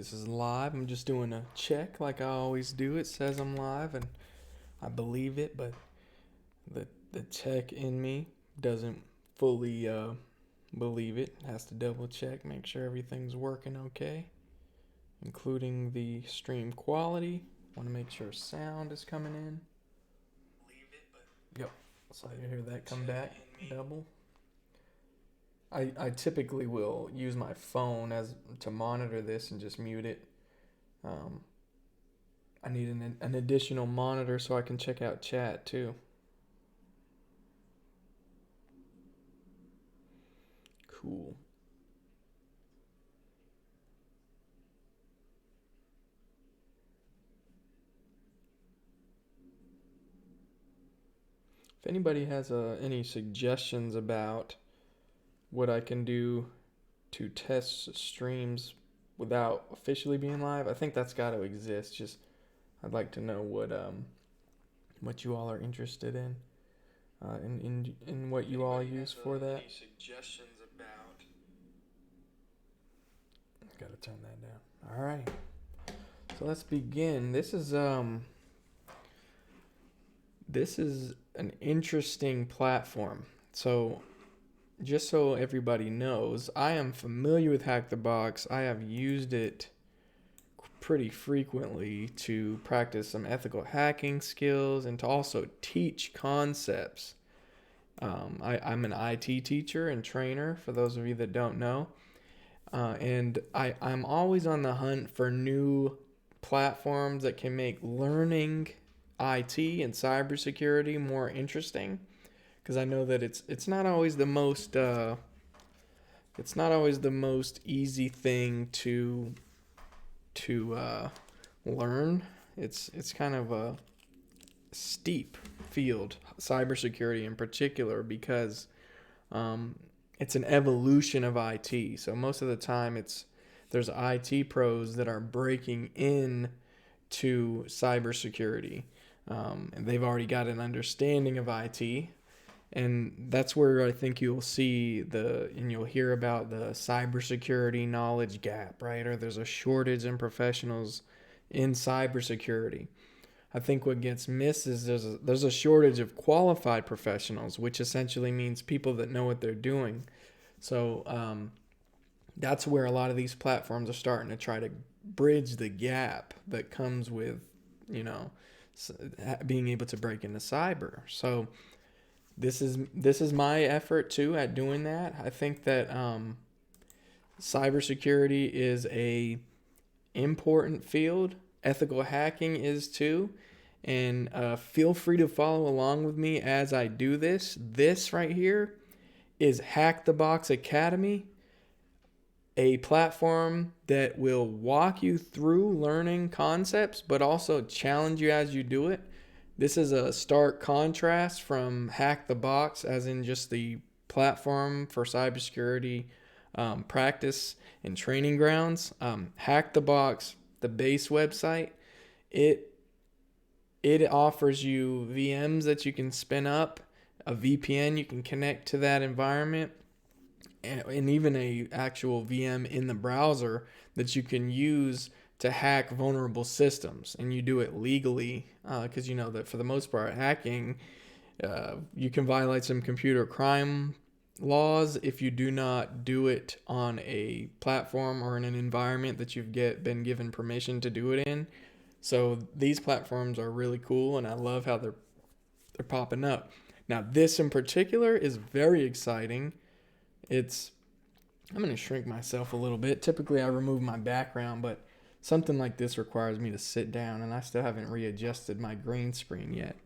This is live. I'm just doing a check like I always do. It says I'm live and I believe it, but the tech in me doesn't fully believe it. Has to double check, make sure everything's working okay, including the stream quality. Want to make sure sound is coming in. Yep. So you hear that come back double. I typically will use my phone as to monitor this and just mute it. I need an additional monitor so I can check out chat too. Cool. If anybody has any suggestions about what I can do to test streams without officially being live, I think that's got to exist. Just I'd like to know what you all are interested in, in what you all use for that. Any suggestions about? Got to turn that down. All right. So let's begin. This is an interesting platform. So just so everybody knows, I am familiar with HackTheBox. I have used it pretty frequently to practice some ethical hacking skills and to also teach concepts. I'm an IT teacher and trainer, for those of you that don't know. And I'm always on the hunt for new platforms that can make learning IT and cybersecurity more interesting, because I know that it's not always the most easy thing to learn. It's kind of a steep field, cybersecurity in particular, because it's an evolution of IT. So most of the time there's IT pros that are breaking in to cybersecurity. And they've already got an understanding of IT. And that's where I think you'll see and you'll hear about the cybersecurity knowledge gap, right? Or there's a shortage in professionals in cybersecurity. I think what gets missed is there's a shortage of qualified professionals, which essentially means people that know what they're doing. So that's where a lot of these platforms are starting to try to bridge the gap that comes with, being able to break into cyber. So this is my effort too at doing that. I think that cybersecurity is a important field. Ethical hacking is too. And feel free to follow along with me as I do this. This right here is HackTheBox Academy, a platform that will walk you through learning concepts, but also challenge you as you do it. This is a stark contrast from HackTheBox, as in just the platform for cybersecurity practice and training grounds. HackTheBox, the base website, it offers you VMs that you can spin up, a VPN you can connect to that environment, and even a actual VM in the browser that you can use to hack vulnerable systems. And you do it legally, because you know that for the most part, hacking, you can violate some computer crime laws if you do not do it on a platform or in an environment that you've been given permission to do it in. So these platforms are really cool, and I love how they're popping up. Now, this in particular is very exciting. I'm going to shrink myself a little bit. Typically, I remove my background, but something like this requires me to sit down, and I still haven't readjusted my green screen yet.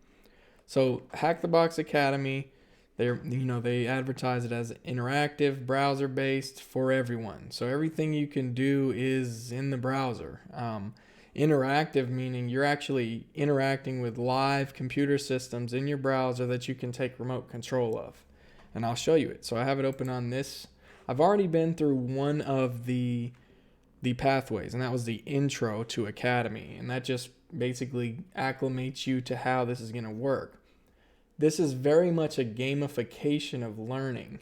So, HackTheBox Academy, they advertise it as interactive, browser-based for everyone. So everything you can do is in the browser. Interactive meaning you're actually interacting with live computer systems in your browser that you can take remote control of. And I'll show you it. So I have it open on this. I've already been through one of the pathways, and that was the intro to Academy. And that just basically acclimates you to how this is going to work. This is very much a gamification of learning.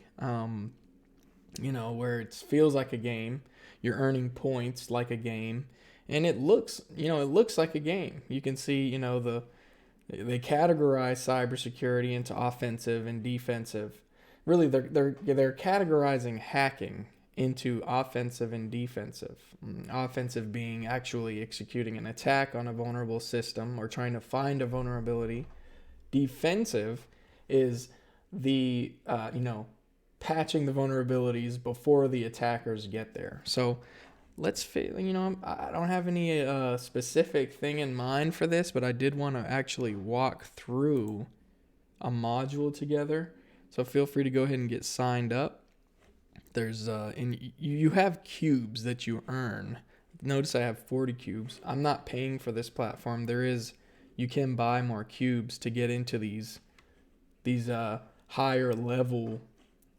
where it feels like a game. You're earning points like a game, and it looks like a game. You can see, they categorize cybersecurity into offensive and defensive. Really, they're categorizing hacking into offensive and defensive. Offensive being actually executing an attack on a vulnerable system or trying to find a vulnerability. Defensive is the patching the vulnerabilities before the attackers get there. So I don't have any specific thing in mind for this, but I did want to actually walk through a module together. So feel free to go ahead and get signed up. There's and you have cubes that you earn. Notice I have 40 cubes. I'm not paying for this platform. You can buy more cubes to get into these higher level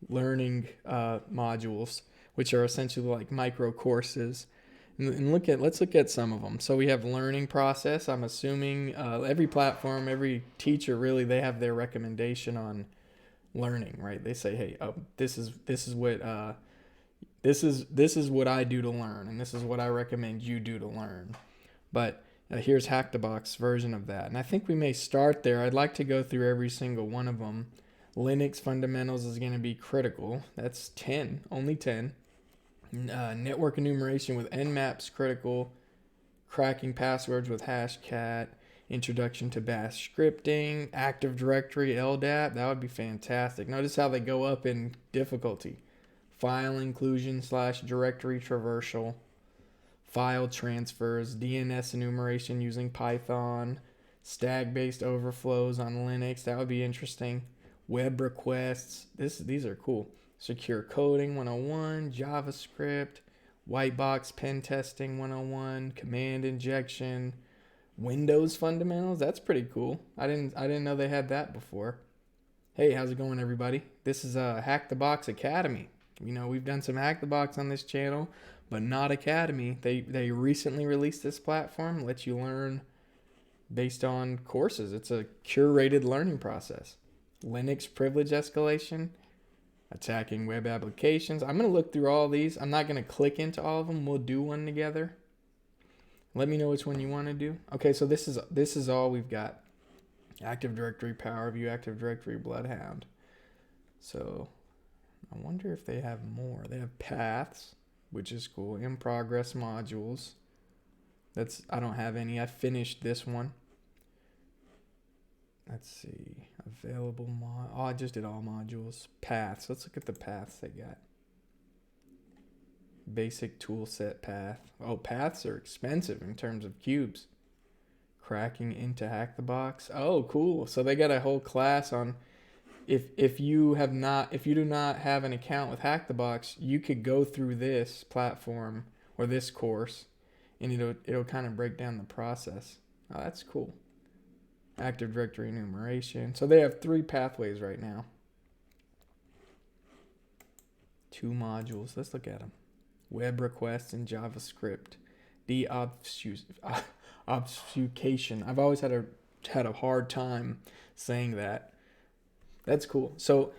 learning modules, which are essentially like micro courses. And let's look at some of them. So we have learning process. I'm assuming every platform, every teacher, really, they have their recommendation on learning, right? They say, hey, this is what I do to learn, and this is what I recommend you do to learn. But here's HackTheBox version of that, and I think we may start there. I'd like to go through every single one of them. Linux fundamentals is going to be critical. That's 10, only 10. Network enumeration with nmaps critical. Cracking passwords with hashcat. Introduction to bash scripting. Active Directory LDAP, that would be fantastic. Notice how they go up in difficulty. File inclusion / directory traversal. File transfers. DNS enumeration using Python. Stack-based overflows on Linux, that would be interesting. Web requests, these are cool. Secure coding 101, JavaScript, white box pen testing 101, command injection, Windows fundamentals. That's pretty cool. I didn't know they had that before. Hey, how's it going, everybody? This is HackTheBox Academy. We've done some HackTheBox on this channel, but not Academy. They recently released this platform, lets you learn based on courses. It's a curated learning process. Linux privilege escalation, attacking web applications. I'm going to look through all these. I'm not going to click into all of them. We'll do one together. Let me know which one you want to do. Okay, so this is all we've got. Active Directory Power View, Active Directory Bloodhound. So I wonder if they have more. They have paths, which is cool. In progress modules. I don't have any. I finished this one. Let's see. Available I just did all modules. Paths. Let's look at the paths they got. Basic tool set path. Oh, paths are expensive in terms of cubes. Cracking into HackTheBox. Oh, cool. So they got a whole class on if you do not have an account with HackTheBox, you could go through this platform or this course, and it'll kind of break down the process. Oh, that's cool. Active Directory enumeration. So they have 3 pathways right now. 2 modules. Let's look at them. Web requests and JavaScript. Obfuscation. I've always had a hard time saying that. That's cool. So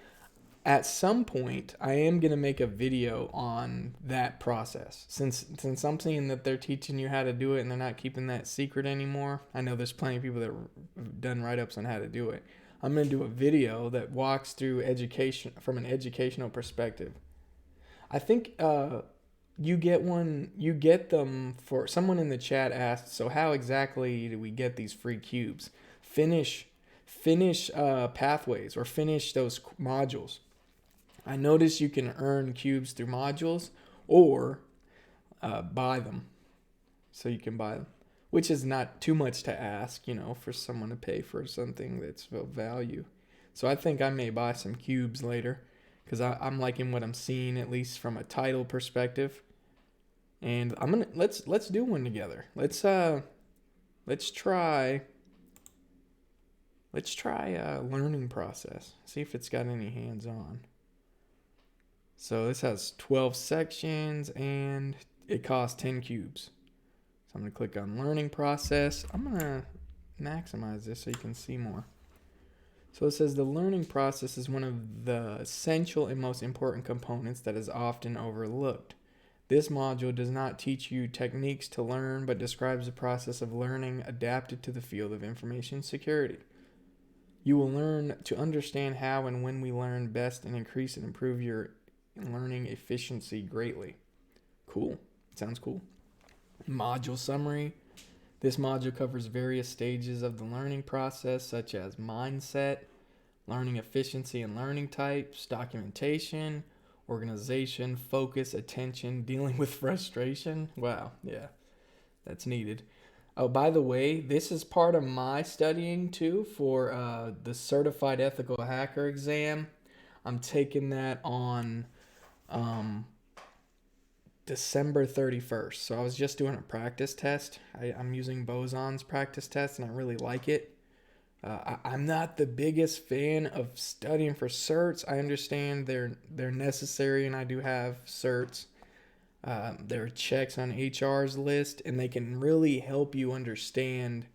at some point, I am going to make a video on that process. Since I'm seeing that they're teaching you how to do it and they're not keeping that secret anymore. I know there's plenty of people that have done write-ups on how to do it. I'm going to do a video that walks through education from an educational perspective. I think you get them for someone in the chat asked, so how exactly do we get these free cubes? Finish pathways or finish those modules. I noticed you can earn cubes through modules or buy them. So you can buy them, which is not too much to ask, for someone to pay for something that's of value. So I think I may buy some cubes later because I'm liking what I'm seeing, at least from a title perspective. And let's do one together. Let's try learning process. See if it's got any hands-on. So this has 12 sections and it costs 10 cubes. So I'm going to click on learning process. I'm going to maximize this so you can see more. So it says the learning process is one of the essential and most important components that is often overlooked. This module does not teach you techniques to learn, but describes the process of learning adapted to the field of information security. You will learn to understand how and when we learn best and increase and improve your learning efficiency greatly. Cool. Sounds cool. Module summary. This module covers various stages of the learning process, such as mindset, learning efficiency and learning types, documentation, organization, focus, attention, dealing with frustration. Wow, yeah, that's needed. Oh, by the way, this is part of my studying too for the Certified Ethical Hacker exam. I'm taking that on um, December 31st. So I was just doing a practice test. I'm using Boson's practice test and I really like it. I'm not the biggest fan of studying for certs. I understand they're necessary and I do have certs. There are checks on HR's list and they can really help you understand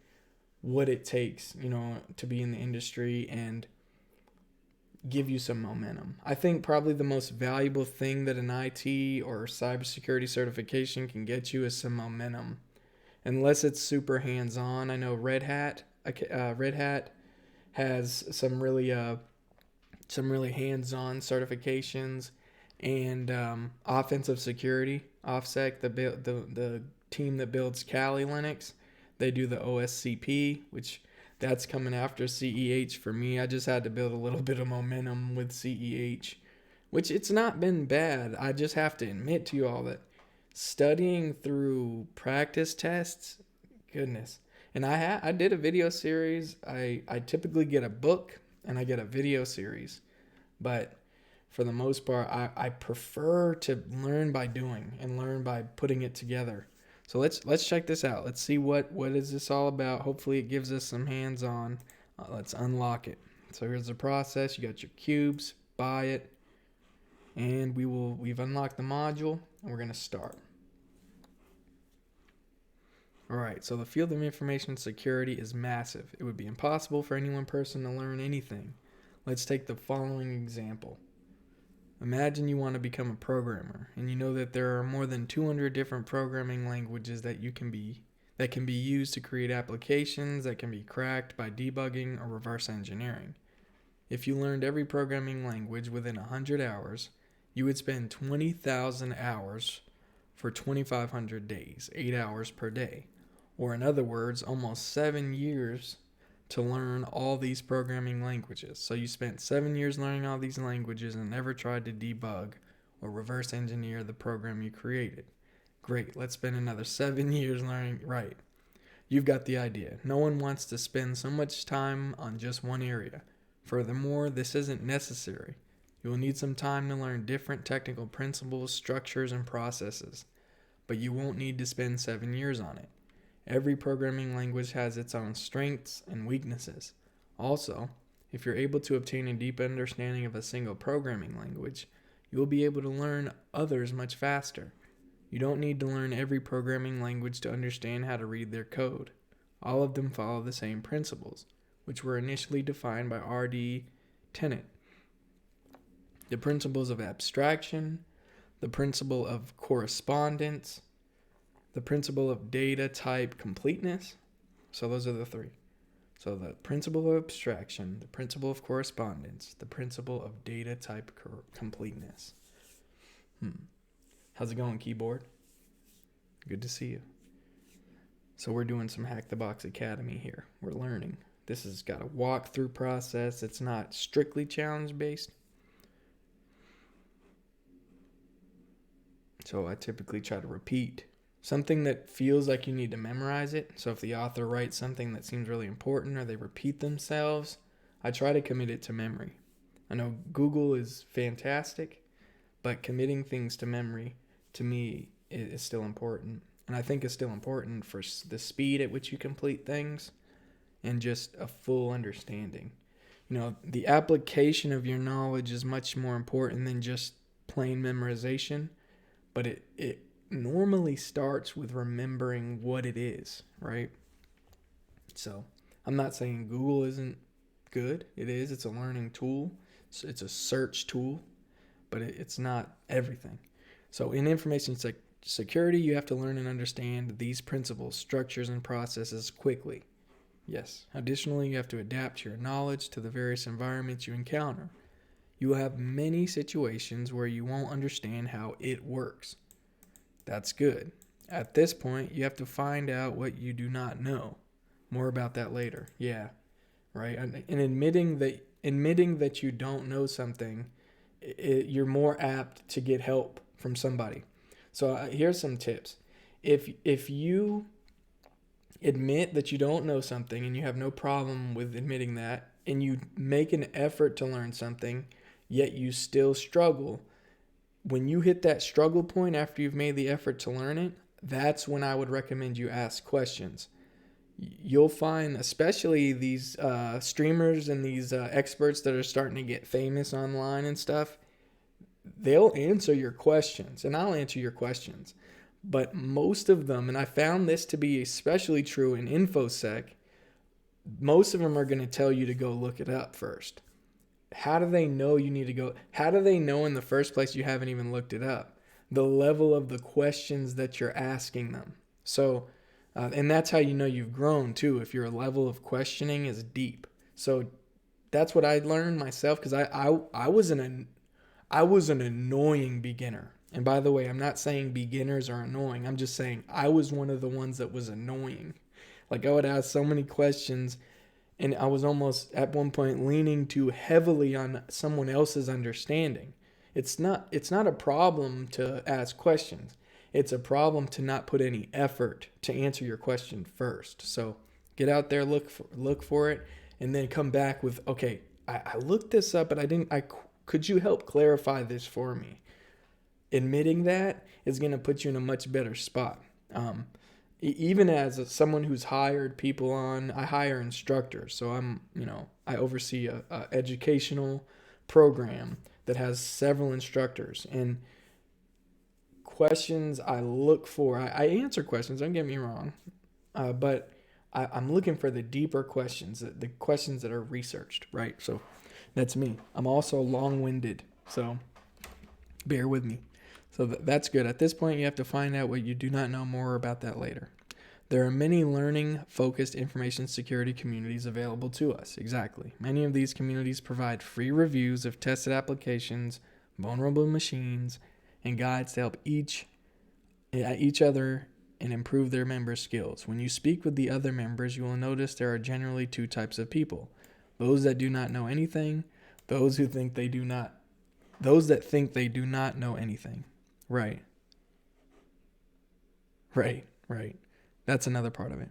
what it takes, to be in the industry and give you some momentum. I think probably the most valuable thing that an IT or cybersecurity certification can get you is some momentum. Unless it's super hands-on. I know Red Hat has some really hands-on certifications, and offensive security, OffSec, the team that builds Kali Linux, they do the OSCP, which that's coming after CEH for me. I just had to build a little bit of momentum with CEH, which it's not been bad. I just have to admit to you all that studying through practice tests, goodness. And I did a video series. I typically get a book and I get a video series. But for the most part, I prefer to learn by doing and learn by putting it together. So let's check this out. Let's see what is this all about. Hopefully it gives us some hands-on. Let's unlock it. So here's the process. You got your cubes, buy it, and we've unlocked the module and we're gonna start. All right, so the field of information security is massive. It would be impossible for any one person to learn anything. Let's take the following example. Imagine you want to become a programmer, and you know that there are more than 200 different programming languages that can be used to create applications that can be cracked by debugging or reverse engineering. If you learned every programming language within 100 hours, you would spend 20,000 hours for 2,500 days, 8 hours per day. Or in other words, almost 7 years to learn all these programming languages. So you spent 7 years learning all these languages and never tried to debug or reverse engineer the program you created. Great, let's spend another 7 years learning. Right, you've got the idea. No one wants to spend so much time on just one area. Furthermore, this isn't necessary. You will need some time to learn different technical principles, structures, and processes, but you won't need to spend 7 years on it. Every programming language has its own strengths and weaknesses. Also, if you're able to obtain a deep understanding of a single programming language, you will be able to learn others much faster. You don't need to learn every programming language to understand how to read their code. All of them follow the same principles, which were initially defined by R.D. Tennant. The principles of abstraction, the principle of correspondence, the principle of data type completeness. So those are the three. So the principle of abstraction, the principle of correspondence, the principle of data type completeness. How's it going, keyboard? Good to see you. So we're doing some Hack the Box Academy here. We're learning. This has got a walkthrough process. It's not strictly challenge based. So I typically try to repeat something that feels like you need to memorize it. So if the author writes something that seems really important or they repeat themselves, I try to commit it to memory. I know Google is fantastic, but committing things to memory, to me, is still important. And I think it's still important for the speed at which you complete things and just a full understanding. The application of your knowledge is much more important than just plain memorization, but it normally starts with remembering what it is, right? So I'm not saying Google isn't good. It is. It's a learning tool. It's a search tool, but it's not everything. So in information security, you have to learn and understand these principles, structures, and processes quickly. Yes. Additionally, you have to adapt your knowledge to the various environments you encounter. You will have many situations where you won't understand how it works. That's good. At this point, you have to find out what you do not know. More about that later. Yeah, right. And admitting that you don't know something, you're more apt to get help from somebody. So here's some tips. If you admit that you don't know something and you have no problem with admitting that, and you make an effort to learn something, yet you still struggle, when you hit that struggle point after you've made the effort to learn it, that's when I would recommend you ask questions. You'll find, especially these streamers and these experts that are starting to get famous online and stuff, they'll answer your questions, and I'll answer your questions. But most of them, and I found this to be especially true in InfoSec, most of them are going to tell you to go look it up first. How do they know you need to go? How do they know in the first place you haven't even looked it up? The level of the questions that you're asking them. So, and that's how you know you've grown too, if your level of questioning is deep. So that's what I learned myself, because I was an annoying beginner. And by the way, I'm not saying beginners are annoying. I'm just saying I was one of the ones that was annoying. Like, I would ask so many questions, and I was almost at one point leaning too heavily on someone else's understanding. It's not a problem to ask questions. It's a problem to not put any effort to answer your question first. So get out there, look for it, and then come back with, okay, I looked this up, but could you help clarify this for me? Admitting that is going to put you in a much better spot. Even as someone who's hired people on, I hire instructors. So I oversee a educational program that has several instructors, and questions I look for, I answer questions, don't get me wrong, but I'm looking for the deeper questions, the questions that are researched, right? So that's me. I'm also long-winded, so bear with me. So that's good. At this point, you have to find out what you do not know. More about that later. There are many learning-focused information security communities available to us. Exactly. Many of these communities provide free reviews of tested applications, vulnerable machines, and guides to help each other and improve their members' skills. When you speak with the other members, you will notice there are generally two types of people: those that do not know anything, those that think they do not know anything. Right. That's another part of it.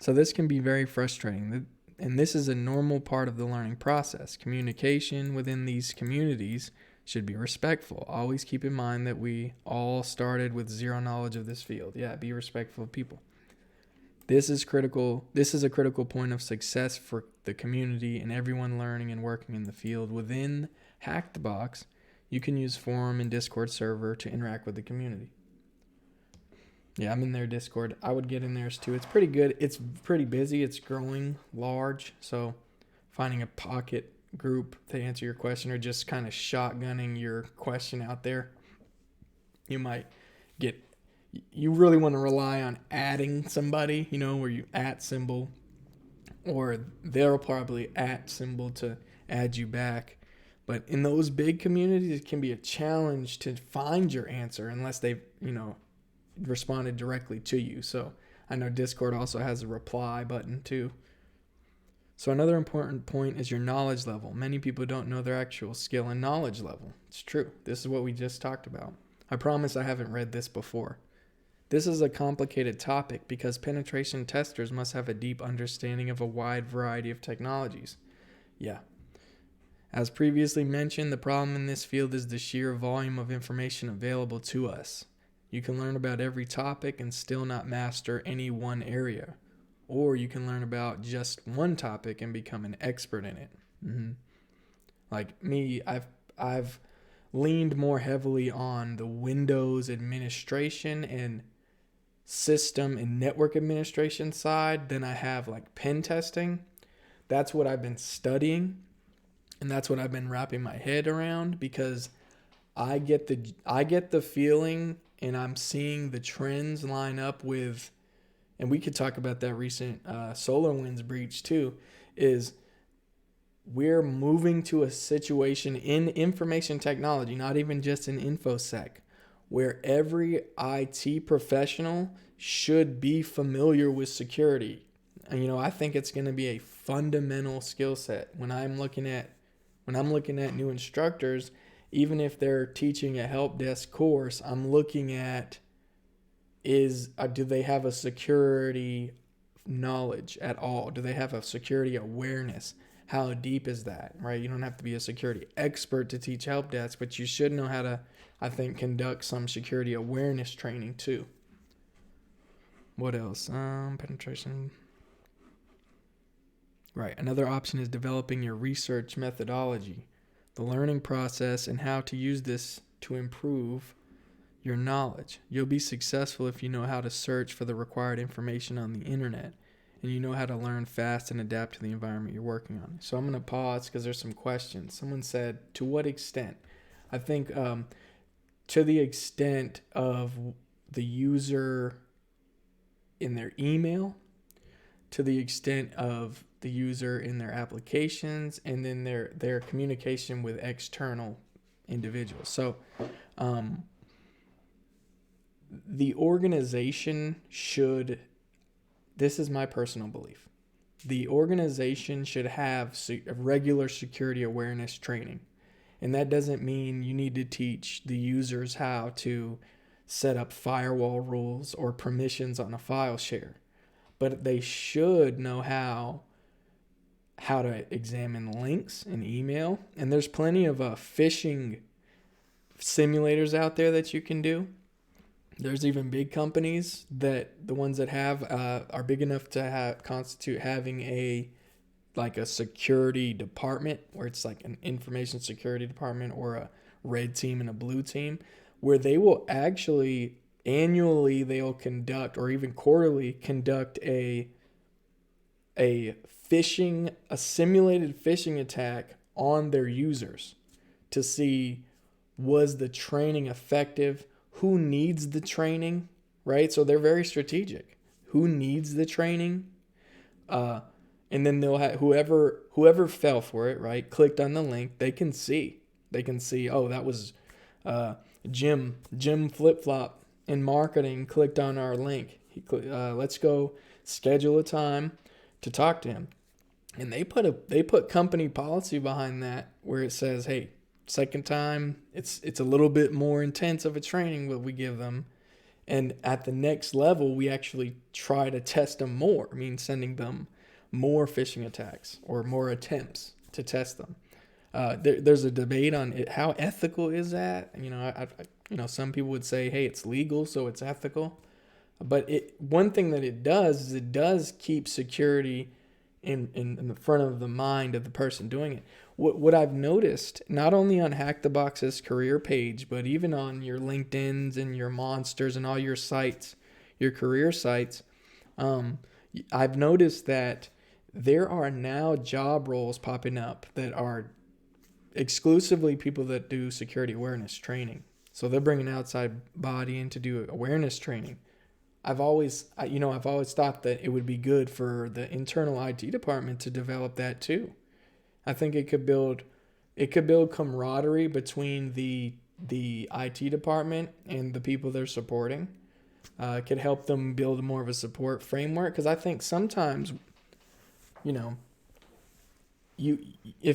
So this can be very frustrating, and this is a normal part of the learning process. Communication within these communities should be respectful. Always keep in mind that we all started with zero knowledge of this field. Yeah, be respectful of people. This is critical. This is a critical point of success for the community and everyone learning and working in the field. Within HackTheBox, you can use forum and Discord server to interact with the community. Yeah, I'm in their Discord. I would get in theirs too. It's pretty good. It's pretty busy. It's growing large. So finding a pocket group to answer your question, or just kind of shotgunning your question out there, you really want to rely on adding somebody, where you @ symbol, or they'll probably @ symbol to add you back. But in those big communities, it can be a challenge to find your answer unless they've, responded directly to you. So I know Discord also has a reply button too. So another important point is your knowledge level. Many people don't know their actual skill and knowledge level. It's true. This is what we just talked about. I promise I haven't read this before. This is a complicated topic because penetration testers must have a deep understanding of a wide variety of technologies. Yeah. As previously mentioned, the problem in this field is the sheer volume of information available to us. You can learn about every topic and still not master any one area. Or you can learn about just one topic and become an expert in it. Like me, I've leaned more heavily on the Windows administration and system and network administration side than I have like pen testing. that's what I've been studying, and that's what I've been wrapping my head around, because I get the feeling, and I'm seeing the trends line up with, and we could talk about that recent SolarWinds breach too, is we're moving to a situation in information technology, not even just in InfoSec, where every IT professional should be familiar with security. And I think it's going to be a fundamental skill set when I'm looking at new instructors. Even if they're teaching a help desk course, I'm looking at do they have a security knowledge at all? Do they have a security awareness? How deep is that, right? You don't have to be a security expert to teach help desk, but you should know how to, I think, conduct some security awareness training too. What else? Penetration. Right. Another option is developing your research methodology, the learning process, and how to use this to improve your knowledge. You'll be successful if you know how to search for the required information on the internet, and you know how to learn fast and adapt to the environment you're working on. So I'm going to pause because there's some questions. Someone said, to what extent? I think to the extent of the user in their email, to the extent of the user in their applications, and then their communication with external individuals. So the organization should, this is my personal belief, the organization should have regular security awareness training. And that doesn't mean you need to teach the users how to set up firewall rules or permissions on a file share. But they should know how to examine links in email. And there's plenty of phishing simulators out there that you can do. There's even big companies that the ones that have are big enough to constitute having a security department, where it's like an information security department or a red team and a blue team, where they will actually annually, they'll conduct, or even quarterly conduct a simulated phishing attack on their users to see, was the training effective? Who needs the training, right? So they're very strategic. Who needs the training? And then they'll have whoever fell for it, right? Clicked on the link. They can see. Oh, that was Jim Flip Flop in marketing clicked on our link. Let's go schedule a time to talk to him. And they put company policy behind that, where it says, hey, second time, it's a little bit more intense of a training what we give them. And at the next level, we actually try to test them more. I mean, sending them more phishing attacks or more attempts to test them. There's a debate on it. How ethical is that? Some people would say, hey, it's legal, so it's ethical. But one thing that it does is it does keep security in the front of the mind of the person doing it. What I've noticed, not only on Hack the Box's career page, but even on your LinkedIn's and your Monsters and all your sites, your career sites, I've noticed that there are now job roles popping up that are exclusively people that do security awareness training. So they're bringing an outside body in to do awareness training. I've always thought that it would be good for the internal IT department to develop that too. I think it could build camaraderie between the IT department and the people they're supporting. It could help them build more of a support framework, because I think sometimes, if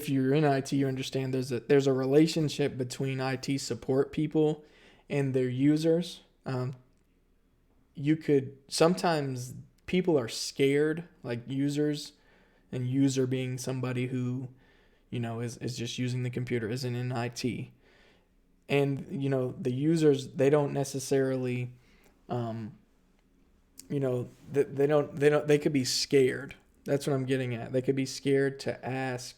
you're in IT, you understand there's a relationship between IT support people and their users. Sometimes people are scared, like users, and user being somebody who, is just using the computer, isn't in IT. And, the users, they don't necessarily, they could be scared. That's what I'm getting at. They could be scared to ask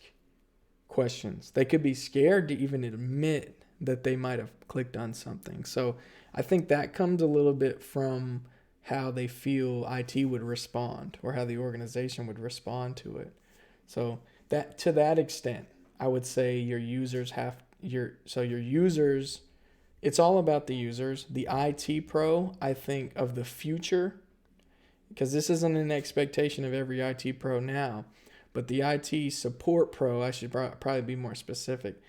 questions. They could be scared to even admit that they might have clicked on something. So I think that comes a little bit from how they feel IT would respond, or how the organization would respond to it. So that, to that extent, I would say your users your users, it's all about the users. The IT pro, I think, of the future, because this isn't an expectation of every IT pro now, but the IT support pro, I should probably be more specific,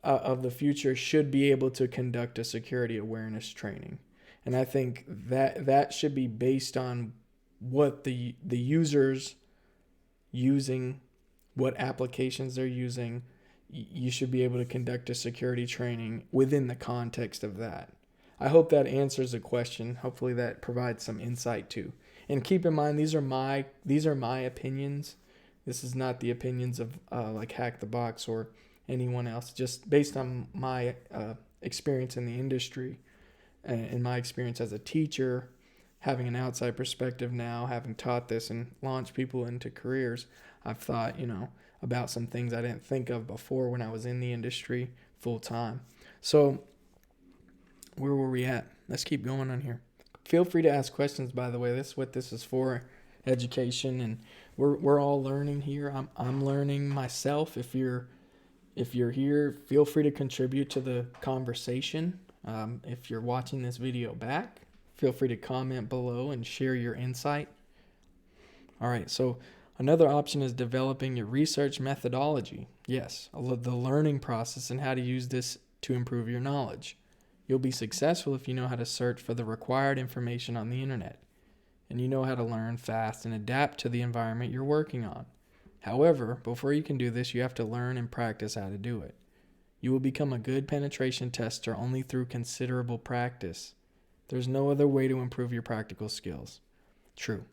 of the future should be able to conduct a security awareness training. And I think that should be based on what the users using, what applications they're using. You should be able to conduct a security training within the context of that. I hope that answers the question. Hopefully that provides some insight too. And keep in mind, these are my opinions. This is not the opinions of like Hack the Box or anyone else. Just based on my experience in the industry and my experience as a teacher, having an outside perspective now, having taught this and launched people into careers, I've thought, about some things I didn't think of before when I was in the industry full time. So where were we at? Let's keep going on here. Feel free to ask questions, by the way. That's what this is for, education, and we're all learning here. I'm learning myself. If you're here, feel free to contribute to the conversation. If you're watching this video back, feel free to comment below and share your insight. All right, so another option is developing your research methodology. Yes, the learning process and how to use this to improve your knowledge. You'll be successful if you know how to search for the required information on the internet, and you know how to learn fast and adapt to the environment you're working on. However, before you can do this, you have to learn and practice how to do it. You will become a good penetration tester only through considerable practice. There's no other way to improve your practical skills. True,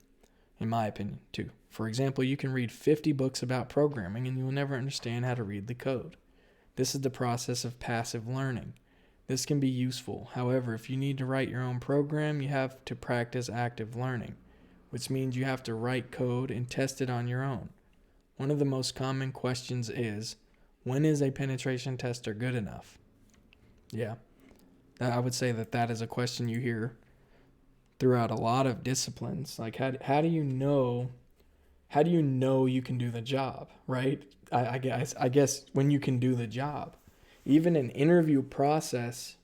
in my opinion, too. For example, you can read 50 books about programming and you will never understand how to read the code. This is the process of passive learning. This can be useful. However, if you need to write your own program, you have to practice active learning, which means you have to write code and test it on your own. One of the most common questions is, when is a penetration tester good enough? Yeah, I would say that is a question you hear throughout a lot of disciplines. Like, how do you know you can do the job, right? I guess when you can do the job. Even an interview process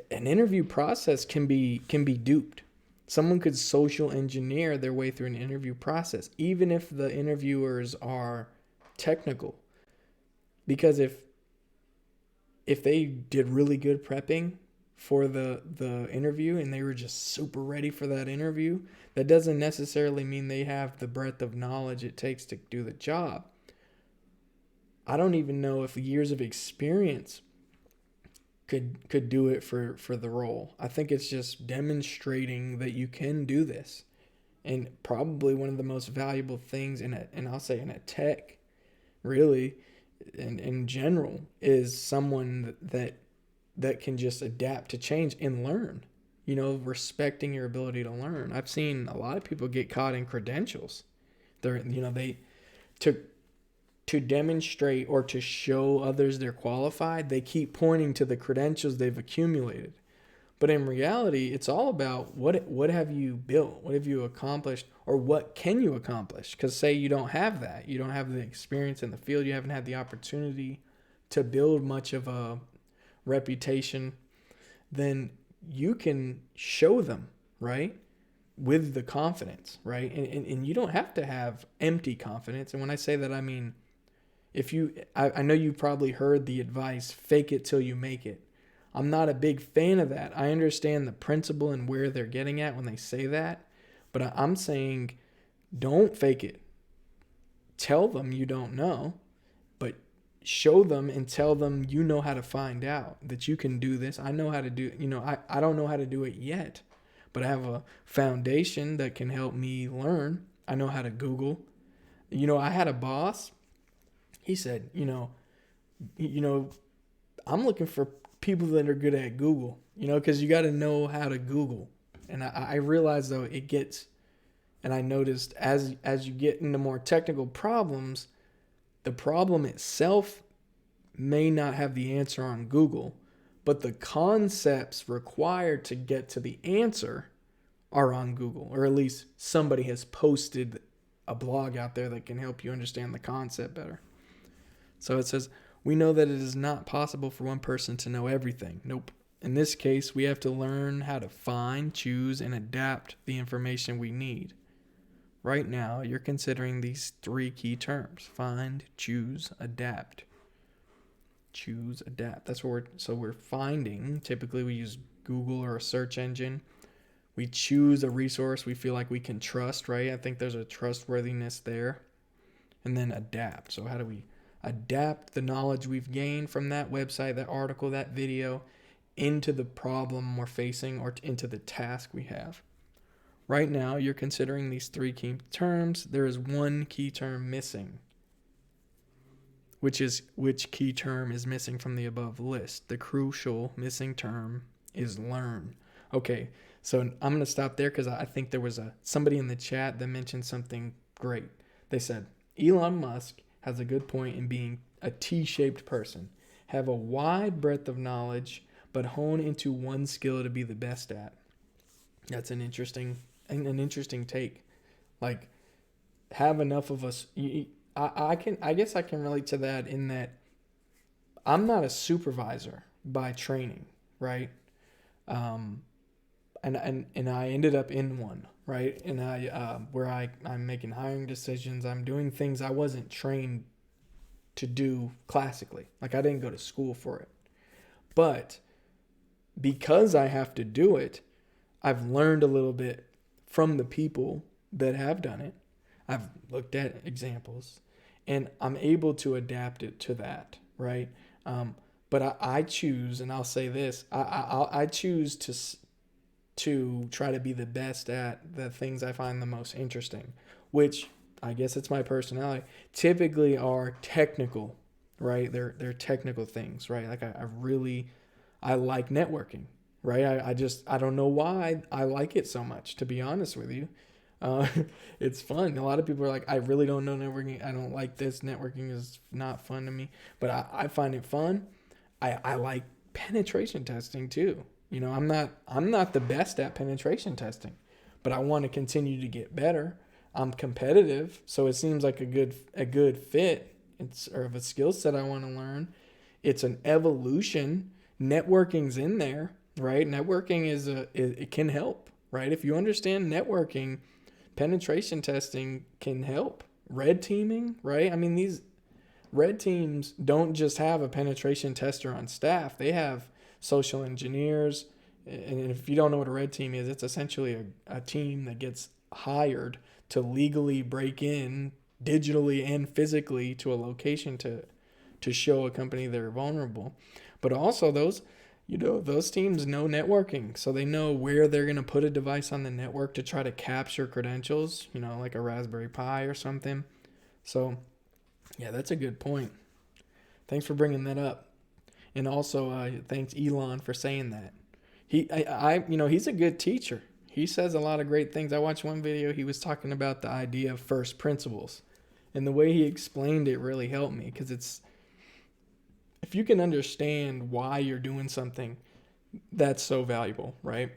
can be duped. Someone could social engineer their way through an interview process, even if the interviewers are technical. Because if they did really good prepping for the interview and they were just super ready for that interview, that doesn't necessarily mean they have the breadth of knowledge it takes to do the job. I don't even know if years of experience could do it for the role. I think it's just demonstrating that you can do this. And probably one of the most valuable things in a tech, really, in general, is someone that can just adapt to change and learn. Respecting your ability to learn. I've seen a lot of people get caught in credentials. To demonstrate or to show others they're qualified, they keep pointing to the credentials they've accumulated. But in reality, it's all about what have you built? What have you accomplished? Or what can you accomplish? Because say you don't have that. You don't have the experience in the field. You haven't had the opportunity to build much of a reputation. Then you can show them, right? With the confidence, right? And you don't have to have empty confidence. And when I say that, I mean, I know you probably heard the advice, fake it till you make it. I'm not a big fan of that. I understand the principle and where they're getting at when they say that, but I'm saying don't fake it. Tell them you don't know, but show them and tell them you know how to find out, that you can do this. I know how to do it. I don't know how to do it yet, but I have a foundation that can help me learn. I know how to Google. I had a boss. He said, I'm looking for people that are good at Google, because you got to know how to Google. And I realized, though, and I noticed as you get into more technical problems, the problem itself may not have the answer on Google, but the concepts required to get to the answer are on Google, or at least somebody has posted a blog out there that can help you understand the concept better. So it says, we know that it is not possible for one person to know everything. Nope. In this case, we have to learn how to find, choose, and adapt the information we need. Right now, you're considering these 3 key terms: find, choose, adapt. Choose, adapt. That's what we're finding. Typically, we use Google or a search engine. We choose a resource we feel like we can trust, right? I think there's a trustworthiness there. And then adapt. So how do we adapt the knowledge we've gained from that website, that article, that video, into the problem we're facing or into the task we have? Right now, you're considering these 3 key terms. There is 1 key term missing. Which key term is missing from the above list? The crucial missing term is learn. Okay, so I'm going to stop there because I think there was somebody in the chat that mentioned something great. They said, Elon Musk has a good point in being a T-shaped person. Have a wide breadth of knowledge, but hone into one skill to be the best at. That's an interesting take. Like, have enough of us. I guess I can relate to that in that I'm not a supervisor by training, right? And I ended up in one, right? And I'm making hiring decisions. I'm doing things I wasn't trained to do classically. Like, I didn't go to school for it. But because I have to do it, I've learned a little bit from the people that have done it. I've looked at examples and I'm able to adapt it to that, right? But I choose, and I'll say this, I choose to try to be the best at the things I find the most interesting, which I guess it's my personality, typically are technical, right? They're technical things, right? Like I like networking, right? I don't know why I like it so much, to be honest with you. It's fun. A lot of people are like, I really don't know networking. I don't like this. Networking is not fun to me, but I find it fun. I like penetration testing too. You know, I'm not the best at penetration testing, but I want to continue to get better. I'm competitive, so it seems like a good fit. It's or of a skill set I want to learn. It's an evolution. Networking's in there, right? Networking it can help, right? If you understand networking, penetration testing can help. Red teaming, right? I mean, these red teams don't just have a penetration tester on staff. They have social engineers. And if you don't know what a red team is, it's essentially a team that gets hired to legally break in digitally and physically to a location to show a company they're vulnerable. But also those teams know networking, so they know where they're going to put a device on the network to try to capture credentials, like a Raspberry Pi or something. So, yeah, that's a good point. Thanks for bringing that up. And also, thanks Elon for saying that. He's a good teacher. He says a lot of great things. I watched one video, he was talking about the idea of first principles. And the way he explained it really helped me, because if you can understand why you're doing something, that's so valuable, right?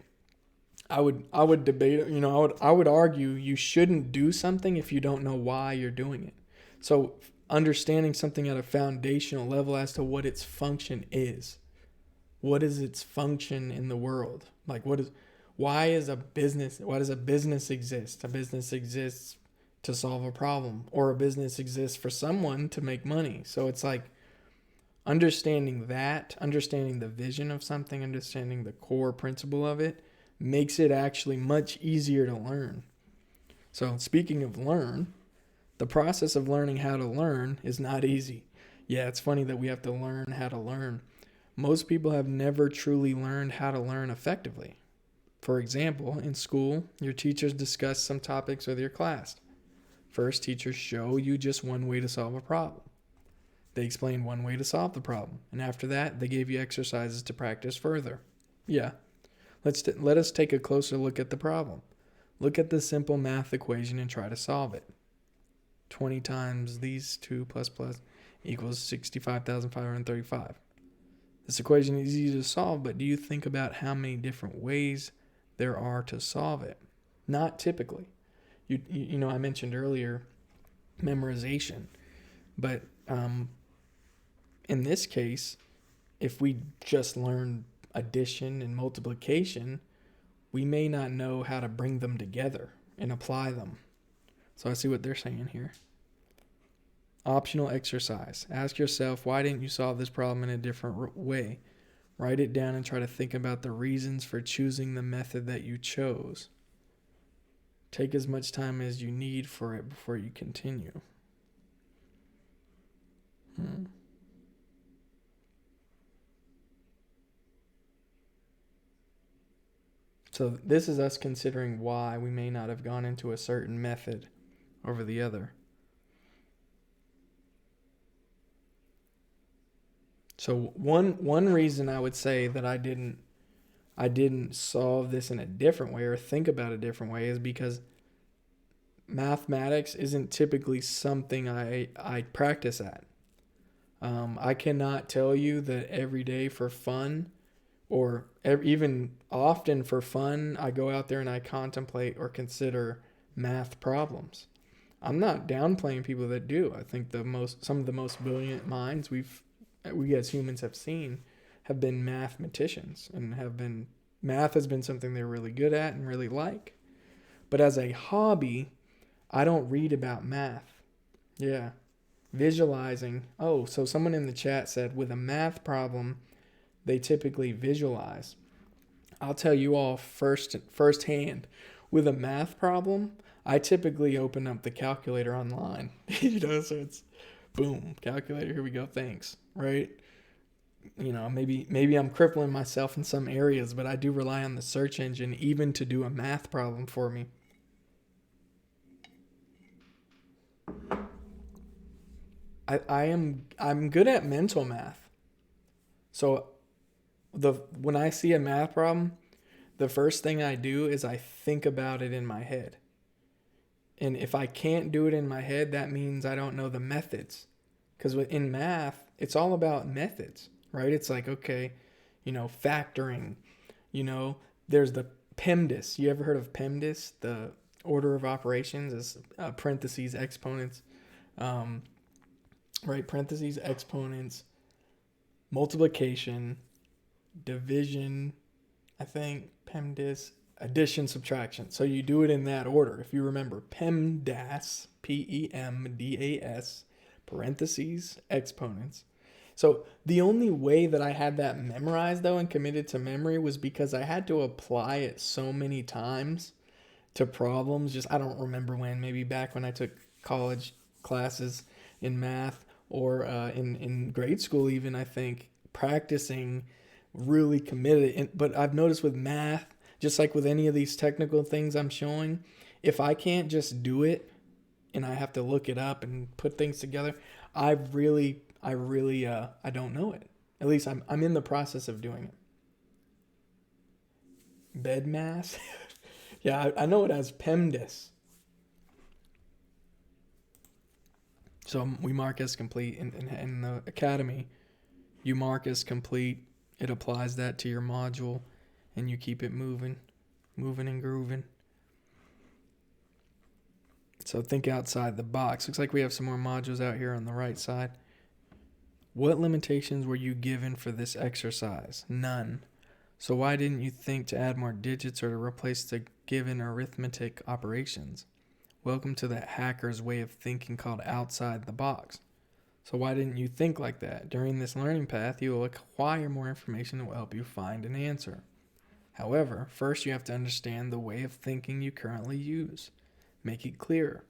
I would debate, I would argue you shouldn't do something if you don't know why you're doing it. So understanding something at a foundational level as to what its function is. What is its function in the world? Like, why does a business exist? A business exists to solve a problem, or a business exists for someone to make money. So it's like, understanding the vision of something, understanding the core principle of it, makes it actually much easier to learn. So speaking of learn, the process of learning how to learn is not easy. Yeah, it's funny that we have to learn how to learn. Most people have never truly learned how to learn effectively. For example, in school, your teachers discuss some topics with your class. First, teachers show you just one way to solve a problem. They explained one way to solve the problem, and after that, they gave you exercises to practice further. Yeah, let us take a closer look at the problem. Look at the simple math equation and try to solve it. 20 times these 2 plus equals 65,535. This equation is easy to solve, but do you think about how many different ways there are to solve it? Not typically. I mentioned earlier memorization, but in this case, if we just learn addition and multiplication, we may not know how to bring them together and apply them. So I see what they're saying here. Optional exercise. Ask yourself, why didn't you solve this problem in a different way? Write it down and try to think about the reasons for choosing the method that you chose. Take as much time as you need for it before you continue. So this is us considering why we may not have gone into a certain method over the other. So one reason I would say that I didn't solve this in a different way or think about a different way is because mathematics isn't typically something I practice at. I cannot tell you that every day for fun or even often for fun, I go out there and I contemplate or consider math problems. I'm not downplaying people that do. I think some of the most brilliant minds we as humans have seen have been mathematicians and math has been something they're really good at and really like. But as a hobby, I don't read about math. Yeah. Visualizing. Oh, so someone in the chat said with a math problem, they typically visualize. I'll tell you all firsthand, with a math problem, I typically open up the calculator online. So it's boom, calculator, here we go, thanks, right? Maybe I'm crippling myself in some areas, but I do rely on the search engine even to do a math problem for me. I'm good at mental math. So when I see a math problem, the first thing I do is I think about it in my head. And if I can't do it in my head, that means I don't know the methods. Because in math, it's all about methods, right? It's like, okay, factoring, there's the PEMDAS. You ever heard of PEMDAS? The order of operations is parentheses, exponents, right? Parentheses, exponents, multiplication, division, I think, PEMDAS, addition, subtraction. So you do it in that order. If you remember, PEMDAS, PEMDAS, parentheses, exponents. So the only way that I had that memorized, though, and committed to memory was because I had to apply it so many times to problems. I don't remember when, maybe back when I took college classes in math or in grade school even, I think, practicing really committed. But I've noticed with math, just like with any of these technical things I'm showing, if I can't just do it and I have to look it up and put things together, I don't know it. At least I'm in the process of doing it. Bed mass? Yeah, I know it as PEMDAS. So we mark as complete in the academy. You mark as complete. It applies that to your module, and you keep it moving and grooving. So think outside the box. Looks like we have some more modules out here on the right side. What limitations were you given for this exercise? None. So why didn't you think to add more digits or to replace the given arithmetic operations? Welcome to the hacker's way of thinking called outside the box. So why didn't you think like that? During this learning path, you will acquire more information that will help you find an answer. However, first you have to understand the way of thinking you currently use. Make it clear.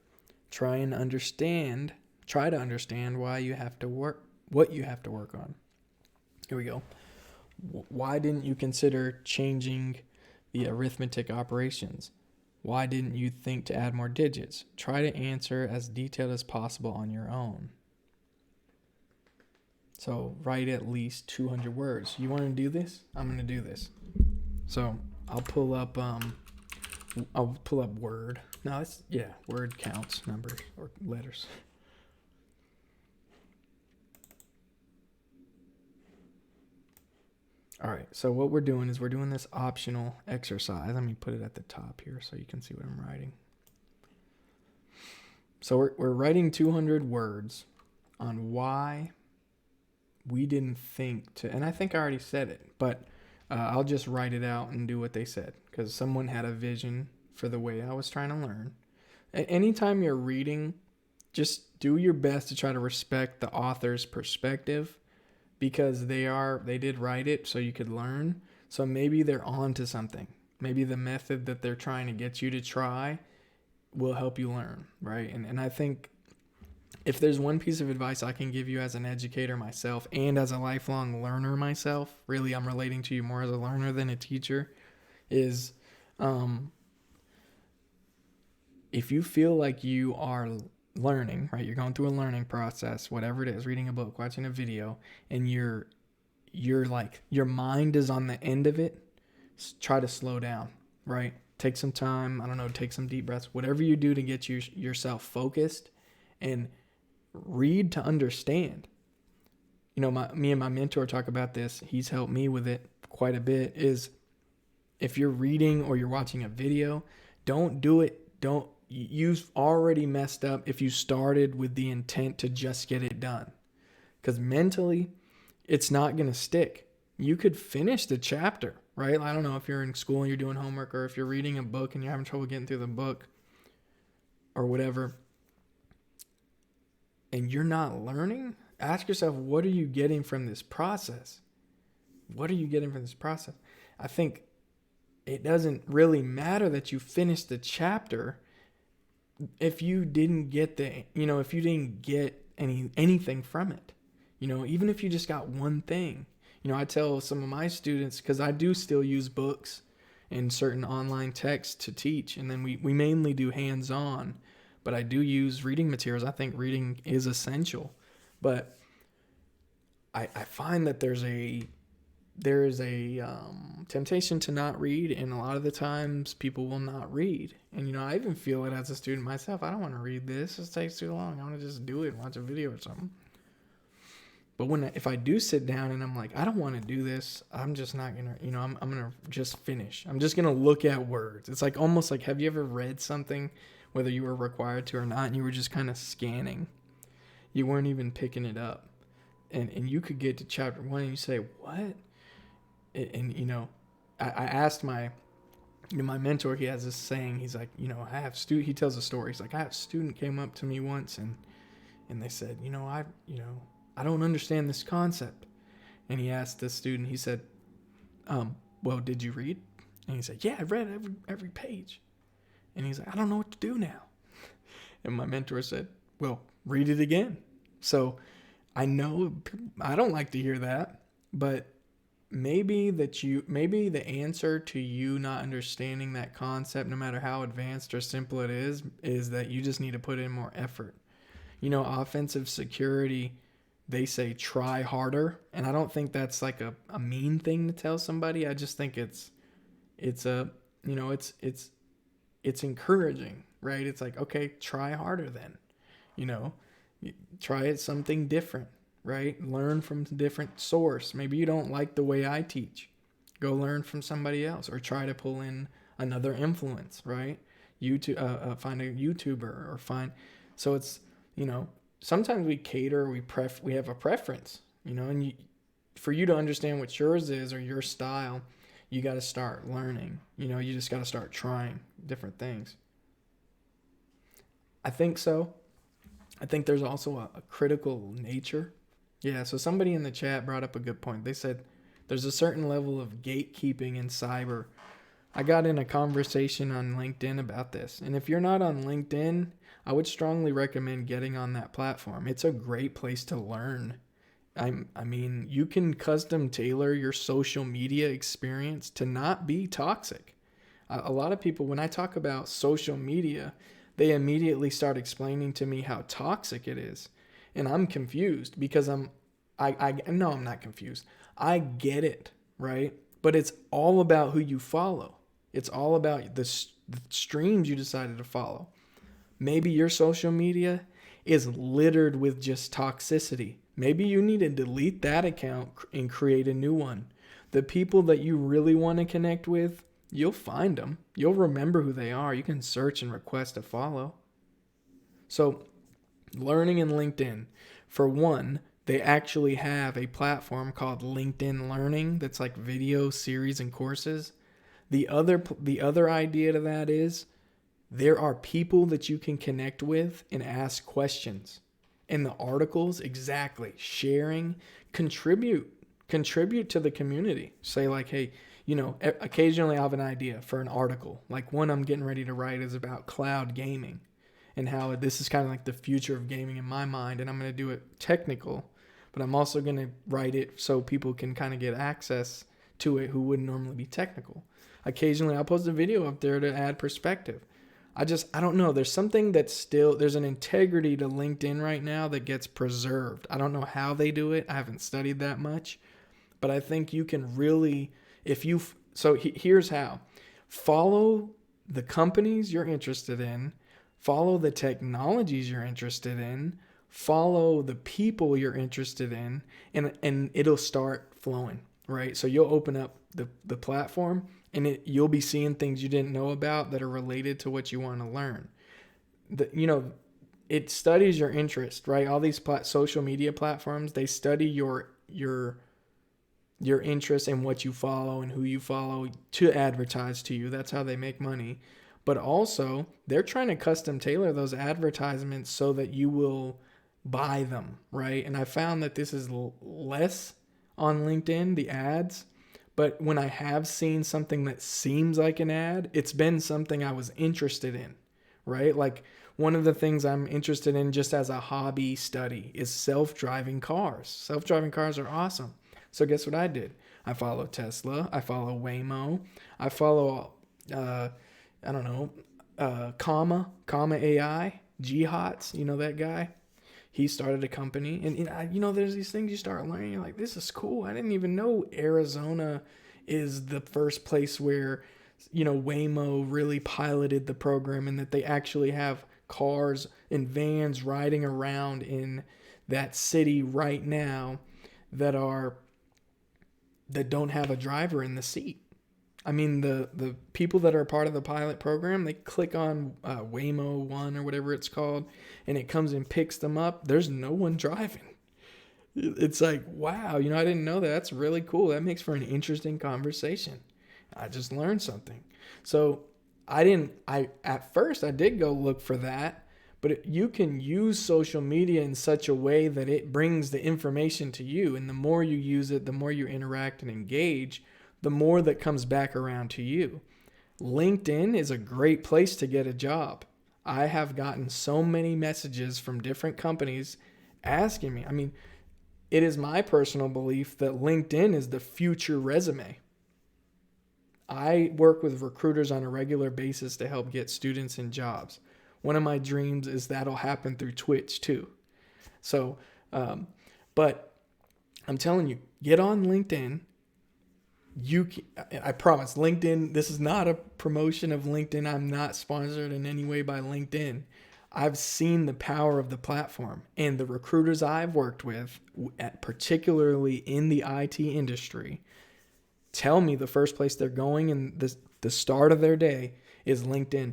Try to understand what you have to work on. Here we go. Why didn't you consider changing the arithmetic operations? Why didn't you think to add more digits? Try to answer as detailed as possible on your own. So write at least 200 words. You want to do this? I'm going to do this. So I'll pull up Word. No, Word counts numbers or letters. All right, so what we're doing is we're doing this optional exercise. Let me put it at the top here so you can see what I'm writing. So we're writing 200 words on why we didn't think to, and I think I already said it, but I'll just write it out and do what they said because someone had a vision for the way I was trying to learn. Anytime you're reading, just do your best to try to respect the author's perspective because they did write it so you could learn. So maybe they're on to something. Maybe the method that they're trying to get you to try will help you learn, right? And I think if there's one piece of advice I can give you as an educator myself and as a lifelong learner myself, really I'm relating to you more as a learner than a teacher, is if you feel like you are learning, right? You're going through a learning process, whatever it is, reading a book, watching a video, and you're like your mind is on the end of it, try to slow down, right? Take some time, I don't know, take some deep breaths, whatever you do to get yourself focused and read to understand. You know, me and my mentor talk about this. He's helped me with it quite a bit. Is if you're reading or you're watching a video, don't do it. You've already messed up if you started with the intent to just get it done. Because mentally, it's not going to stick. You could finish the chapter, right? I don't know if you're in school and you're doing homework or if you're reading a book and you're having trouble getting through the book or whatever, and you're not learning, ask yourself, what are you getting from this process? What are you getting from this process? I think it doesn't really matter that you finished the chapter if you didn't get if you didn't get anything from it. Even if you just got one thing. I tell some of my students, because I do still use books and certain online texts to teach, and then we mainly do hands-on, but I do use reading materials. I think reading is essential, but I find that there is a temptation to not read, and a lot of the times people will not read. And I even feel it as a student myself. I don't want to read this. This takes too long. I want to just do it and watch a video or something. But if I do sit down and I'm like, I don't want to do this, I'm just not gonna, I'm gonna just finish. I'm just gonna look at words. It's like almost like, have you ever read something, whether you were required to or not, and you were just kind of scanning? You weren't even picking it up, and you could get to chapter 1 and you say, what? And I asked my mentor. He has this saying. He's like, he tells a story. He's like, I have a student came up to me once and they said, I don't understand this concept. And he asked the student, he said, well, did you read? And he said, yeah, I read every page. And he's like, I don't know what to do now. And my mentor said, well, read it again. So I know I don't like to hear that, but maybe the answer to you not understanding that concept, no matter how advanced or simple it is that you just need to put in more effort. Offensive security, they say try harder, and I don't think that's like a mean thing to tell somebody. I just think it's encouraging, right? It's like, okay, try harder then. Try it something different, right? Learn from a different source. Maybe you don't like the way I teach. Go learn from somebody else, or try to pull in another influence, right? Find a YouTuber or find. So it's, sometimes we cater, we have a preference, and for you to understand what yours is or your style, you got to start learning. You just got to start trying different things. I think so. I think there's also a critical nature. Yeah, so somebody in the chat brought up a good point. They said there's a certain level of gatekeeping in cyber. I got in a conversation on LinkedIn about this. And if you're not on LinkedIn, I would strongly recommend getting on that platform. It's a great place to learn. I mean, you can custom tailor your social media experience to not be toxic. A lot of people, when I talk about social media, they immediately start explaining to me how toxic it is. And I'm confused because no, I'm not confused. I get it, right? But it's all about who you follow. It's all about the streams you decided to follow. Maybe your social media is littered with just toxicity. Maybe you need to delete that account and create a new one. The people that you really want to connect with, you'll find them. You'll remember who they are. You can search and request a follow. So learning in LinkedIn, for one, they actually have a platform called LinkedIn Learning that's like video series and courses. The other idea to that is there are people that you can connect with and ask questions. And the articles, exactly, sharing, contribute to the community. Say like, hey, occasionally I have an idea for an article. Like one I'm getting ready to write is about cloud gaming and how this is kind of like the future of gaming in my mind. And I'm going to do it technical, but I'm also going to write it so people can kind of get access to it who wouldn't normally be technical. Occasionally I'll post a video up there to add perspective. I don't know. There's something there's an integrity to LinkedIn right now that gets preserved. I don't know how they do it. I haven't studied that much, but I think you can really, here's how. Follow the companies you're interested in, follow the technologies you're interested in, follow the people you're interested in, and it'll start flowing, right? So you'll open up the platform and you'll be seeing things you didn't know about that are related to what you want to learn. It studies your interest, right? All these social media platforms, they study your interest in what you follow and who you follow to advertise to you. That's how they make money. But also, they're trying to custom tailor those advertisements so that you will buy them, right? And I found that this is less on LinkedIn, the ads. But when I have seen something that seems like an ad, it's been something I was interested in, right? Like one of the things I'm interested in just as a hobby study is self-driving cars. Self-driving cars are awesome. So guess what I did? I follow Tesla. I follow Waymo. I follow, Comma AI, G-Hots, that guy. He started a company, and there's these things you start learning. You're like, this is cool. I didn't even know Arizona is the first place where, Waymo really piloted the program, and that they actually have cars and vans riding around in that city right now that don't have a driver in the seat. I mean, the people that are part of the pilot program, they click on Waymo 1 or whatever it's called, and it comes and picks them up. There's no one driving. It's like, wow, I didn't know that. That's really cool. That makes for an interesting conversation. I just learned something. So at first I did go look for that, but you can use social media in such a way that it brings the information to you. And the more you use it, the more you interact and engage, the more that comes back around to you. LinkedIn is a great place to get a job. I have gotten so many messages from different companies asking me. I mean, it is my personal belief that LinkedIn is the future resume. I work with recruiters on a regular basis to help get students in jobs. One of my dreams is that'll happen through Twitch too. So, but I'm telling you, get on LinkedIn. I promise, LinkedIn, this is not a promotion of LinkedIn. I'm not sponsored in any way by LinkedIn. I've seen the power of the platform, and the recruiters I've worked with, particularly in the IT industry, tell me the first place they're going and the start of their day is LinkedIn.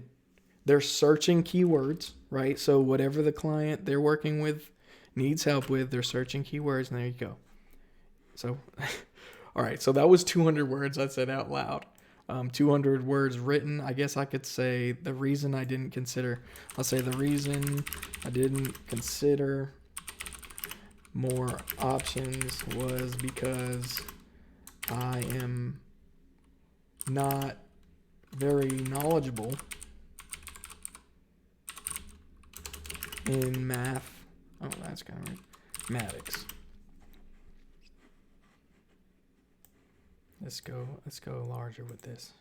They're searching keywords, right? So whatever the client they're working with needs help with, they're searching keywords, and there you go. So, all right, so that was 200 words I said out loud. 200 words written. I guess I could say the reason I didn't consider more options was because I am not very knowledgeable in math. Oh, that's kind of right. Mathematics. Let's go larger with this.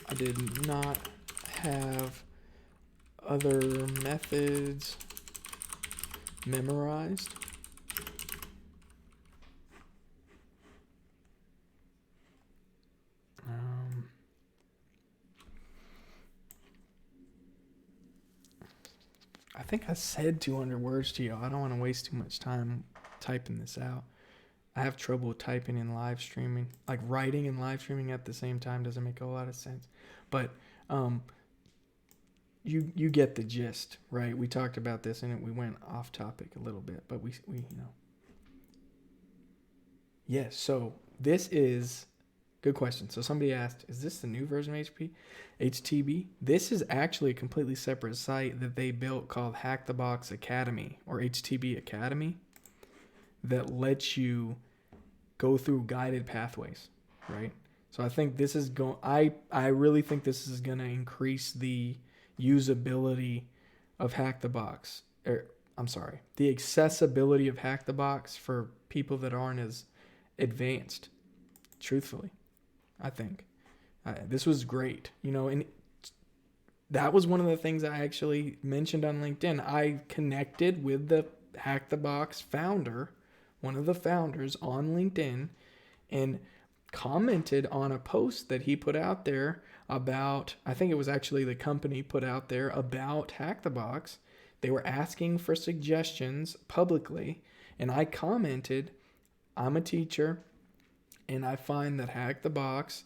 I did not have other methods memorized. I think I said 200 words to you. I don't want to waste too much time typing this out. I have trouble typing and live streaming. Like writing and live streaming at the same time doesn't make a lot of sense. But you get the gist, right? We talked about this and we went off topic a little bit, but we Yes, so this is good question. So somebody asked, is this the new version of HTB? This is actually a completely separate site that they built called HackTheBox Academy or HTB Academy that lets you go through guided pathways, right? So I think this is I really think this is going to increase the usability of HackTheBox. The accessibility of HackTheBox for people that aren't as advanced, truthfully. I think this was great, and that was one of the things I actually mentioned on LinkedIn. I connected with the HackTheBox founder, one of the founders on LinkedIn, and commented on a post that he put out there about, I think it was actually the company put out there about HackTheBox. They were asking for suggestions publicly, and I commented, I'm a teacher, and I find that HackTheBox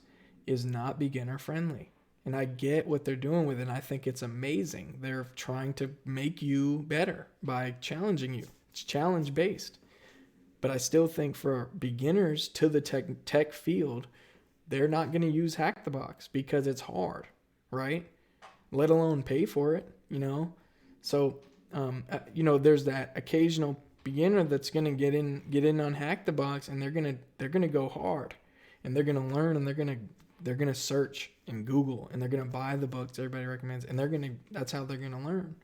is not beginner friendly. And I get what they're doing with it, and I think it's amazing. They're trying to make you better by challenging you. It's challenge based. But I still think for beginners to the tech field, they're not going to use HackTheBox because it's hard, right? Let alone pay for it, So, there's that occasional beginner that's going to get in on HackTheBox, and they're going to go hard, and they're going to learn, and they're going to search and Google, and they're going to buy the books everybody recommends, and that's how they're going to learn.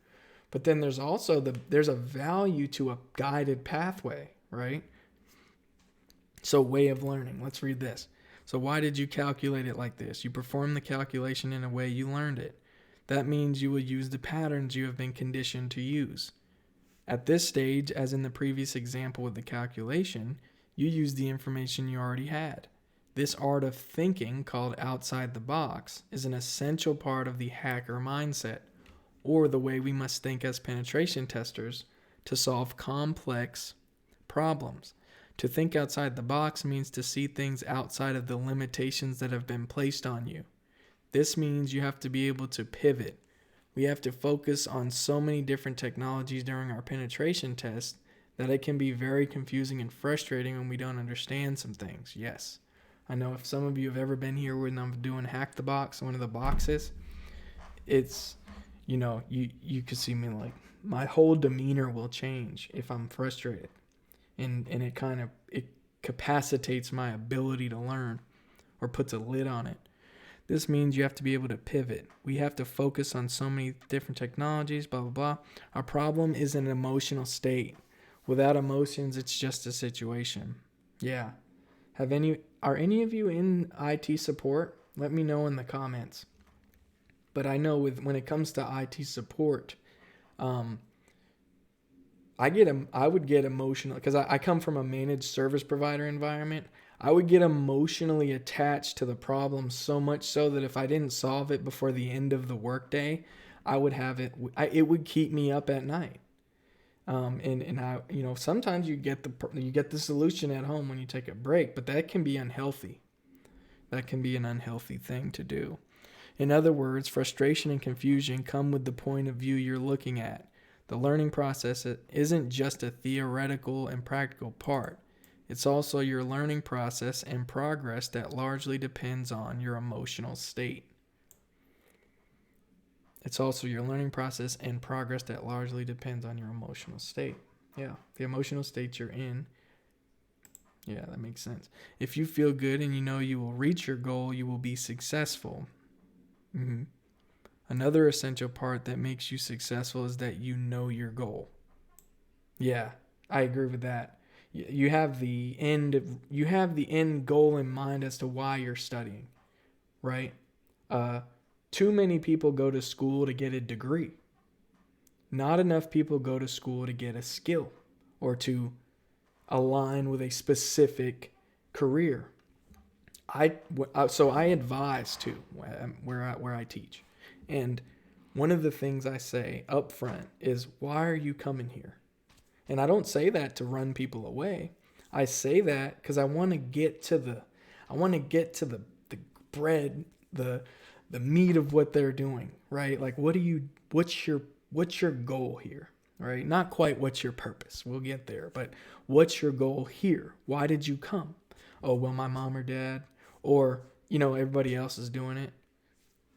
But then there's also there's a value to a guided pathway, right? So way of learning. Let's read this. So why did you calculate it like this? You performed the calculation in a way you learned it. That means you will use the patterns you have been conditioned to use. At this stage, as in the previous example with the calculation, you use the information you already had. This art of thinking, called outside the box, is an essential part of the hacker mindset, or the way we must think as penetration testers to solve complex problems. To think outside the box means to see things outside of the limitations that have been placed on you. This means you have to be able to pivot. We have to focus on so many different technologies during our penetration test that it can be very confusing and frustrating when we don't understand some things. Yes, I know if some of you have ever been here when I'm doing HackTheBox, one of the boxes, it's, you can see me like, my whole demeanor will change if I'm frustrated. And it capacitates my ability to learn or puts a lid on it. This means you have to be able to pivot. We have to focus on so many different technologies, blah, blah, blah. Our problem is an emotional state. Without emotions, it's just a situation. Yeah. Are any of you in IT support? Let me know in the comments. But I know when it comes to IT support, I would get emotional because I come from a managed service provider environment. I would get emotionally attached to the problem so much so that if I didn't solve it before the end of the workday, I would have it. It would keep me up at night. And I, sometimes you get the solution at home when you take a break, but that can be unhealthy. That can be an unhealthy thing to do. In other words, frustration and confusion come with the point of view you're looking at. The learning process isn't just a theoretical and practical part. It's also your learning process and progress that largely depends on your emotional state. It's also your learning process and progress that largely depends on your emotional state. Yeah, the emotional state you're in. Yeah, that makes sense. If you feel good and you know you will reach your goal, you will be successful. Another essential part that makes you successful is that you know your goal. Yeah, I agree with that. You have the end goal in mind as to why you're studying, right? Too many people go to school to get a degree. Not enough people go to school to get a skill or to align with a specific career. So I advise too where I teach, and one of the things I say up front is, why are you coming here? And I don't say that to run people away. I say that because I want to get to the bread, the meat of what they're doing, right? Like, what's your goal here, right? Not quite what's your purpose. We'll get there, but what's your goal here? Why did you come? Oh, well, my mom or dad, or, everybody else is doing it.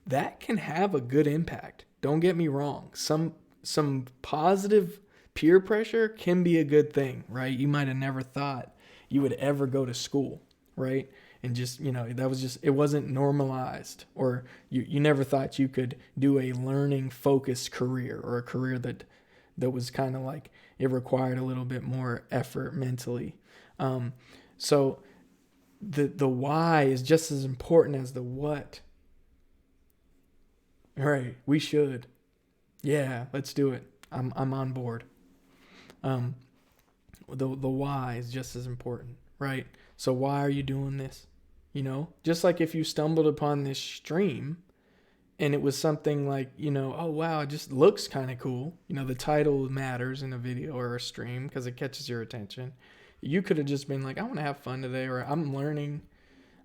That can have a good impact. Don't get me wrong. Some positive peer pressure can be a good thing, right? You might have never thought you would ever go to school, right? And just, it wasn't normalized, or you never thought you could do a learning focused career, or a career that was kind of like, it required a little bit more effort mentally. So the why is just as important as the what. All right, we should. Yeah, let's do it. I'm on board. The why is just as important, right? So why are you doing this? Just like if you stumbled upon this stream and it was something like, oh wow, it just looks kind of cool. The title matters in a video or a stream because it catches your attention. You could have just been like, I want to have fun today, or I'm learning.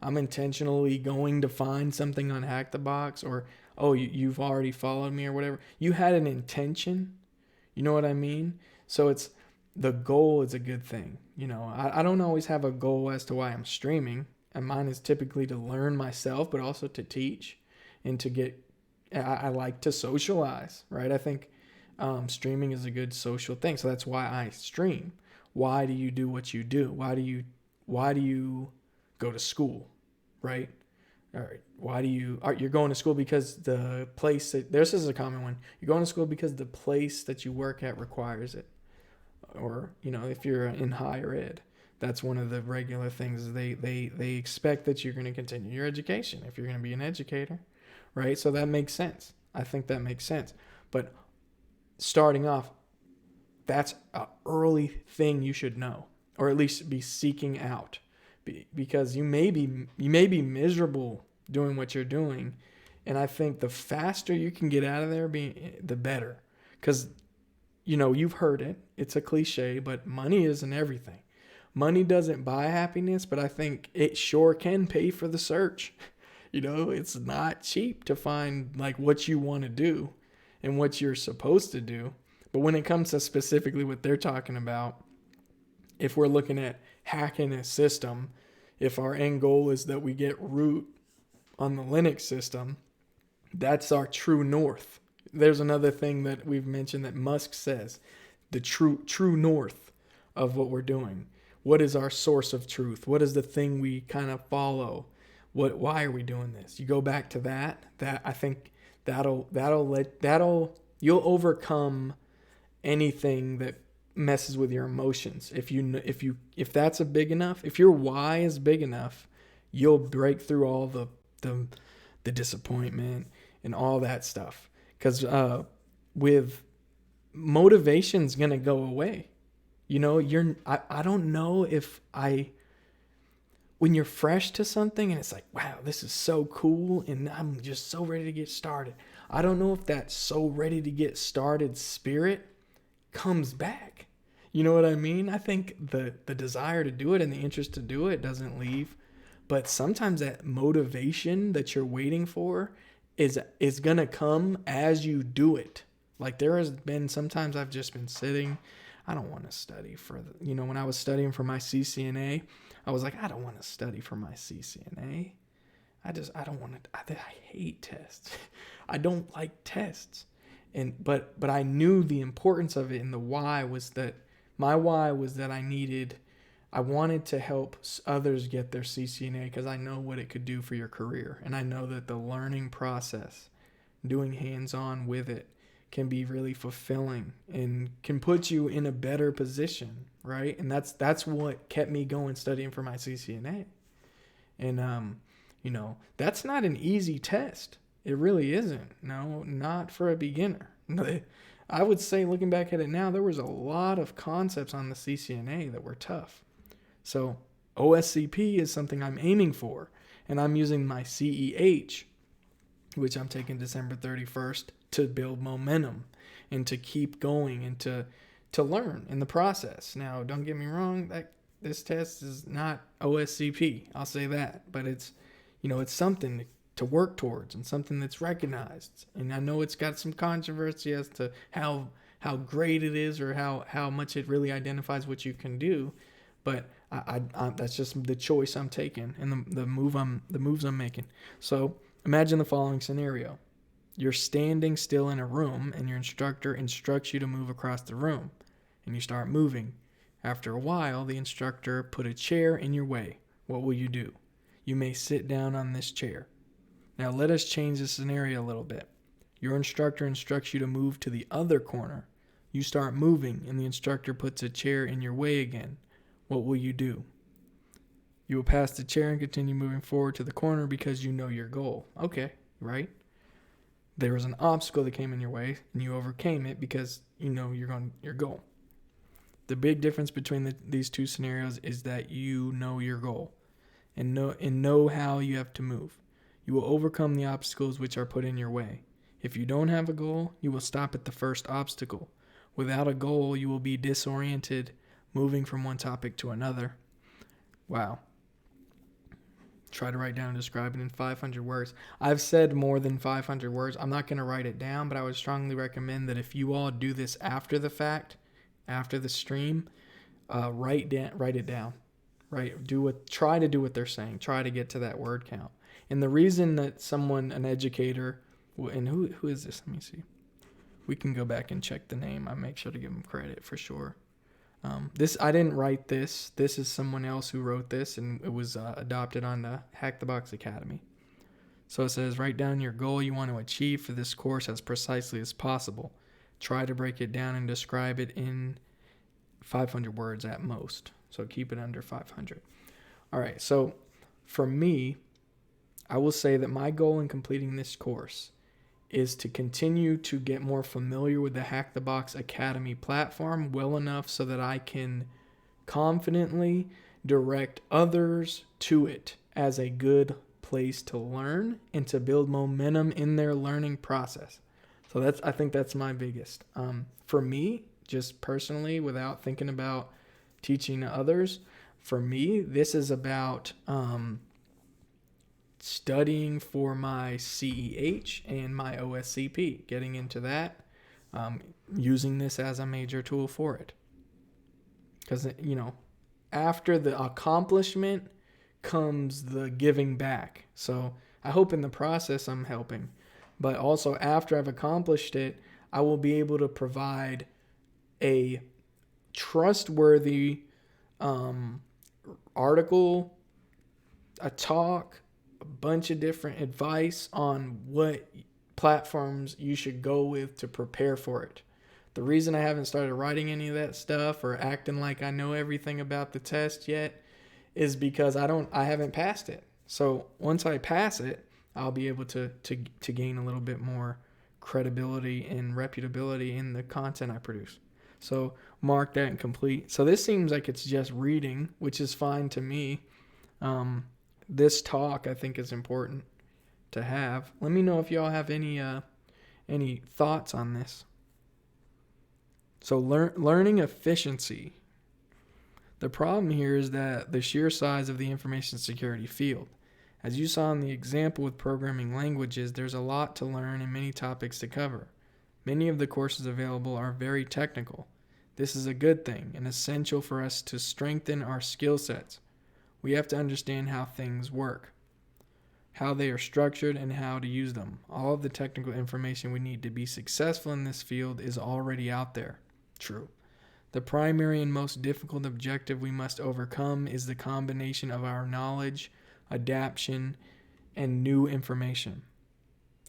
I'm intentionally going to find something on Hack the Box, or, oh, you've already followed me or whatever. You had an intention. You know what I mean? So the goal is a good thing. I don't always have a goal as to why I'm streaming. And mine is typically to learn myself, but also to teach and to get, I like to socialize, right? I think streaming is a good social thing. So that's why I stream. Why do you do what you do? Why do you go to school, right? All right. You're going to school because the place this is a common one. You're going to school because the place that you work at requires it. Or, if you're in higher ed, that's one of the regular things. They expect that you're going to continue your education if you're going to be an educator, right? So that makes sense. I think that makes sense. But starting off, that's an early thing you should know, or at least be seeking out, because you may be miserable doing what you're doing, and I think the faster you can get out of there, the better. Because you've heard it. It's a cliche, but money isn't everything. Money doesn't buy happiness, but I think it sure can pay for the search. It's not cheap to find like what you want to do and what you're supposed to do. But when it comes to specifically what they're talking about, if we're looking at hacking a system, if our end goal is that we get root on the Linux system, that's our true north. There's another thing that we've mentioned that Musk says, the true north of what we're doing. What is our source of truth? What is the thing we kind of follow? Why are we doing this? You go back to that I think you'll overcome anything that messes with your emotions. If that's if your why is big enough, you'll break through all the disappointment and all that stuff. Because with motivation's gonna go away. I don't know if when you're fresh to something and it's like, wow, this is so cool and I'm just so ready to get started. I don't know if that so ready to get started spirit comes back. You know what I mean? I think the desire to do it and the interest to do it doesn't leave. But sometimes that motivation that you're waiting for is going to come as you do it. Like there has been sometimes I've just been sitting. I don't want to study when I was studying for my CCNA, I was like, I don't want to study for my CCNA. I don't want to, I hate tests. I don't like tests. But I knew the importance of it, and the why was that my why was that I wanted to help others get their CCNA because I know what it could do for your career. And I know that the learning process, doing hands-on with it, can be really fulfilling and can put you in a better position, right? And that's what kept me going studying for my CCNA. And, that's not an easy test. It really isn't. No, not for a beginner. I would say, looking back at it now, there was a lot of concepts on the CCNA that were tough. So OSCP is something I'm aiming for, and I'm using my CEH, which I'm taking December 31st, to build momentum and to keep going and to learn in the process. Now, don't get me wrong, that this test is not OSCP. I'll say that, but it's something to work towards and something that's recognized. And I know it's got some controversy as to how great it is or how much it really identifies what you can do, but I that's just the choice I'm taking and the moves I'm making. So imagine the following scenario. You're standing still in a room and your instructor instructs you to move across the room, and you start moving. After a while, the instructor put a chair in your way. What will you do? You may sit down on this chair. Now let us change the scenario a little bit. Your instructor instructs you to move to the other corner. You start moving and the instructor puts a chair in your way again. What will you do? You will pass the chair and continue moving forward to the corner because you know your goal. Okay, right? There was an obstacle that came in your way and you overcame it because you know your goal. The big difference between these two scenarios is that you know your goal and know how you have to move. You will overcome the obstacles which are put in your way. If you don't have a goal, you will stop at the first obstacle. Without a goal, you will be disoriented, moving from one topic to another. Wow. Try to write down and describe it in 500 words. I've said more than 500 words. I'm not going to write it down, but I would strongly recommend that if you all do this after the fact, after the stream, write it down. Right? Try to do what they're saying. Try to get to that word count. And the reason that an educator, and who is this? Let me see. We can go back and check the name. I make sure to give them credit for sure. I didn't write this. This is someone else who wrote this, and it was adopted on the HackTheBox Academy. So it says, write down your goal you want to achieve for this course as precisely as possible. Try to break it down and describe it in 500 words at most. So keep it under 500. All right, so for me, I will say that my goal in completing this course is to continue to get more familiar with the HackTheBox Academy platform well enough so that I can confidently direct others to it as a good place to learn and to build momentum in their learning process. So I think that's my biggest. For me, just personally, without thinking about teaching others, for me, this is about studying for my CEH and my OSCP, getting into that, using this as a major tool for it. Because, after the accomplishment comes the giving back. So I hope in the process I'm helping. But also after I've accomplished it, I will be able to provide a trustworthy article, a talk, a bunch of different advice on what platforms you should go with to prepare for it. The reason I haven't started writing any of that stuff or acting like I know everything about the test yet is because I haven't passed it. So once I pass it, I'll be able to gain a little bit more credibility and reputability in the content I produce. So mark that incomplete. So this seems like it's just reading, which is fine to me. This talk I think is important to have. Let me know if y'all have any thoughts on this. So learning efficiency. The problem here is that the sheer size of the information security field. As you saw in the example with programming languages, there's a lot to learn and many topics to cover. Many of the courses available are very technical. This is a good thing and essential for us to strengthen our skill sets. We have to understand how things work, how they are structured, and how to use them. All of the technical information we need to be successful in this field is already out there. True. The primary and most difficult objective we must overcome is the combination of our knowledge, adaptation, and new information.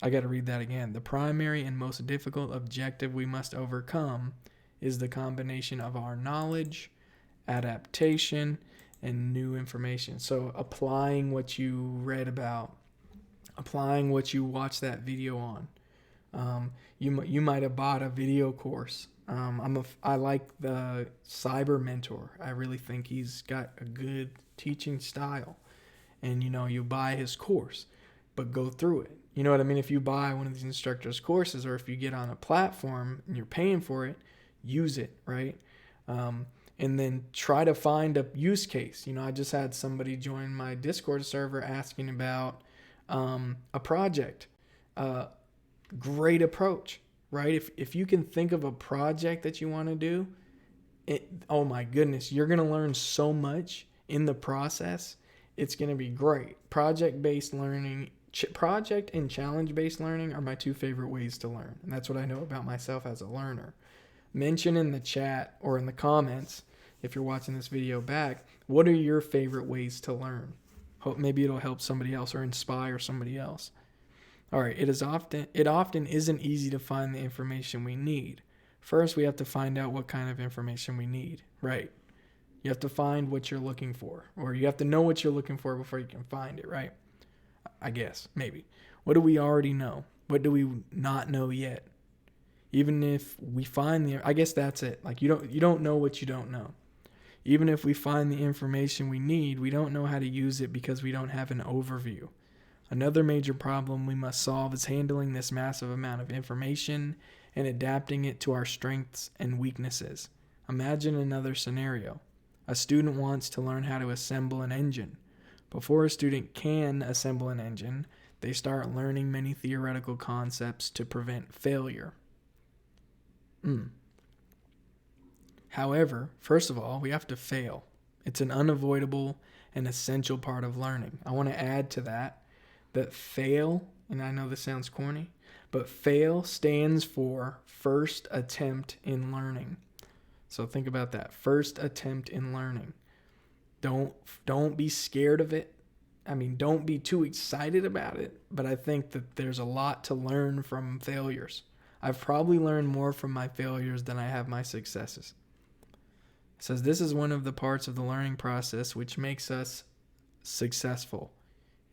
I got to read that again. The primary and most difficult objective we must overcome is the combination of our knowledge, adaptation, and new information. So applying what you read about, applying what you watched that video on. You might have bought a video course. I like the Cyber Mentor. I really think he's got a good teaching style. And you buy his course, but go through it. You know what I mean? If you buy one of these instructors' courses, or if you get on a platform and you're paying for it, use it, right? And then try to find a use case. I just had somebody join my Discord server asking about a project. Great approach, right? If you can think of a project that you want to do, oh my goodness, you're going to learn so much in the process. It's going to be great. Project-based learning, project and challenge-based learning are my two favorite ways to learn. And that's what I know about myself as a learner. Mention in the chat or in the comments, if you're watching this video back, what are your favorite ways to learn? Hope maybe it'll help somebody else or inspire somebody else. All right, it often isn't easy to find the information we need. First, we have to find out what kind of information we need, right? You have to find what you're looking for, or you have to know what you're looking for before you can find it, right? I guess, maybe. What do we already know? What do we not know yet? Even if we find I guess that's it. Like you don't know what you don't know. Even if we find the information we need, we don't know how to use it because we don't have an overview. Another major problem we must solve is handling this massive amount of information and adapting it to our strengths and weaknesses. Imagine another scenario. A student wants to learn how to assemble an engine. Before a student can assemble an engine, they start learning many theoretical concepts to prevent failure. However, first of all, we have to fail. It's an unavoidable and essential part of learning. I want to add to that fail, and I know this sounds corny, but fail stands for first attempt in learning. So think about that. First attempt in learning. Don't be scared of it. I mean, don't be too excited about it, but I think that there's a lot to learn from failures. I've probably learned more from my failures than I have my successes. It says this is one of the parts of the learning process which makes us successful.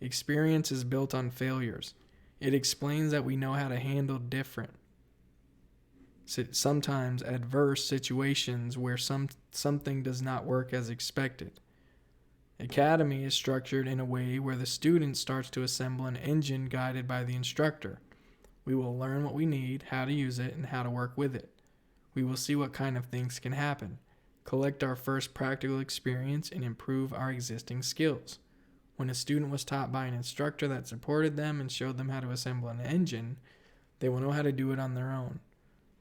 Experience is built on failures. It explains that we know how to handle different, sometimes adverse situations where something does not work as expected. Academy is structured in a way where the student starts to assemble an engine guided by the instructor. We will learn what we need, how to use it, and how to work with it. We will see what kind of things can happen, collect our first practical experience, and improve our existing skills. When a student was taught by an instructor that supported them and showed them how to assemble an engine, they will know how to do it on their own.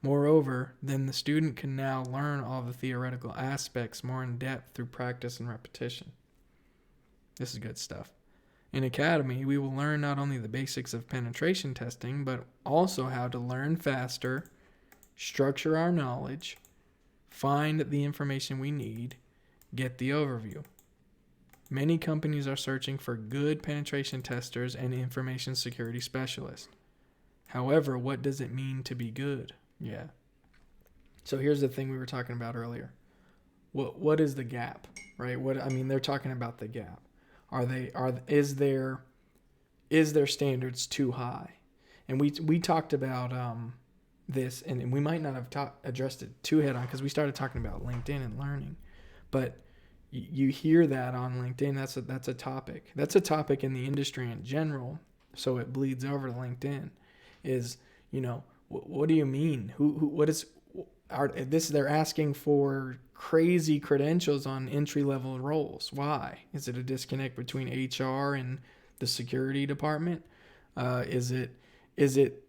Moreover, then the student can now learn all the theoretical aspects more in depth through practice and repetition. This is good stuff. In Academy, we will learn not only the basics of penetration testing, but also how to learn faster, structure our knowledge, find the information we need, get the overview. Many companies are searching for good penetration testers and information security specialists. However, what does it mean to be good? Yeah. So here's the thing we were talking about earlier. What is the gap, right? They're talking about the gap. Is their standards too high? And we talked about this, and we might not have addressed it too head on because we started talking about LinkedIn and learning, but you hear that on LinkedIn. That's a topic. That's a topic in the industry in general. So it bleeds over to LinkedIn. Is what do you mean? They're asking for crazy credentials on entry-level roles. Why? Is it a disconnect between HR and the security department? Is it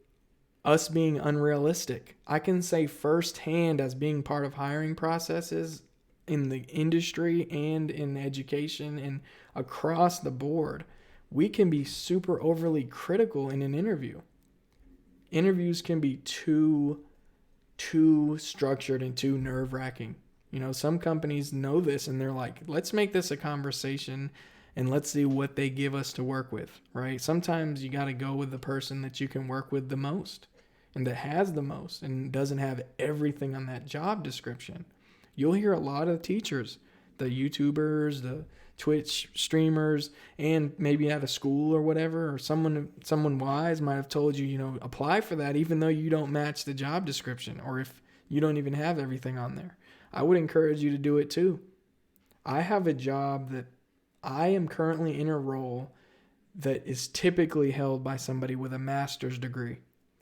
us being unrealistic? I can say firsthand as being part of hiring processes in the industry and in education and across the board, we can be super overly critical in an interview. Interviews can be too structured and too nerve-wracking. Some companies know this and they're like, let's make this a conversation and let's see what they give us to work with, right? Sometimes you got to go with the person that you can work with the most and that has the most and doesn't have everything on that job description. You'll hear a lot of teachers, the YouTubers, the Twitch streamers, and maybe at a school or whatever, or someone wise might have told you, apply for that even though you don't match the job description or if you don't even have everything on there. I would encourage you to do it too. I have a job that I am currently in a role that is typically held by somebody with a master's degree.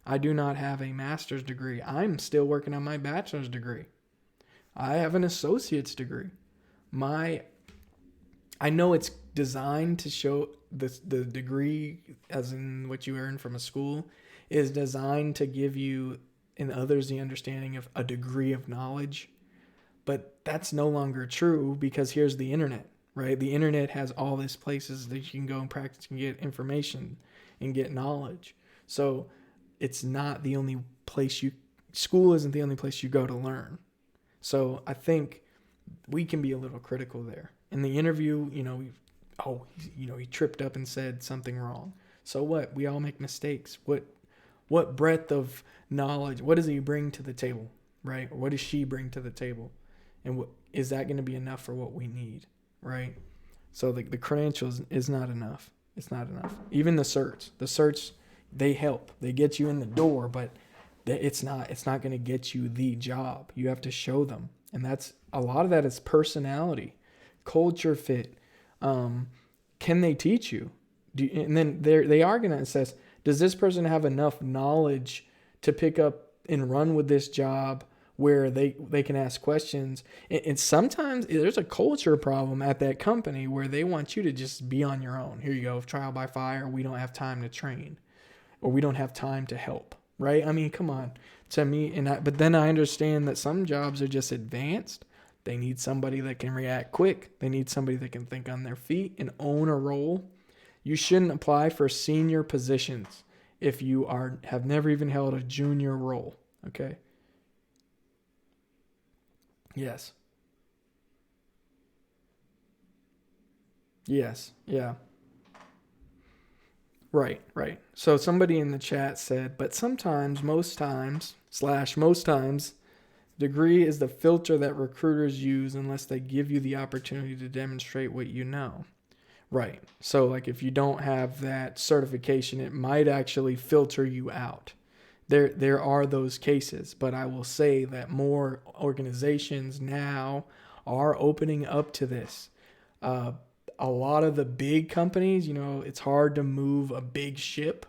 I do not have a master's degree. I'm still working on my bachelor's degree. I have an associate's degree. I know it's designed to show the degree, as in what you earn from a school, is designed to give you and others the understanding of a degree of knowledge. But that's no longer true, because here's the internet, right? The internet has all these places that you can go and practice and get information and get knowledge. So it's not the only place school isn't the only place you go to learn. So I think we can be a little critical there. In the interview, he tripped up and said something wrong. So what? We all make mistakes. What breadth of knowledge, what does he bring to the table, right? Or what does she bring to the table? And is that going to be enough for what we need, right? So the credentials is not enough. It's not enough. Even the certs, they help. They get you in the door, but it's not going to get you the job. You have to show them. And that's a lot of that is personality, culture fit. Can they teach you? And then they are going to assess, does this person have enough knowledge to pick up and run with this job where they can ask questions? And sometimes there's a culture problem at that company where they want you to just be on your own. Here you go, trial by fire. We don't have time to train, or we don't have time to help, right? I mean, come on. To me, but then I understand that some jobs are just advanced. They need somebody that can react quick. They need somebody that can think on their feet and own a role. You shouldn't apply for senior positions if you have never even held a junior role, okay? Yes. Yes, yeah. Right. So somebody in the chat said, but sometimes, most times, degree is the filter that recruiters use unless they give you the opportunity to demonstrate what you know. Right. So like if you don't have that certification, it might actually filter you out. There are those cases, but I will say that more organizations now are opening up to this. A lot of the big companies, it's hard to move a big ship.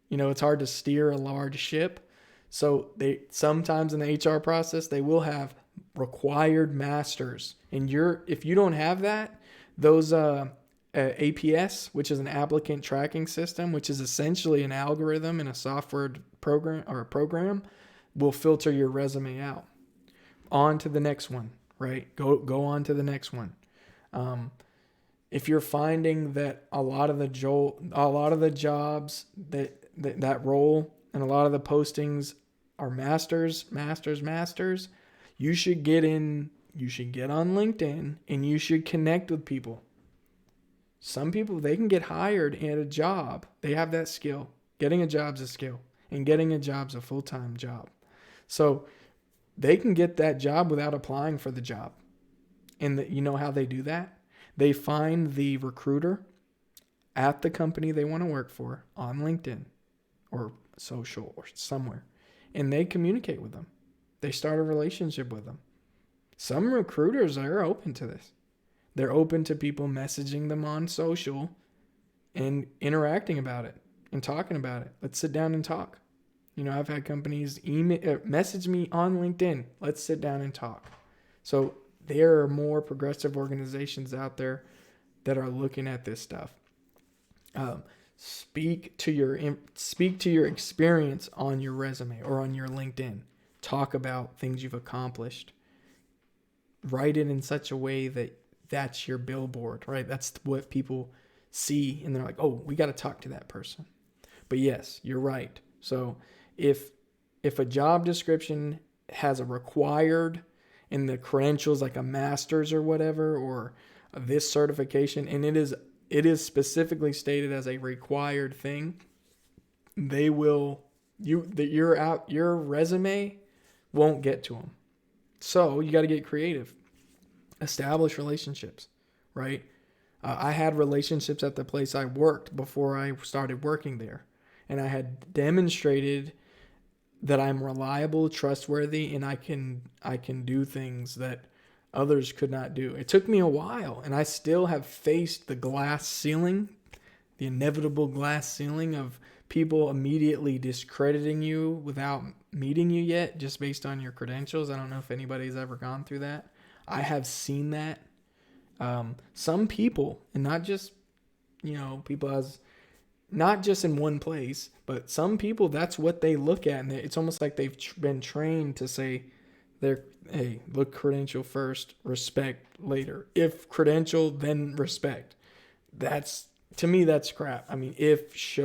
It's hard to steer a large ship. So they sometimes in the HR process, they will have required masters. And if you don't have that, those APS, which is an applicant tracking system, which is essentially an algorithm in a software program, will filter your resume out. On to the next one, right? Go on to the next one. If you're finding that a lot of the jobs that role and a lot of the postings are masters, you should get on LinkedIn and you should connect with people. Some people, they can get hired at a job. They have that skill. Getting a job's a skill, and getting a job's a full-time job. So they can get that job without applying for the job. And you know how they do that? They find the recruiter at the company they want to work for on LinkedIn or social or somewhere, and they communicate with them. They start a relationship with them. Some recruiters are open to this. They're open to people messaging them on social and interacting about it and talking about it. Let's sit down and talk. I've had companies message me on LinkedIn. Let's sit down and talk. So there are more progressive organizations out there that are looking at this stuff. Speak to your experience on your resume or on your LinkedIn. Talk about things you've accomplished. Write it in such a way that that's your billboard, right? That's what people see, and they're like, oh, we got to talk to that person. But yes, you're right. So if a job description has a required in the credentials like a master's or whatever, or this certification, and it is specifically stated as a required thing, your resume won't get to them. So you got to get creative. Establish relationships, right? I had relationships at the place I worked before I started working there. And I had demonstrated that I'm reliable, trustworthy, and I can do things that others could not do. It took me a while, and I still have faced the glass ceiling the inevitable glass ceiling of people immediately discrediting you without meeting you yet, just based on your credentials. I don't know if anybody's ever gone through that. I have seen that. Some people, and not just, people as, not just in one place, but some people, that's what they look at. And it's almost like they've been trained to say, hey, look credential first, respect later. If credential, then respect. To me, that's crap. I mean, if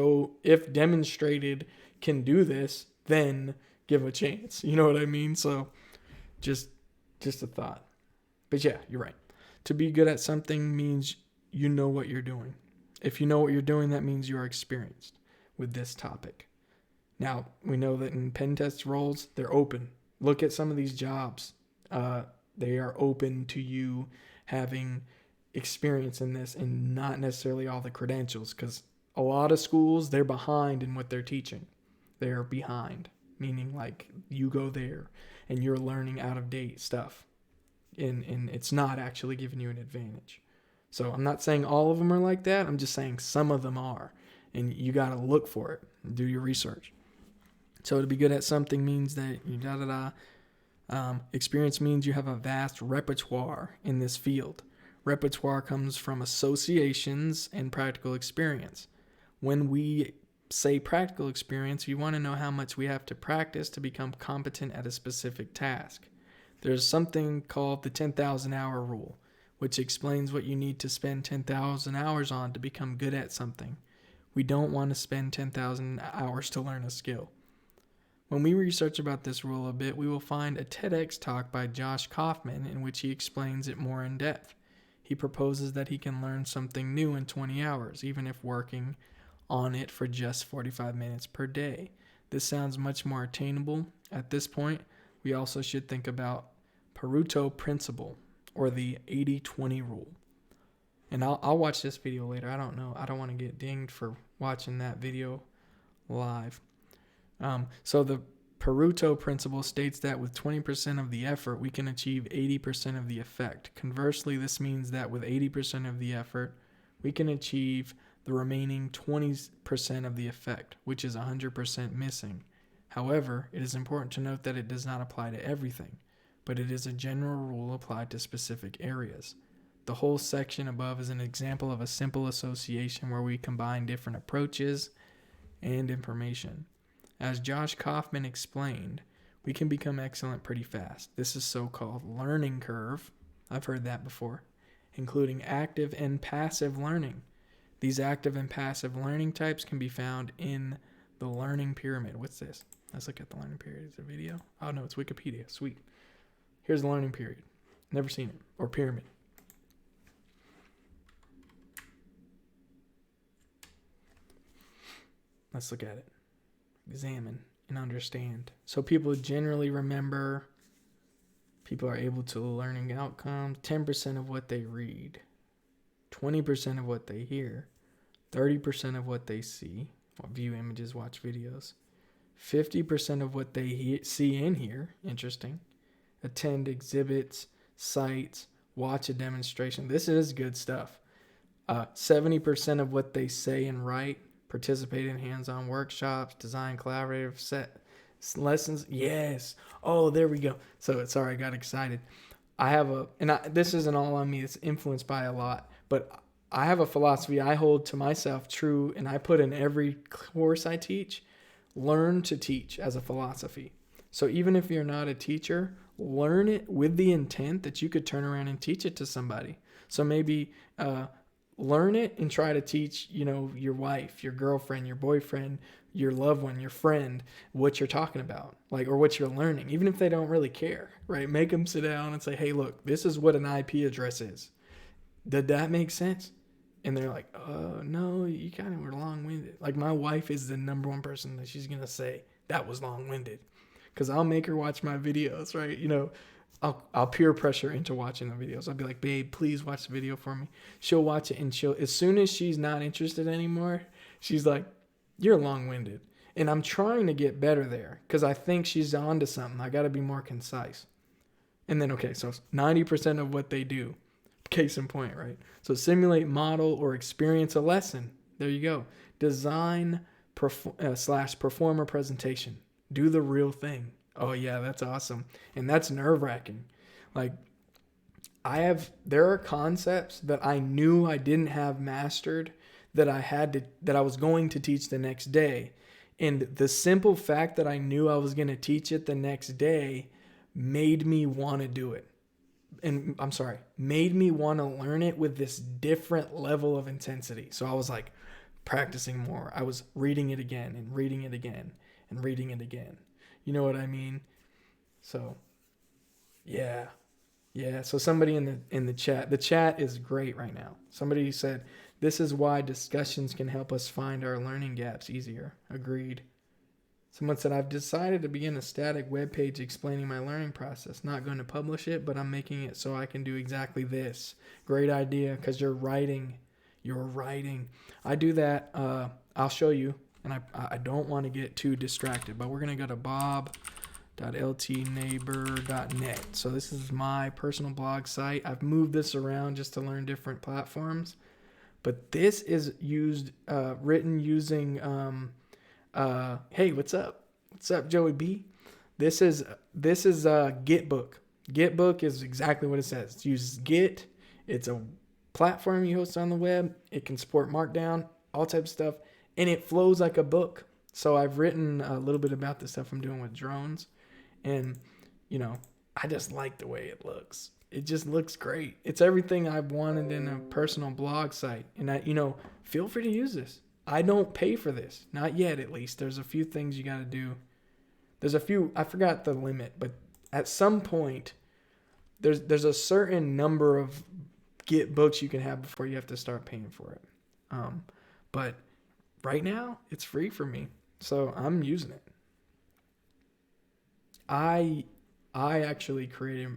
demonstrated can do this, then give a chance. You know what I mean? So just a thought. But yeah, you're right. To be good at something means you know what you're doing. If you know what you're doing, that means you are experienced with this topic. Now, we know that in pen test roles, they're open. Look at some of these jobs. They are open to you having experience in this and not necessarily all the credentials, because a lot of schools, they're behind in what they're teaching. They're behind, meaning like you go there and you're learning out of date stuff. And it's not actually giving you an advantage. So I'm not saying all of them are like that. I'm just saying some of them are. And you got to look for it and do your research. So to be good at something means that experience means you have a vast repertoire in this field. Repertoire comes from associations and practical experience. When we say practical experience, we want to know how much we have to practice to become competent at a specific task. There's something called the 10,000 hour rule, which explains what you need to spend 10,000 hours on to become good at something. We don't want to spend 10,000 hours to learn a skill. When we research about this rule a bit, we will find a TEDx talk by Josh Kaufman in which he explains it more in depth. He proposes that he can learn something new in 20 hours, even if working on it for just 45 minutes per day. This sounds much more attainable. At this point, we also should think about Pareto principle, or the 80-20 rule. And I'll watch this video later. I don't know. I don't want to get dinged for watching that video live. So the Pareto principle states that with 20% of the effort, we can achieve 80% of the effect. Conversely, this means that with 80% of the effort, we can achieve the remaining 20% of the effect, which is 100% missing. However, it is important to note that it does not apply to everything, but it is a general rule applied to specific areas. The whole section above is an example of a simple association where we combine different approaches and information. As Josh Kaufman explained, we can become excellent pretty fast. This is so-called learning curve. I've heard that before, including active and passive learning. These active and passive learning types can be found in the learning pyramid. What's this? Let's look at the learning pyramid. Is it a video? Oh, no, it's Wikipedia. Sweet. Here's the learning period. Never seen it. Or pyramid. Let's look at it. Examine and understand. So people generally remember, people are able to learning outcomes, 10% of what they read, 20% of what they hear, 30% of what they see, view images, watch videos, 50% of what they see and hear, interesting, attend exhibits, sites, watch a demonstration. This is good stuff. 70% of what they say and write, participate in hands-on workshops, design collaborative set lessons. Yes. Oh, there we go. So sorry, I got excited. This isn't all on me. It's influenced by a lot, but I have a philosophy I hold to myself true, and I put in every course I teach, learn to teach as a philosophy. So even if you're not a teacher, learn it with the intent that you could turn around and teach it to somebody. So maybe, learn it and try to teach, your wife, your girlfriend, your boyfriend, your loved one, your friend, what you're talking about, or what you're learning, even if they don't really care, right? Make them sit down and say, hey, look, this is what an IP address is. Did that make sense? And they're like, no, you kind of were long-winded. Like my wife is the number one person that she's going to say that was long-winded, because I'll make her watch my videos, right? I'll peer pressure into watching the videos. I'll be like, babe, please watch the video for me. She'll watch it, and as soon as she's not interested anymore, she's like, you're long-winded. And I'm trying to get better there because I think she's onto something. I got to be more concise. And then, okay, so 90% of what they do, case in point, right? So simulate, model, or experience a lesson. There you go. Design slash performer presentation. Do the real thing. Oh yeah, that's awesome. And that's nerve-wracking. Like, there are concepts that I knew I didn't have mastered that I was going to teach the next day. And the simple fact that I knew I was going to teach it the next day made me want to do it. And made me want to learn it with this different level of intensity. So I was like practicing more. I was reading it again and reading it again and reading it again. You know what I mean? So, yeah. Yeah, so somebody in the chat is great right now. Somebody said, this is why discussions can help us find our learning gaps easier. Agreed. Someone said, I've decided to begin a static web page explaining my learning process. Not going to publish it, but I'm making it so I can do exactly this. Great idea, because you're writing. I do that. I'll show you, and I don't want to get too distracted, but we're going to go to bob.ltneighbor.net. So this is my personal blog site. I've moved this around just to learn different platforms, but this is written using hey, what's up Joey B? This is Gitbook. Gitbook is exactly what it says. It uses Git. It's a platform you host on the web. It can support Markdown, all types of stuff, and it flows like a book. So I've written a little bit about the stuff I'm doing with drones. And, I just like the way it looks. It just looks great. It's everything I've wanted in a personal blog site. And, feel free to use this. I don't pay for this. Not yet, at least. There's a few things you got to do. I forgot the limit, but at some point, there's a certain number of Git books you can have before you have to start paying for it. But right now, it's free for me. So I'm using it. I actually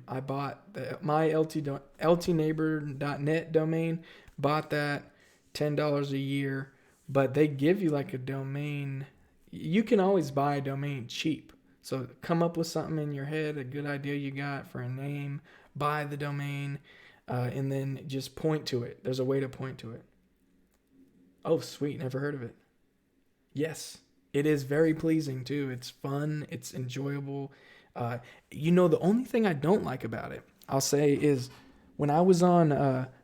I bought my ltneighbor.net domain, bought that $10 a year, but they give you like a domain. You can always buy a domain cheap. So come up with something in your head, a good idea you got for a name, buy the domain, and then just point to it. There's a way to point to it. Oh, sweet. Never heard of it. Yes. It is very pleasing too. It's fun. It's enjoyable. The only thing I don't like about it, I'll say, is when I was on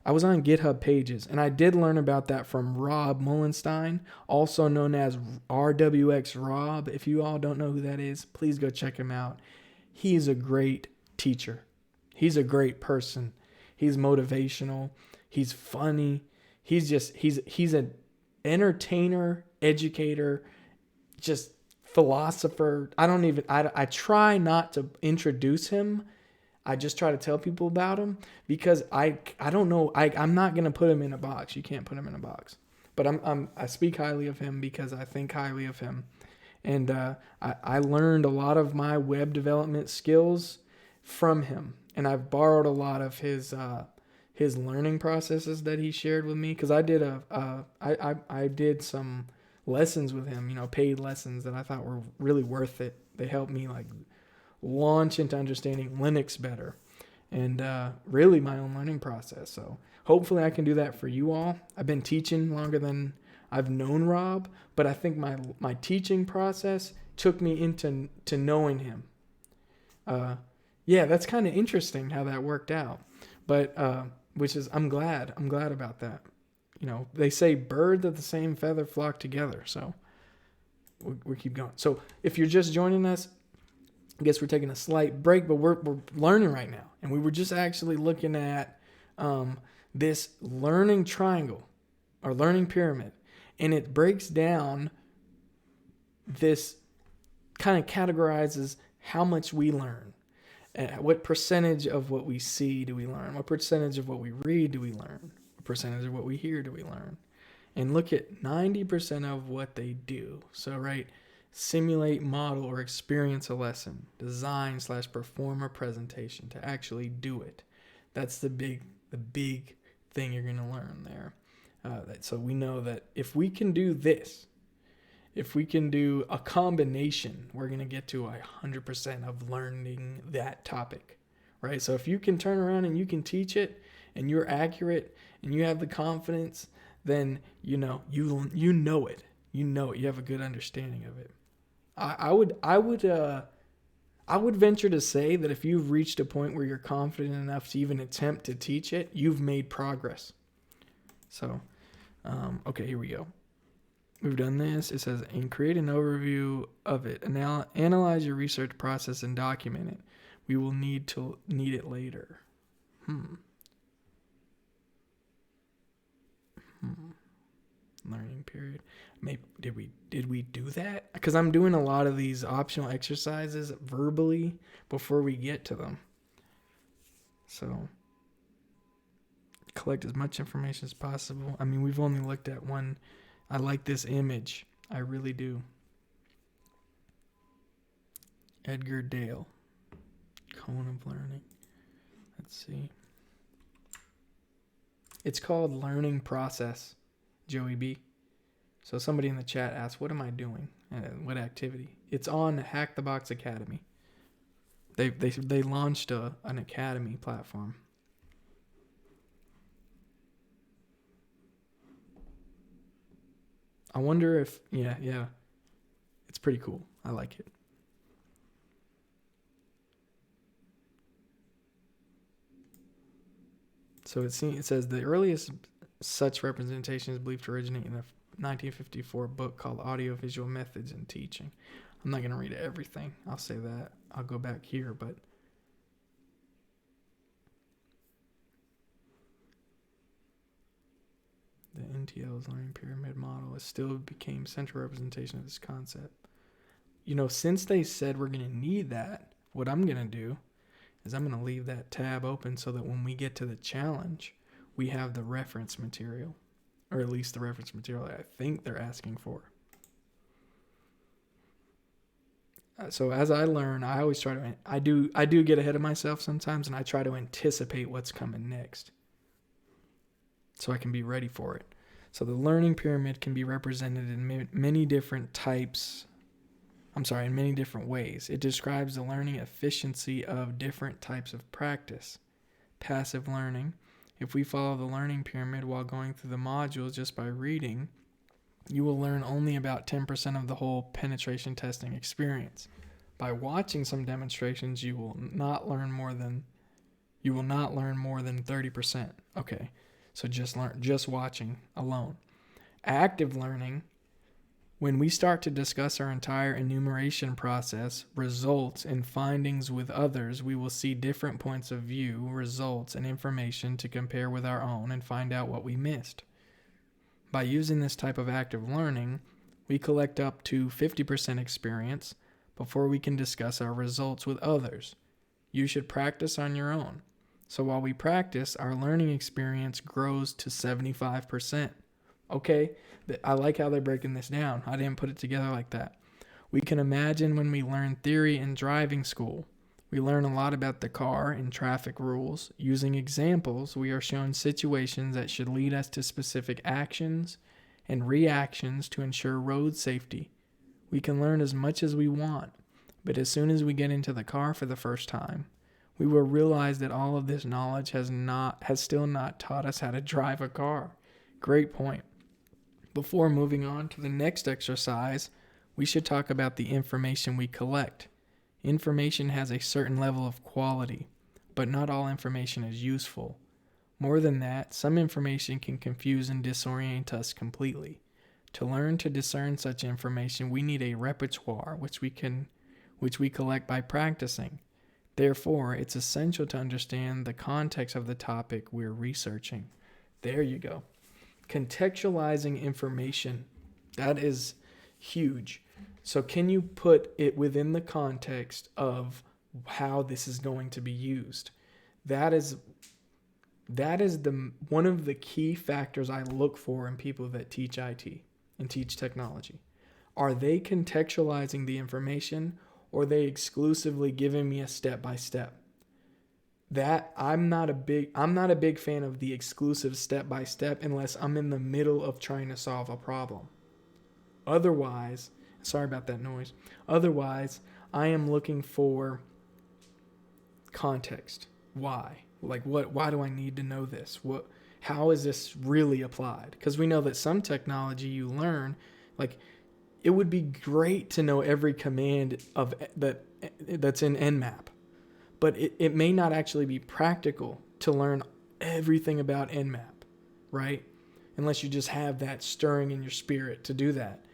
GitHub Pages, and I did learn about that from Rob Mullenstein, also known as RWX Rob. If you all don't know who that is, please go check him out. He's a great teacher. He's a great person. He's motivational. He's funny. He's an entertainer, educator, just philosopher. I try not to introduce him. I just try to tell people about him because I don't know. I'm not going to put him in a box. You can't put him in a box. But I speak highly of him because I think highly of him. And I learned a lot of my web development skills from him. And I've borrowed a lot of his learning processes that he shared with me, because I did some lessons with him, paid lessons that I thought were really worth it. They helped me launch into understanding Linux better and really my own learning process. So hopefully I can do that for you all. I've been teaching longer than I've known Rob, but I think my teaching process took me into knowing him. That's kind of interesting how that worked out, but I'm glad about that. They say birds of the same feather flock together. So we keep going. So if you're just joining us, I guess we're taking a slight break, but we're learning right now. And we were just actually looking at this learning triangle or learning pyramid. And it breaks down, this kind of categorizes how much we learn. What percentage of what we see do we learn? What percentage of what we read do we learn? Percentage of what we hear do we learn? And look at 90% of what they do. So, right, simulate, model, or experience a lesson. Design/perform a presentation to actually do it. That's the big thing you're going to learn there. So we know that if we can do this, if we can do a combination, we're going to get to 100% of learning that topic, right? So if you can turn around and you can teach it, and you're accurate, and you have the confidence then you know it. You know it. You have a good understanding of it. I would venture to say that if you've reached a point where you're confident enough to even attempt to teach it, you've made progress. So, okay, here we go. We've done this. It says, and create an overview of it. Analyze your research process and document it. We will need it later. Learning period. Maybe did we do that? Because I'm doing a lot of these optional exercises verbally before we get to them. So collect as much information as possible. I mean, we've only looked at one. I like this image. I really do. Edgar Dale. Cone of Learning. Let's see. It's called Learning Process, Joey B. So somebody in the chat asked, what am I doing? What activity? It's on HackTheBox Academy. They launched an academy platform. I wonder if, yeah. It's pretty cool. I like it. So it says the earliest such representation is believed to originate in a 1954 book called Audiovisual Methods in Teaching. I'm not going to read everything. I'll say that. I'll go back here, but the NTL's learning pyramid model still became central representation of this concept. Since they said we're going to need that, what I'm going to do is I'm going to leave that tab open so that when we get to the challenge, we have the reference material, or at least the reference material I think they're asking for. So as I learn, I always try to, I do get ahead of myself sometimes, and I try to anticipate what's coming next so I can be ready for it. So the learning pyramid can be represented in many different ways. It describes the learning efficiency of different types of practice. Passive learning. If we follow the learning pyramid while going through the modules just by reading, you will learn only about 10% of the whole penetration testing experience. By watching some demonstrations, you will not learn more than 30%. Okay. So just watching alone. Active learning. When we start to discuss our entire enumeration process, results, and findings with others, we will see different points of view, results, and information to compare with our own and find out what we missed. By using this type of active learning, we collect up to 50% experience before we can discuss our results with others. You should practice on your own. So while we practice, our learning experience grows to 75%. Okay, I like how they're breaking this down. I didn't put it together like that. We can imagine when we learn theory in driving school. We learn a lot about the car and traffic rules. Using examples, we are shown situations that should lead us to specific actions and reactions to ensure road safety. We can learn as much as we want, but as soon as we get into the car for the first time, we will realize that all of this knowledge has still not taught us how to drive a car. Great point. Before moving on to the next exercise, we should talk about the information we collect. Information has a certain level of quality, but not all information is useful. More than that, some information can confuse and disorient us completely. To learn to discern such information, we need a repertoire which we collect by practicing. Therefore, it's essential to understand the context of the topic we're researching. There you go. Contextualizing information. That is huge. So can you put it within the context of how this is going to be used? That is one of the key factors I look for in people that teach IT and teach technology. Are they contextualizing the information, or are they exclusively giving me a step-by-step? That I'm not a big fan of the exclusive step-by-step unless I'm in the middle of trying to solve a problem. Otherwise, sorry about that noise. Otherwise, I am looking for context. Why? Like why do I need to know this? how is this really applied? Because we know that some technology you learn, like it would be great to know every command of that's in Nmap, but it may not actually be practical to learn everything about Nmap, right? Unless you just have that stirring in your spirit to do that.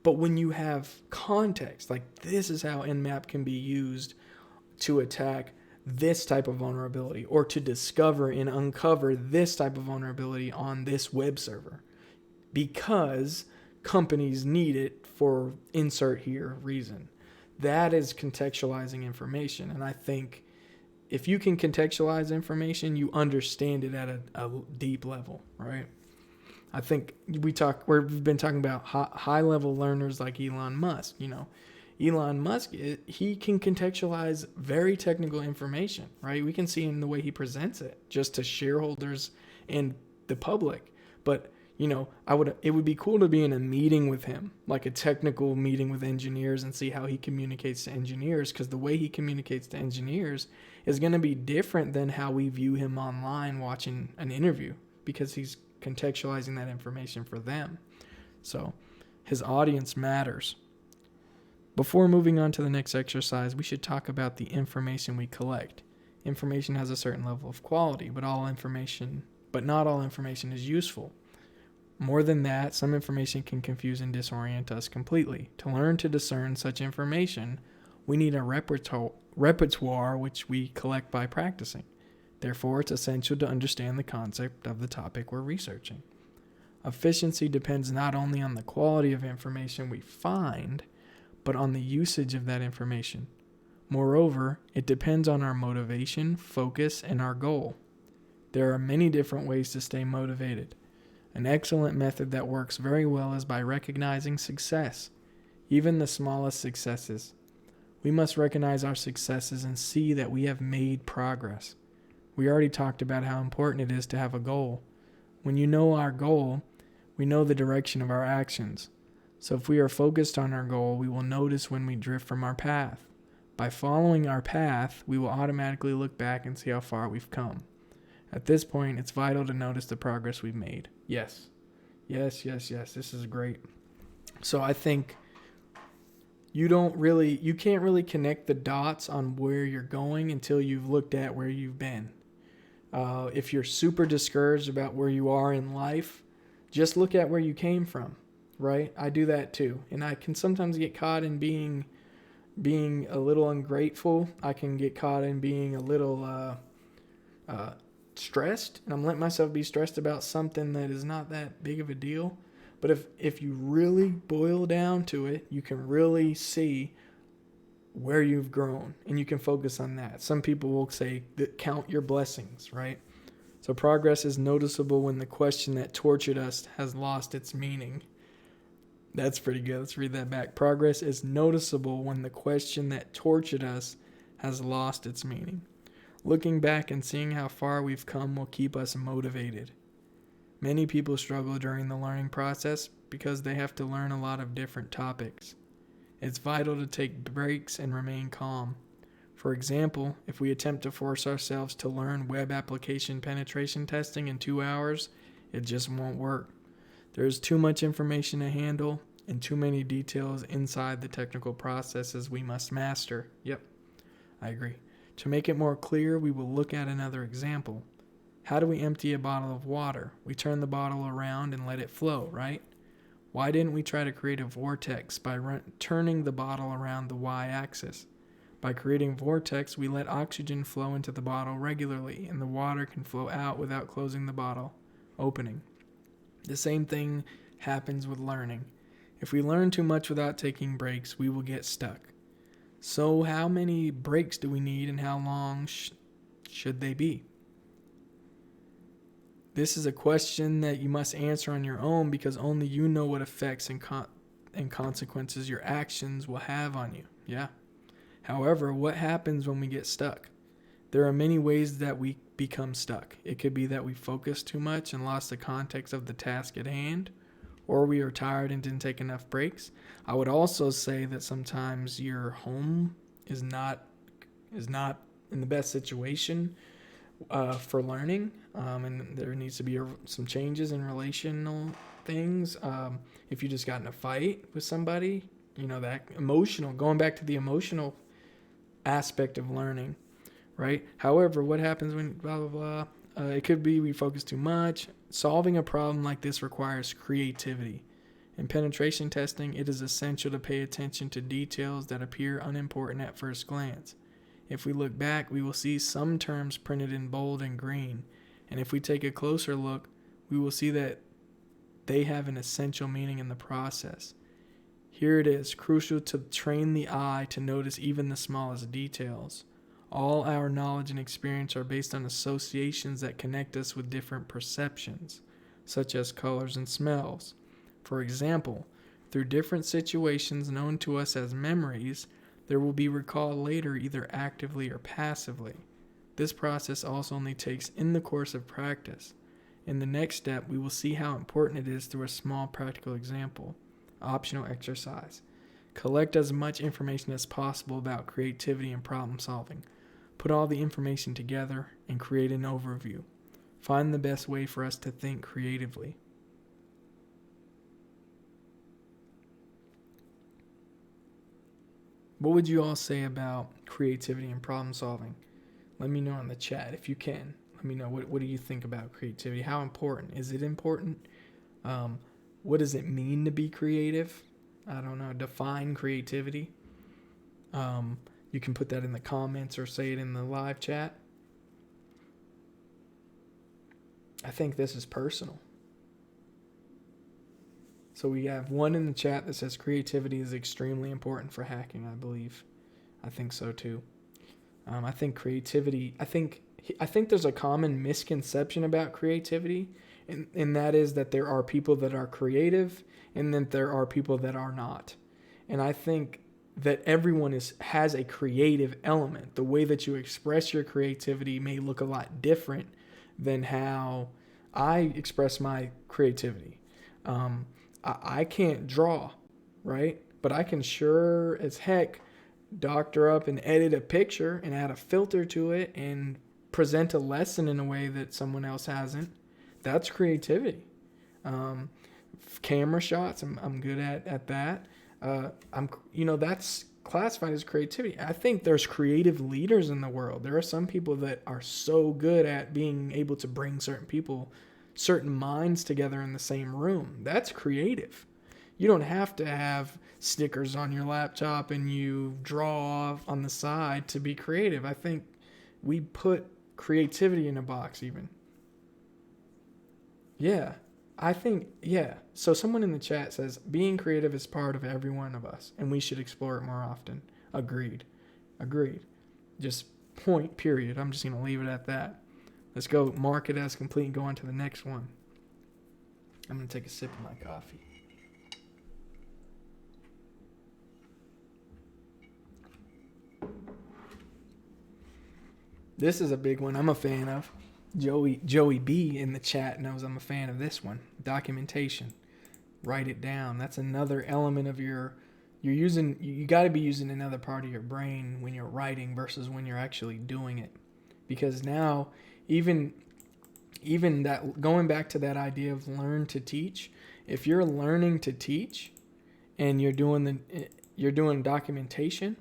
But when you have context, like this is how Nmap can be used to attack this type of vulnerability, or to discover and uncover this type of vulnerability on this web server, because companies need it for insert here reason. That is contextualizing information. And I think if you can contextualize information, you understand it at a deep level, right? I think we've been talking about high level learners like Elon Musk. Elon Musk, he can contextualize very technical information, right? We can see in the way he presents it just to shareholders and the public. But, it would be cool to be in a meeting with him, like a technical meeting with engineers, and see how he communicates to engineers, because the way he communicates to engineers is going to be different than how we view him online watching an interview, because he's contextualizing that information for them. So his audience matters. Before moving on to the next exercise, we should talk about the information we collect. Information has a certain level of quality, but not all information is useful. More than that, some information can confuse and disorient us completely. To learn to discern such information, we need a repertoire which we collect by practicing. Therefore, it's essential to understand the concept of the topic we're researching. Efficiency depends not only on the quality of information we find, but on the usage of that information. Moreover, it depends on our motivation, focus, and our goal. There are many different ways to stay motivated. An excellent method that works very well is by recognizing success, even the smallest successes. We must recognize our successes and see that we have made progress. We already talked about how important it is to have a goal. When you know our goal, we know the direction of our actions. So if we are focused on our goal, we will notice when we drift from our path. By following our path, we will automatically look back and see how far we've come. At this point, it's vital to notice the progress we've made. Yes. This is great. So I think you can't really connect the dots on where you're going until you've looked at where you've been. If you're super discouraged about where you are in life, just look at where you came from, right? I do that too. And I can sometimes get caught in being a little ungrateful. I can get caught in being a little stressed, and I'm letting myself be stressed about something that is not that big of a deal. But if you really boil down to it, you can really see where you've grown, and you can focus on that. Some people will say that count your blessings, right? So progress is noticeable when the question that tortured us has lost its meaning. That's pretty good. Let's read that back. Progress is noticeable when the question that tortured us has lost its meaning. Looking back and seeing how far we've come will keep us motivated. Many people struggle during the learning process because they have to learn a lot of different topics. It's vital to take breaks and remain calm. For example, if we attempt to force ourselves to learn web application penetration testing in 2 hours, it just won't work. There's too much information to handle and too many details inside the technical processes we must master. Yep, I agree. To make it more clear, we will look at another example. How do we empty a bottle of water? We turn the bottle around and let it flow, right? Why didn't we try to create a vortex by turning the bottle around the y-axis? By creating vortex, we let oxygen flow into the bottle regularly, and the water can flow out without closing the bottle opening. The same thing happens with learning. If we learn too much without taking breaks, we will get stuck. So how many breaks do we need, and how long should they be? This is a question that you must answer on your own, because only you know what effects and consequences your actions will have on you. Yeah. However, what happens when we get stuck? There are many ways that we become stuck. It could be that we focused too much and lost the context of the task at hand, or we are tired and didn't take enough breaks. I would also say that sometimes your home is not in the best situation. for learning, and there needs to be some changes in relational things. If you just got in a fight with somebody, that emotional, going back to the emotional aspect of learning, right? However, what happens when blah, blah, blah? It could be we focus too much. Solving a problem like this requires creativity. In penetration testing, it is essential to pay attention to details that appear unimportant at first glance. If we look back, we will see some terms printed in bold and green, and if we take a closer look, we will see that they have an essential meaning in the process. Here it is, crucial to train the eye to notice even the smallest details. All our knowledge and experience are based on associations that connect us with different perceptions, such as colors and smells. For example, through different situations known to us as memories, there will be recalled later either actively or passively. This process also only takes in the course of practice. In the next step, we will see how important it is through a small practical example. Optional exercise. Collect as much information as possible about creativity and problem solving. Put all the information together and create an overview. Find the best way for us to think creatively. What would you all say about creativity and problem solving? Let me know in the chat if you can. Let me know, what do you think about creativity? How important? Is it important? What does it mean to be creative? I don't know. Define creativity. You can put that in the comments or say it in the live chat. I think this is personal. So we have one in the chat that says creativity is extremely important for hacking, I believe. I think so too. I think creativity, I think there's a common misconception about creativity, and that is that there are people that are creative and then there are people that are not. And I think that everyone has a creative element. The way that you express your creativity may look a lot different than how I express my creativity. I can't draw, right? But I can sure as heck doctor up and edit a picture and add a filter to it and present a lesson in a way that someone else hasn't. That's creativity. Camera shots, I'm good at that. That's classified as creativity. I think there's creative leaders in the world. There are some people that are so good at being able to bring certain minds together in the same room. That's creative. You don't have to have stickers on your laptop and you draw on the side to be creative. I think we put creativity in a box even. Yeah. So someone in the chat says, being creative is part of every one of us, and we should explore it more often. Agreed. Just point, period. I'm just going to leave it at that. Let's go mark it as complete and go on to the next one. I'm going to take a sip of my coffee. This is a big one I'm a fan of. Joey B in the chat knows I'm a fan of this one. Documentation. Write it down. That's another element of you got to be using another part of your brain when you're writing versus when you're actually doing it. Because now, even that, going back to that idea of learn to teach, if you're learning to teach and you're doing documentation,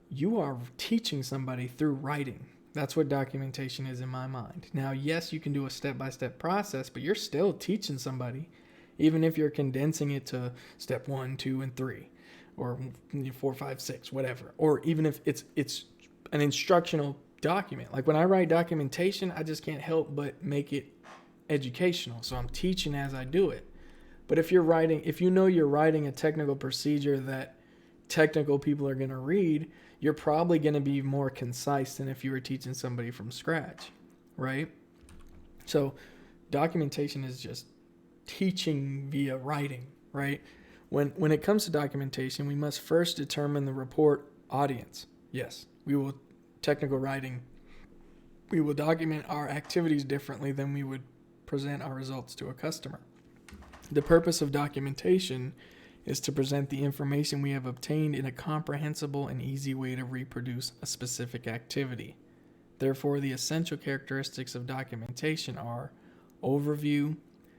you are teaching somebody through writing. That's what documentation is in my mind. Now, yes, you can do a step-by-step process, but you're still teaching somebody, even if you're condensing it to step 1, 2, and 3, or 4, 5, 6, whatever. Or even if it's an instructional document. Like when I write documentation, I just can't help but make it educational. So I'm teaching as I do it. But if you're writing a technical procedure that technical people are going to read, you're probably going to be more concise than if you were teaching somebody from scratch, right? So documentation is just teaching via writing, right? When it comes to documentation, we must first determine the report audience. Yes, technical writing, we will document our activities differently than we would present our results to a customer. The purpose of documentation is to present the information we have obtained in a comprehensible and easy way to reproduce a specific activity. Therefore, the essential characteristics of documentation are overview,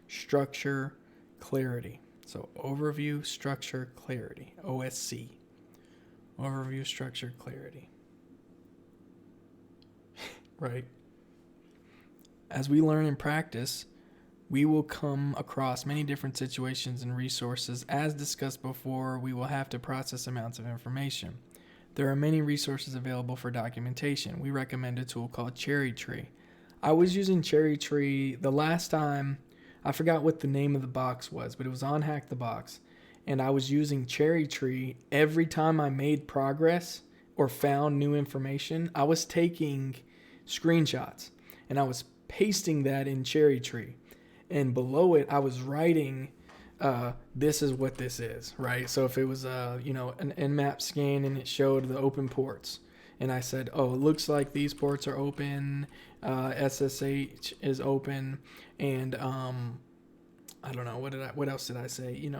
structure, clarity. So overview, structure, clarity, OSC. Overview, structure, clarity. Right? As we learn and practice, we will come across many different situations and resources. As discussed before, we will have to process amounts of information. There are many resources available for documentation. We recommend a tool called Cherry Tree. I was using Cherry Tree the last time. I forgot what the name of the box was, but it was on Hack the Box. And I was using Cherry Tree every time I made progress or found new information. I was taking screenshots and I was pasting that in Cherry Tree. And below it, I was writing, this is what this is, right? So if it was, an Nmap scan and it showed the open ports, and I said, oh, it looks like these ports are open, SSH is open, and I don't know, what else did I say?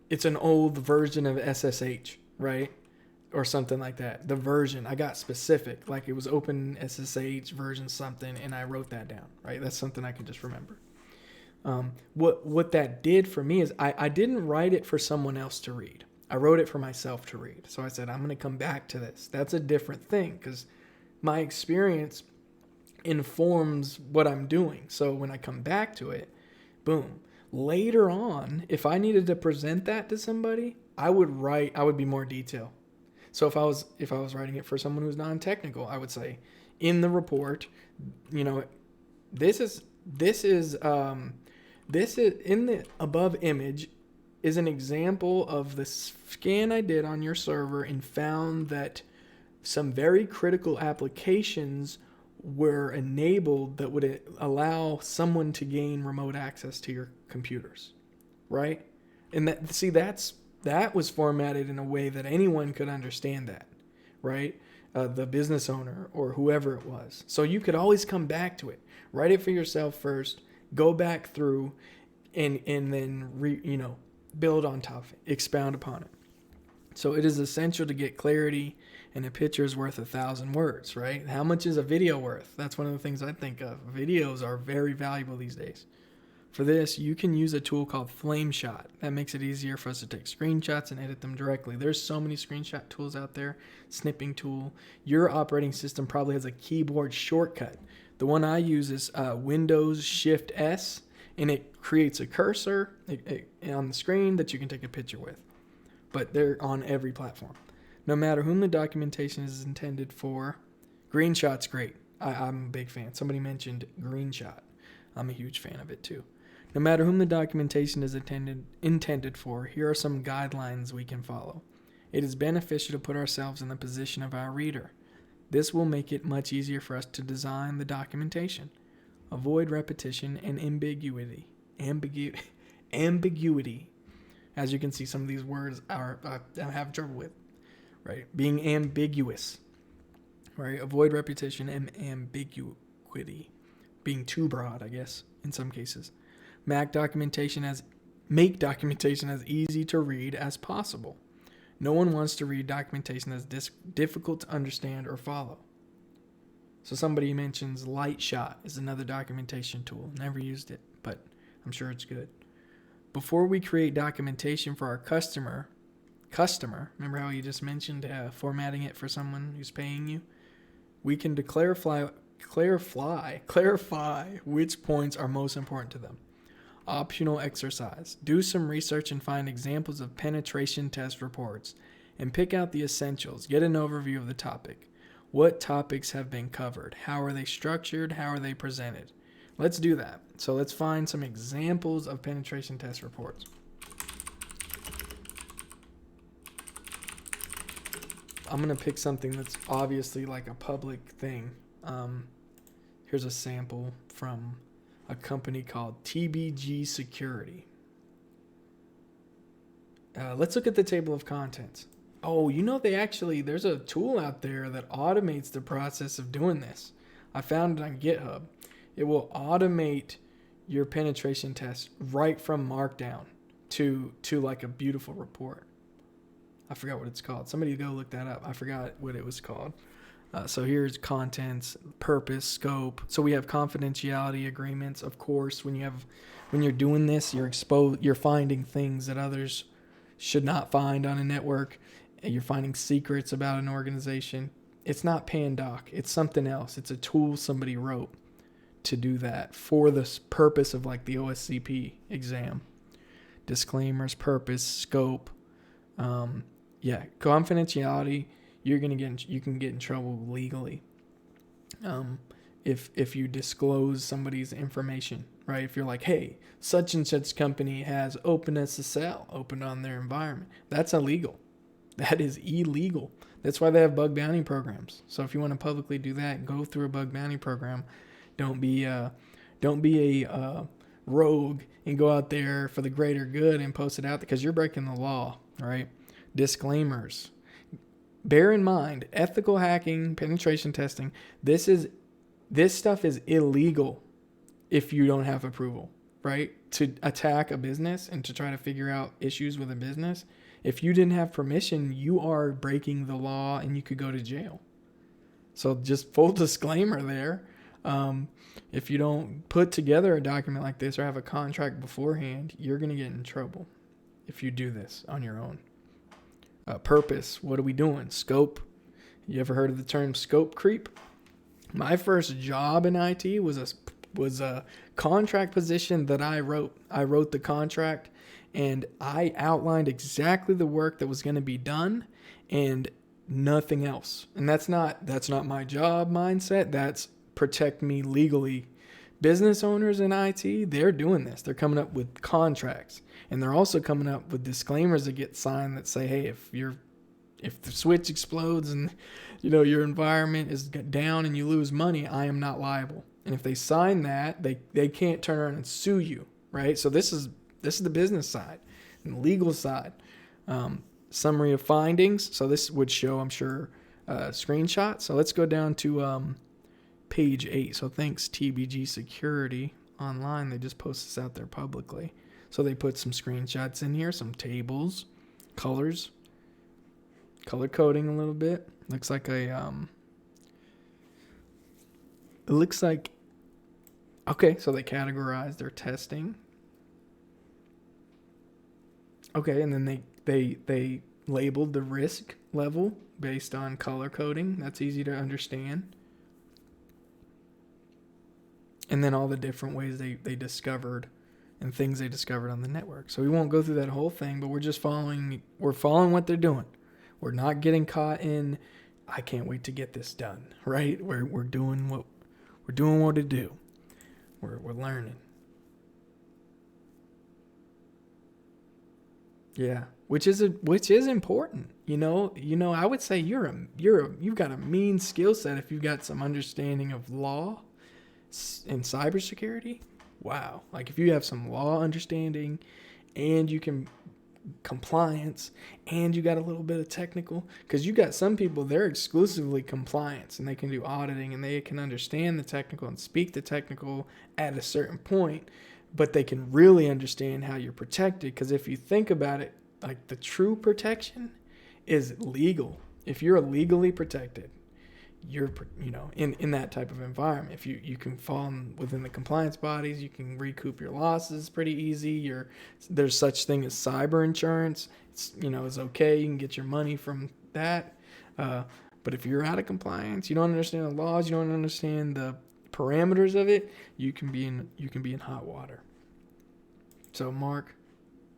It's an old version of SSH, right? Or something like that. The version, I got specific, like it was open SSH version something, and I wrote that down, right? That's something I can just remember. What that did for me is I didn't write it for someone else to read. I wrote it for myself to read. So I said, I'm going to come back to this. That's a different thing because my experience informs what I'm doing. So when I come back to it, boom. Later on, if I needed to present that to somebody, I would be more detailed. So if I was writing it for someone who's non-technical, I would say in the report, this is in the above image is an example of the scan I did on your server and found that some very critical applications were enabled that would allow someone to gain remote access to your computers, right? And that was formatted in a way that anyone could understand that, right? The business owner or whoever it was. So you could always come back to it. Write it for yourself first, go back through, and then build on top of it, expound upon it. So it is essential to get clarity, and a picture is worth 1,000 words, right? How much is a video worth? That's one of the things I think of. Videos are very valuable these days. For this, you can use a tool called FlameShot. That makes it easier for us to take screenshots and edit them directly. There's so many screenshot tools out there. Snipping tool. Your operating system probably has a keyboard shortcut. The one I use is Windows Shift S, and it creates a cursor on the screen that you can take a picture with. But they're on every platform. No matter whom the documentation is intended for, GreenShot's great. I'm a big fan. Somebody mentioned GreenShot. I'm a huge fan of it too. No matter whom the documentation is intended for, here are some guidelines we can follow. It is beneficial to put ourselves in the position of our reader. This will make it much easier for us to design the documentation. Avoid repetition and ambiguity. Ambiguity. As you can see, some of these words I have trouble with, right? Being ambiguous, right? Avoid repetition and ambiguity. Being too broad, I guess, in some cases. Make documentation as easy to read as possible. No one wants to read documentation that's difficult to understand or follow. So somebody mentions Lightshot is another documentation tool. Never used it, but I'm sure it's good. Before we create documentation for our customer, remember how you just mentioned formatting it for someone who's paying you? We can clarify which points are most important to them. Optional exercise. Do some research and find examples of penetration test reports and pick out the essentials. Get an overview of the topic. What topics have been covered? How are they structured? How are they presented? Let's do that. So let's find some examples of penetration test reports. I'm going to pick something that's obviously like a public thing. Here's a sample from a company called TBG Security. Let's look at the table of contents. Oh, there's a tool out there that automates the process of doing this. I found it on GitHub. It will automate your penetration test right from Markdown to like a beautiful report. I forgot what it's called. Somebody go look that up. I forgot what it was called. So here's contents, purpose, scope. So we have confidentiality agreements. Of course, when you're doing this, you're finding things that others should not find on a network. You're finding secrets about an organization. It's not Pandoc. It's something else. It's a tool somebody wrote to do that for the purpose of like the OSCP exam. Disclaimers, purpose, scope. Confidentiality. You can get in trouble legally if you disclose somebody's information, right? If you're like, hey, such and such company has open SSL open on their environment, that's illegal. That is illegal. That's why they have bug bounty programs. So if you want to publicly do that, go through a bug bounty program. Don't be a rogue and go out there for the greater good and post it out, because you're breaking the law, right? Disclaimers. Bear in mind, ethical hacking, penetration testing, this stuff is illegal if you don't have approval, right? To attack a business and to try to figure out issues with a business, if you didn't have permission, you are breaking the law and you could go to jail. So just full disclaimer there. If you don't put together a document like this or have a contract beforehand, you're going to get in trouble if you do this on your own. Purpose. What are we doing? Scope. You ever heard of the term scope creep? My first job in IT was a contract position that I wrote. I wrote the contract and I outlined exactly the work that was going to be done and nothing else. And that's not my job mindset. That's protect me legally. Business owners in IT, they're doing this. They're coming up with contracts, and they're also coming up with disclaimers that get signed that say, hey, if the switch explodes and your environment is down and you lose money, I am not liable. And if they sign that, they can't turn around and sue you, right? So this is the business side and the legal side. Summary of findings. So this would show, I'm sure, screenshots. So let's go down to page 8. So thanks TBG Security Online. They just post this out there publicly. So they put some screenshots in here, some tables, colors, color coding a little bit. Looks like okay, so they categorize their testing. Okay, and then they labeled the risk level based on color coding. That's easy to understand. And then all the different ways they discovered and things they discovered on the network. So we won't go through that whole thing, but we're just following what they're doing. We're not getting caught in, I can't wait to get this done, right? We're doing what to do. We're learning. Yeah, which is important. I would say you've got a mean skill set if you've got some understanding of law and cybersecurity. Wow. Like if you have some law understanding and you can compliance and you got a little bit of technical, because you got some people, they're exclusively compliance and they can do auditing and they can understand the technical and speak the technical at a certain point, but they can really understand how you're protected. Because if you think about it, like the true protection is legal. If you're legally protected, you're in that type of environment. If you can fall within the compliance bodies, you can recoup your losses pretty easy. There's such thing as cyber insurance. It's okay. You can get your money from that. But if you're out of compliance, you don't understand the laws, you don't understand the parameters of it, you can be in hot water. So Mark,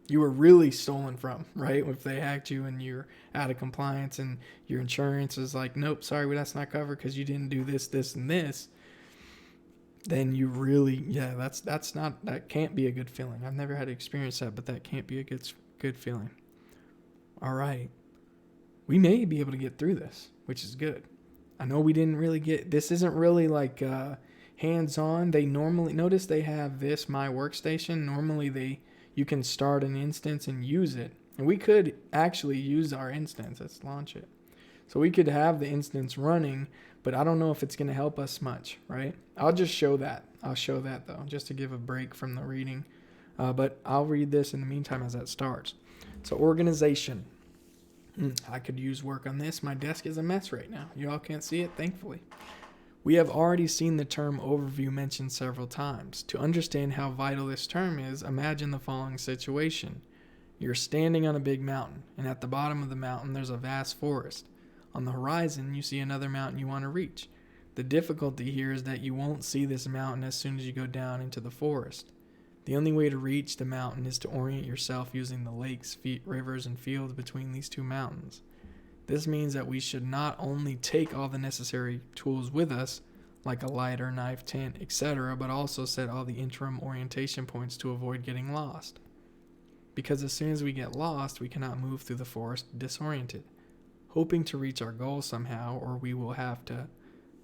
you were really stolen from, right? If they hacked you and you're out of compliance and your insurance is like, nope, sorry, that's not covered because you didn't do this, this, and this, then you really, that can't be a good feeling. I've never had to experience that, but that can't be a good feeling. All right. We may be able to get through this, which is good. I know we didn't really this isn't really like hands-on. They normally, notice they have this, My Workstation. Normally you can start an instance and use it. And we could actually use our instance. Let's launch it. So we could have the instance running, but I don't know if it's going to help us much, right? I'll just show that. I'll show that though, just to give a break from the reading. But I'll read this in the meantime as that starts. So organization. I could use work on this. My desk is a mess right now. You all can't see it, thankfully. We have already seen the term overview mentioned several times. To understand how vital this term is, imagine the following situation. You're standing on a big mountain, and at the bottom of the mountain there's a vast forest. On the horizon, you see another mountain you want to reach. The difficulty here is that you won't see this mountain as soon as you go down into the forest. The only way to reach the mountain is to orient yourself using the lakes, rivers, and fields between these two mountains. This means that we should not only take all the necessary tools with us, like a lighter, knife, tent, etc., but also set all the interim orientation points to avoid getting lost. Because as soon as we get lost, we cannot move through the forest disoriented, hoping to reach our goal somehow, or we will have to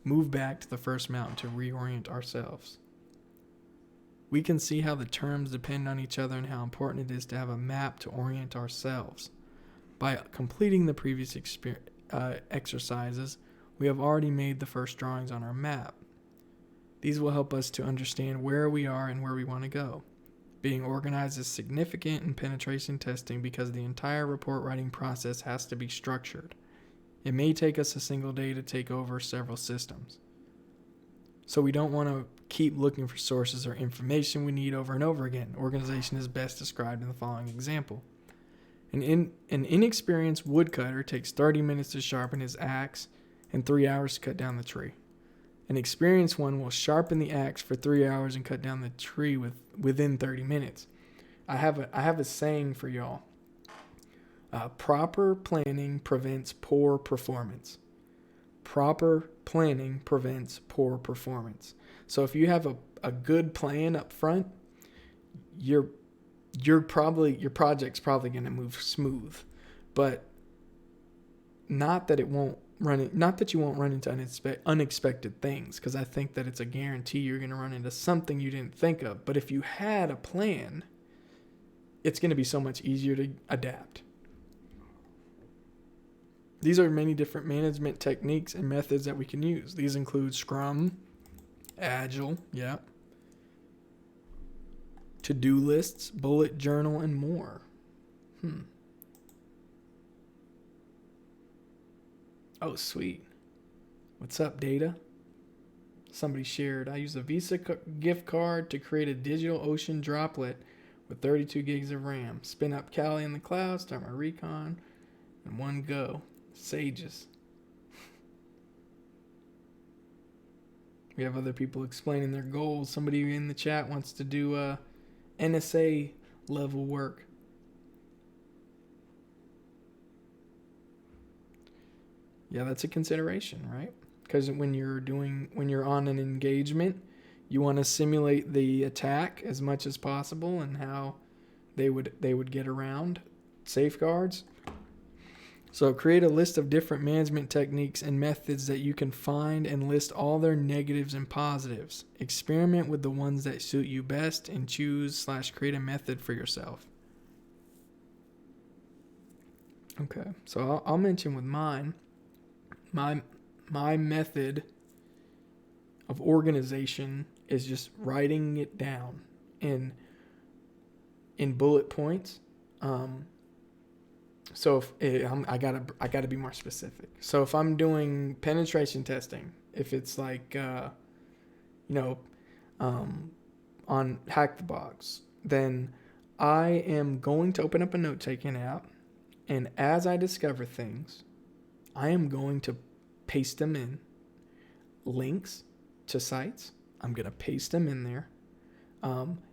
move back to the first mountain to reorient ourselves. We can see how the terms depend on each other and how important it is to have a map to orient ourselves. By completing the previous exercises, we have already made the first drawings on our map. These will help us to understand where we are and where we want to go. Being organized is significant in penetration testing because the entire report writing process has to be structured. It may take us a single day to take over several systems. So we don't want to keep looking for sources or information we need over and over again. Organization is best described in the following example. An inexperienced woodcutter takes 30 minutes to sharpen his axe and 3 hours to cut down the tree. An experienced one will sharpen the axe for 3 hours and cut down the tree within 30 minutes. I have a saying for y'all. Proper planning prevents poor performance. Proper planning prevents poor performance. So if you have a good plan up front, your project's probably going to move smooth. But not that you won't run into unexpected things, because I think that it's a guarantee you're going to run into something you didn't think of. But if you had a plan, it's going to be so much easier to adapt. These are many different management techniques and methods that we can use. These include Scrum, Agile, to-do lists, bullet journal, and more. Oh, sweet. What's up, Data? Somebody shared, I use a Visa gift card to create a digital ocean droplet with 32 gigs of RAM. Spin up Kali in the cloud, start my recon, and one go. Sages. We have other people explaining their goals. Somebody in the chat wants to do NSA level work. Yeah, that's a consideration, right? Because when you're on an engagement, you want to simulate the attack as much as possible and how they would get around safeguards. So create a list of different management techniques and methods that you can find and list all their negatives and positives. Experiment with the ones that suit you best and choose/create a method for yourself. Okay, so I'll mention with mine. My method of organization is just writing it down in bullet points. So I gotta be more specific. So if I'm doing penetration testing, if it's like on HackTheBox, then I am going to open up a note-taking app, and as I discover things, I am going to paste them in. Links to sites, I'm gonna paste them in there.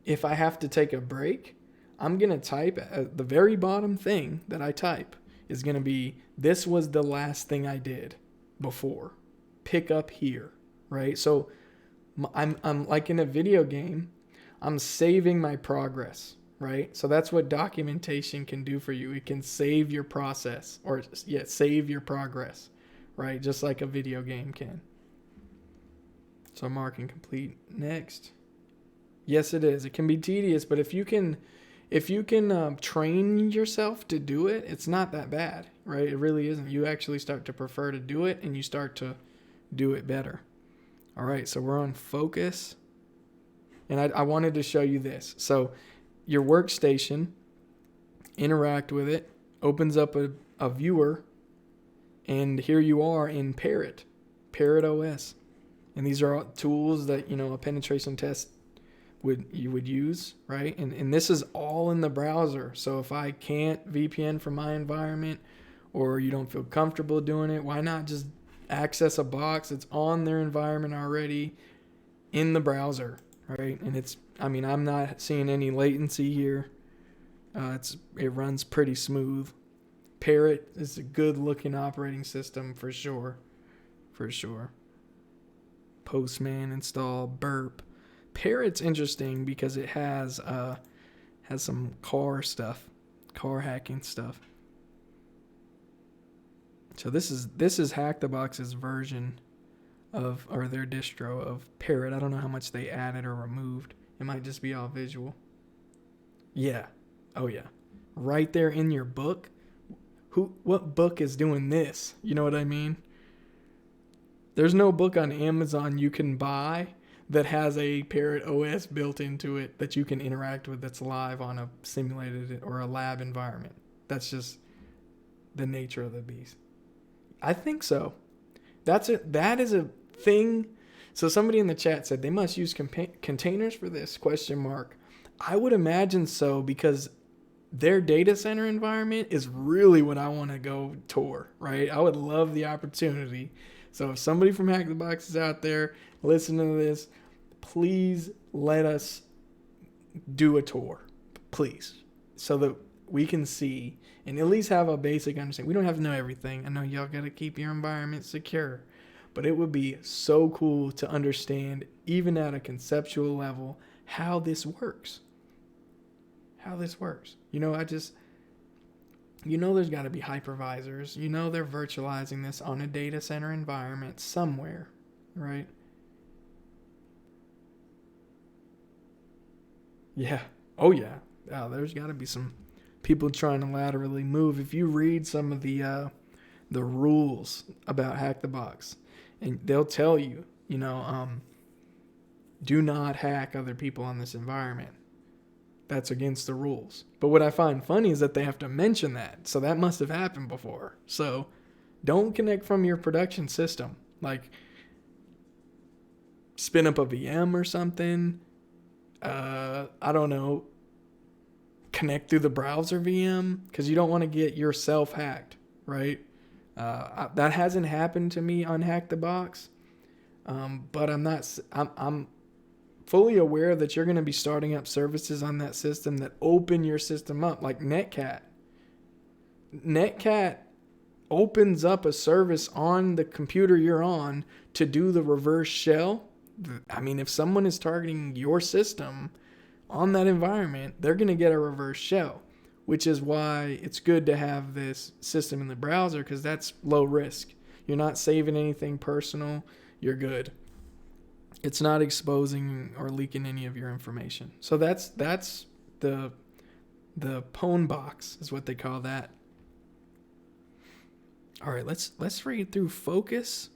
If I have to take a break, I'm going to type at the very bottom thing that I type is going to be, this was the last thing I did before. Pick up here, right? So I'm like in a video game, I'm saving my progress, right? So that's what documentation can do for you. It can save your process save your progress, right? Just like a video game can. So marking complete. Next. Yes, it is. It can be tedious, but if you can train yourself to do it, it's not that bad, right? It really isn't. You actually start to prefer to do it, and you start to do it better. All right, so we're on focus. And I wanted to show you this. So your workstation, interact with it, opens up a viewer, and here you are in Parrot OS. And these are all tools that, a penetration test would use, right? And this is all in the browser. So if I can't VPN from my environment, or you don't feel comfortable doing it, why not just access a box that's on their environment already in the browser, right? And I'm not seeing any latency here. It runs pretty smooth. Parrot is a good looking operating system for sure. Postman install, burp. Parrot's interesting because it has some car hacking stuff. So this is HackTheBox's version or their distro of Parrot. I don't know how much they added or removed. It might just be all visual. Yeah. Oh yeah. Right there in your book. What book is doing this? You know what I mean? There's no book on Amazon you can buy that has a Parrot OS built into it that you can interact with that's live on a simulated or a lab environment. That's just the nature of the beast. I think so. That is a thing. So somebody in the chat said they must use containers for this ? I would imagine so, because their data center environment is really what I want to go tour, right? I would love the opportunity. So if somebody from HackTheBox is out there listening to this, please let us do a tour, please, so that we can see and at least have a basic understanding. We don't have to know everything. I know y'all got to keep your environment secure, but it would be so cool to understand, even at a conceptual level, how this works. There's got to be hypervisors. They're virtualizing this on a data center environment somewhere, right? Yeah. Oh, yeah. There's got to be some people trying to laterally move. If you read some of the rules about HackTheBox, and they'll tell you, do not hack other people on this environment. That's against the rules. But what I find funny is that they have to mention that. So that must have happened before. So don't connect from your production system. Like, spin up a VM or something. I don't know. Connect through the browser VM, because you don't want to get yourself hacked, right? That hasn't happened to me on HackTheBox. But I'm fully aware that you're going to be starting up services on that system that open your system up, like Netcat. Netcat opens up a service on the computer you're on to do the reverse shell. If someone is targeting your system on that environment, they're going to get a reverse shell, which is why it's good to have this system in the browser, because that's low risk. You're not saving anything personal. You're good. It's not exposing or leaking any of your information. So that's the pwn box is what they call that. All right, let's read through Focus.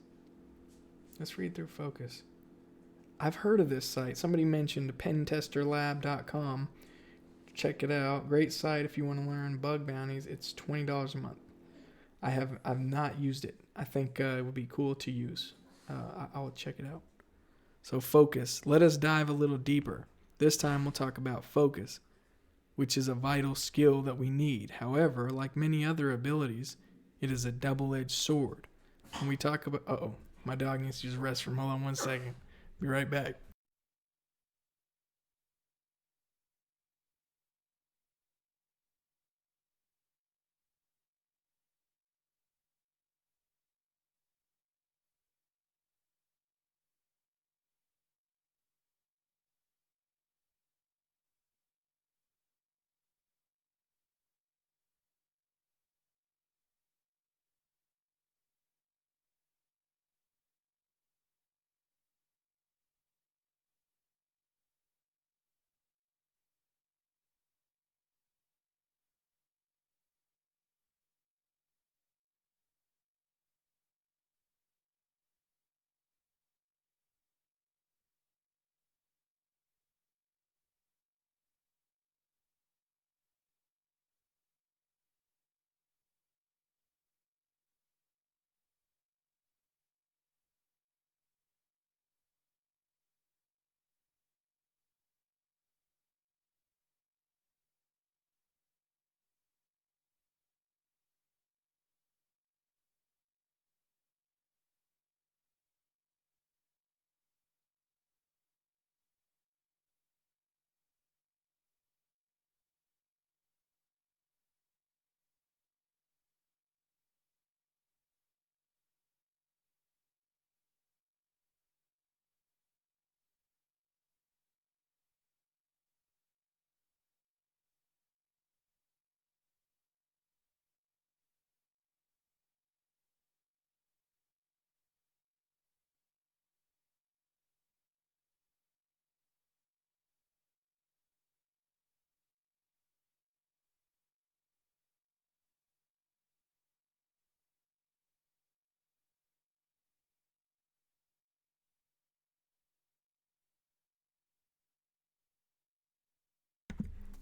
I've heard of this site. Somebody mentioned pentesterlab.com. Check it out. Great site if you want to learn bug bounties. It's $20 a month. I've not used it. I think it would be cool to use. I'll check it out. So Focus. Let us dive a little deeper. This time we'll talk about focus, which is a vital skill that we need. However, like many other abilities, it is a double-edged sword. When we talk about... my dog needs to use the restroom. Hold on 1 second. Be right back.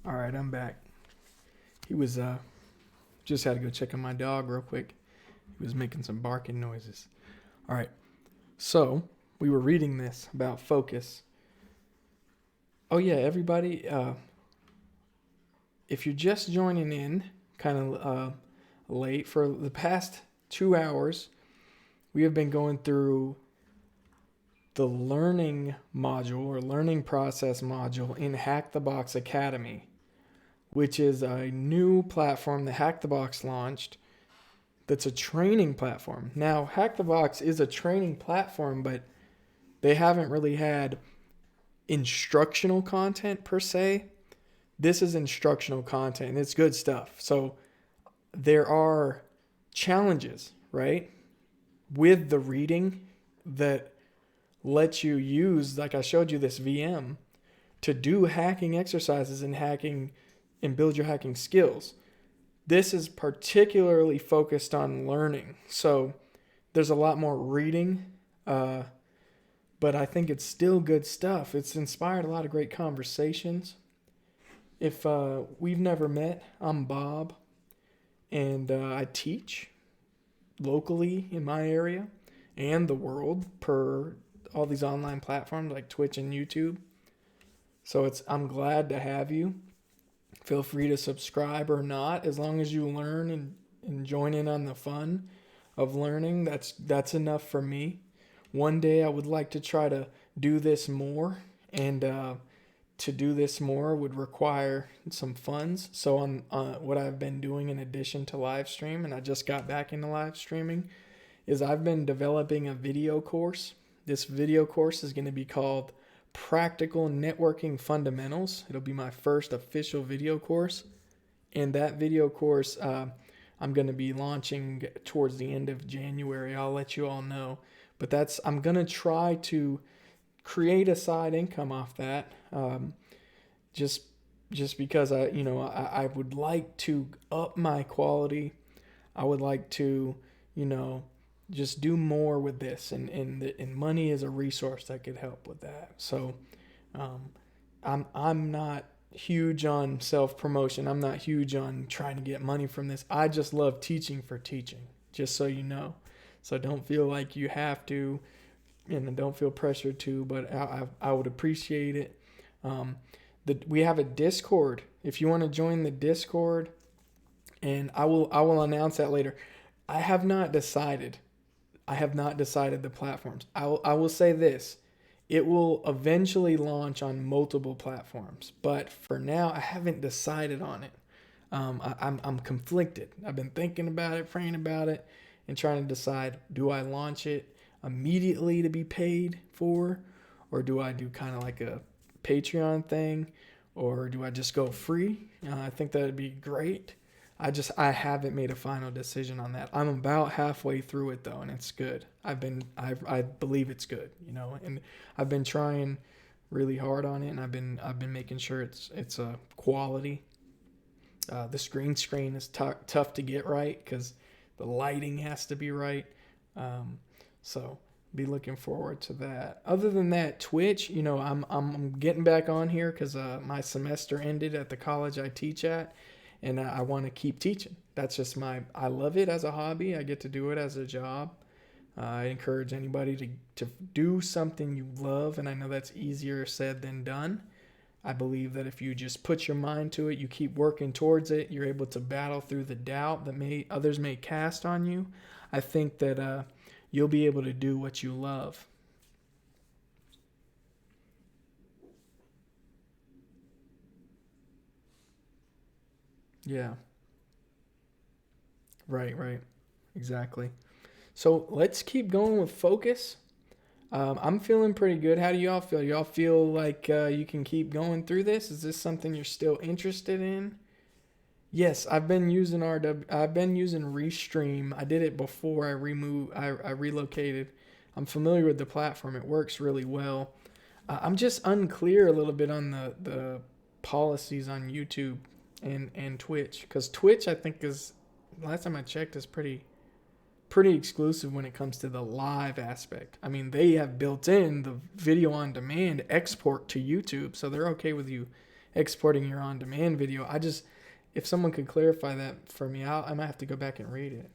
All right, I'm back. He was just had to go check on my dog real quick. He was making some barking noises. All right. So, we were reading this about focus. Oh yeah, everybody, if you're just joining in kind of late, for the past 2 hours, we have been going through the learning module or learning process module in HackTheBox Academy, which is a new platform that HackTheBox launched that's a training platform. Now, HackTheBox is a training platform, but they haven't really had instructional content per se. This is instructional content, and it's good stuff. So there are challenges, right, with the reading that lets you use, like I showed you this VM, to do hacking exercises and hacking and build your hacking skills. This is particularly focused on learning. So there's a lot more reading, but I think it's still good stuff. It's inspired a lot of great conversations. If we've never met, I'm Bob, and I teach locally in my area and the world per all these online platforms like Twitch and YouTube. So I'm glad to have you. Feel free to subscribe or not, as long as you learn and join in on the fun of learning. That's enough for me. One day I would like to try to do this more, and to do this more would require some funds. So on what I've been doing in addition to live stream, and I just got back into live streaming, is I've been developing a video course. This video course is going to be called Practical Networking Fundamentals. It'll be my first official video course. And that video course, I'm going to be launching towards the end of January. I'll let you all know. But I'm going to try to create a side income off that. Just because I would like to up my quality. I would like to, just do more with this, and money is a resource that could help with that. So I'm not huge on self-promotion. I'm not huge on trying to get money from this. I just love teaching for teaching, just so you know. So don't feel like you have to, and don't feel pressured to, but I would appreciate it. We have a Discord. If you want to join the Discord, and I will announce that later. I have not decided the platforms. I will say this. It will eventually launch on multiple platforms, but for now, I haven't decided on it. I'm conflicted. I've been thinking about it, praying about it, and trying to decide, do I launch it immediately to be paid for, or do I do kind of like a Patreon thing, or do I just go free? I think that would be great. I haven't made a final decision on that. I'm about halfway through it though, and it's good. I believe it's good, and I've been trying really hard on it, and I've been making sure it's a quality. The green screen is tough to get right because the lighting has to be right. So be looking forward to that. Other than that, Twitch, I'm getting back on here because my semester ended at the college I teach at. And I want to keep teaching. That's just I love it as a hobby. I get to do it as a job. I encourage anybody to do something you love, and I know that's easier said than done. I believe that if you just put your mind to it, you keep working towards it, you're able to battle through the doubt that others may cast on you. I think that you'll be able to do what you love. Yeah. Right. Exactly. So let's keep going with focus. I'm feeling pretty good. How do y'all feel? Y'all feel like you can keep going through this? Is this something you're still interested in? Yes, I've been using Restream. I did it before I relocated. I'm familiar with the platform. It works really well. I'm just unclear a little bit on the policies on YouTube and Twitch, because Twitch, I think, last time I checked, is pretty exclusive when it comes to the live aspect. I mean, they have built in the video on demand export to YouTube, so they're okay with you exporting your on-demand video. If someone could clarify that for me, I might have to go back and read it.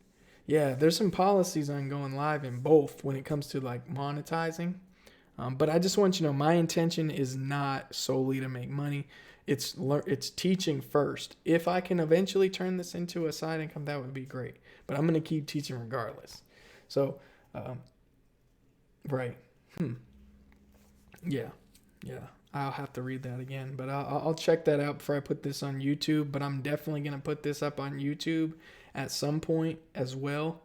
Yeah, there's some policies on going live in both when it comes to like monetizing. But I just want you to know my intention is not solely to make money. It's teaching first. If I can eventually turn this into a side income, that would be great. But I'm going to keep teaching regardless. So, right. Yeah. I'll have to read that again. But I'll check that out before I put this on YouTube. But I'm definitely going to put this up on YouTube at some point as well.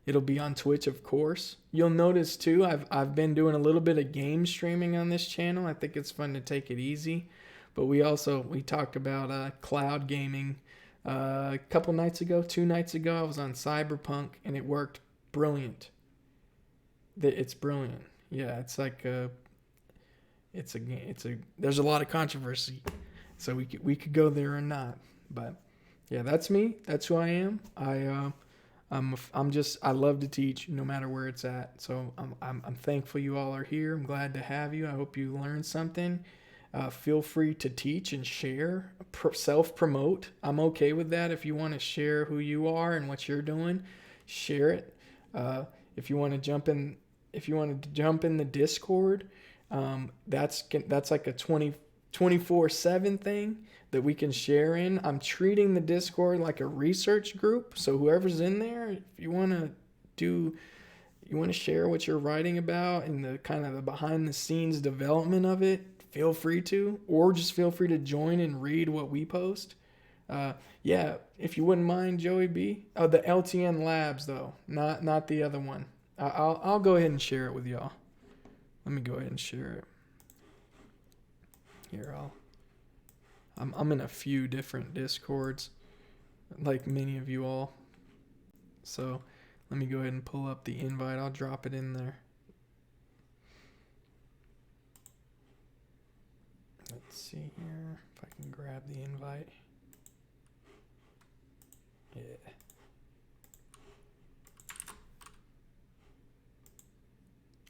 It'll be on Twitch, of course. You'll notice too, I've been doing a little bit of game streaming on this channel. I think it's fun to take it easy. But we talked about cloud gaming a couple nights ago, 2 nights ago. I was on Cyberpunk and it worked brilliant. It's brilliant. Yeah, it's like there's a lot of controversy, so we could go there or not. But yeah, that's me. That's who I am. I love to teach no matter where it's at. So I'm thankful you all are here. I'm glad to have you. I hope you learned something. Feel free to teach and share, self-promote. I'm okay with that. If you want to share who you are and what you're doing, share it. If you want to jump in the Discord, that's like a 24/7 thing that we can share in. I'm treating the Discord like a research group. So whoever's in there, if you want to share what you're writing about and the kind of the behind the scenes development of it, feel free to, or just feel free to join and read what we post. Yeah, if you wouldn't mind, Joey B. Oh, the LTN Labs though, not the other one. I'll go ahead and share it with y'all. Let me go ahead and share it. Here, I'm in a few different Discords, like many of you all. So let me go ahead and pull up the invite. I'll drop it in there. Let's see here if I can grab the invite. Yeah.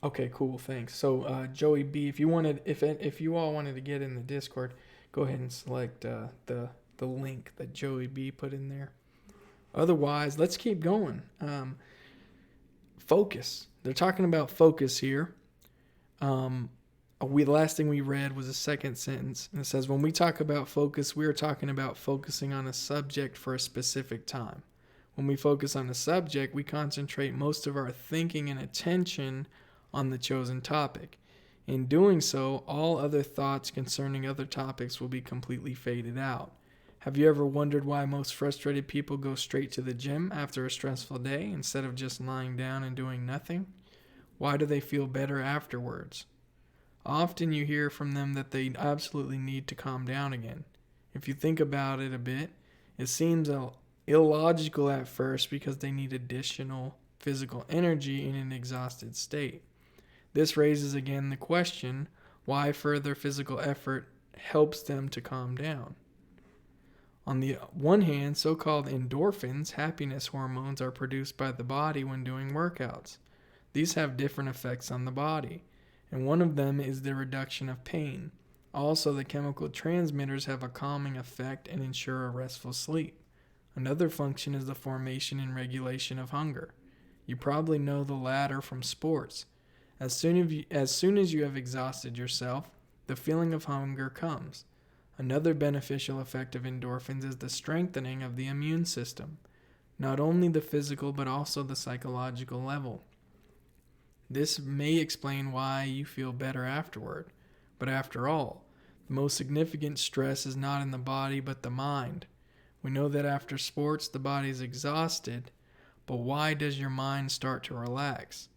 Okay, cool. Thanks. So, Joey B, if you all wanted to get in the Discord, go ahead and select the link that Joey B put in there. Otherwise, let's keep going. Focus. They're talking about focus here. The last thing we read was the second sentence, and it says, when we talk about focus, we are talking about focusing on a subject for a specific time. When we focus on a subject, we concentrate most of our thinking and attention on the chosen topic. In doing so, all other thoughts concerning other topics will be completely faded out. Have you ever wondered why most frustrated people go straight to the gym after a stressful day instead of just lying down and doing nothing? Why do they feel better afterwards? Often you hear from them that they absolutely need to calm down again. If you think about it a bit, it seems illogical at first because they need additional physical energy in an exhausted state. This raises again the question, why further physical effort helps them to calm down? On the one hand, so-called endorphins, happiness hormones, are produced by the body when doing workouts. These have different effects on the body, and one of them is the reduction of pain. Also, the chemical transmitters have a calming effect and ensure a restful sleep. Another function is the formation and regulation of hunger. You probably know the latter from sports. As soon as you have exhausted yourself, the feeling of hunger comes. Another beneficial effect of endorphins is the strengthening of the immune system, not only the physical but also the psychological level. This may explain why you feel better afterward, but after all, the most significant stress is not in the body but the mind. We know that after sports the body is exhausted, but why does your mind start to relax?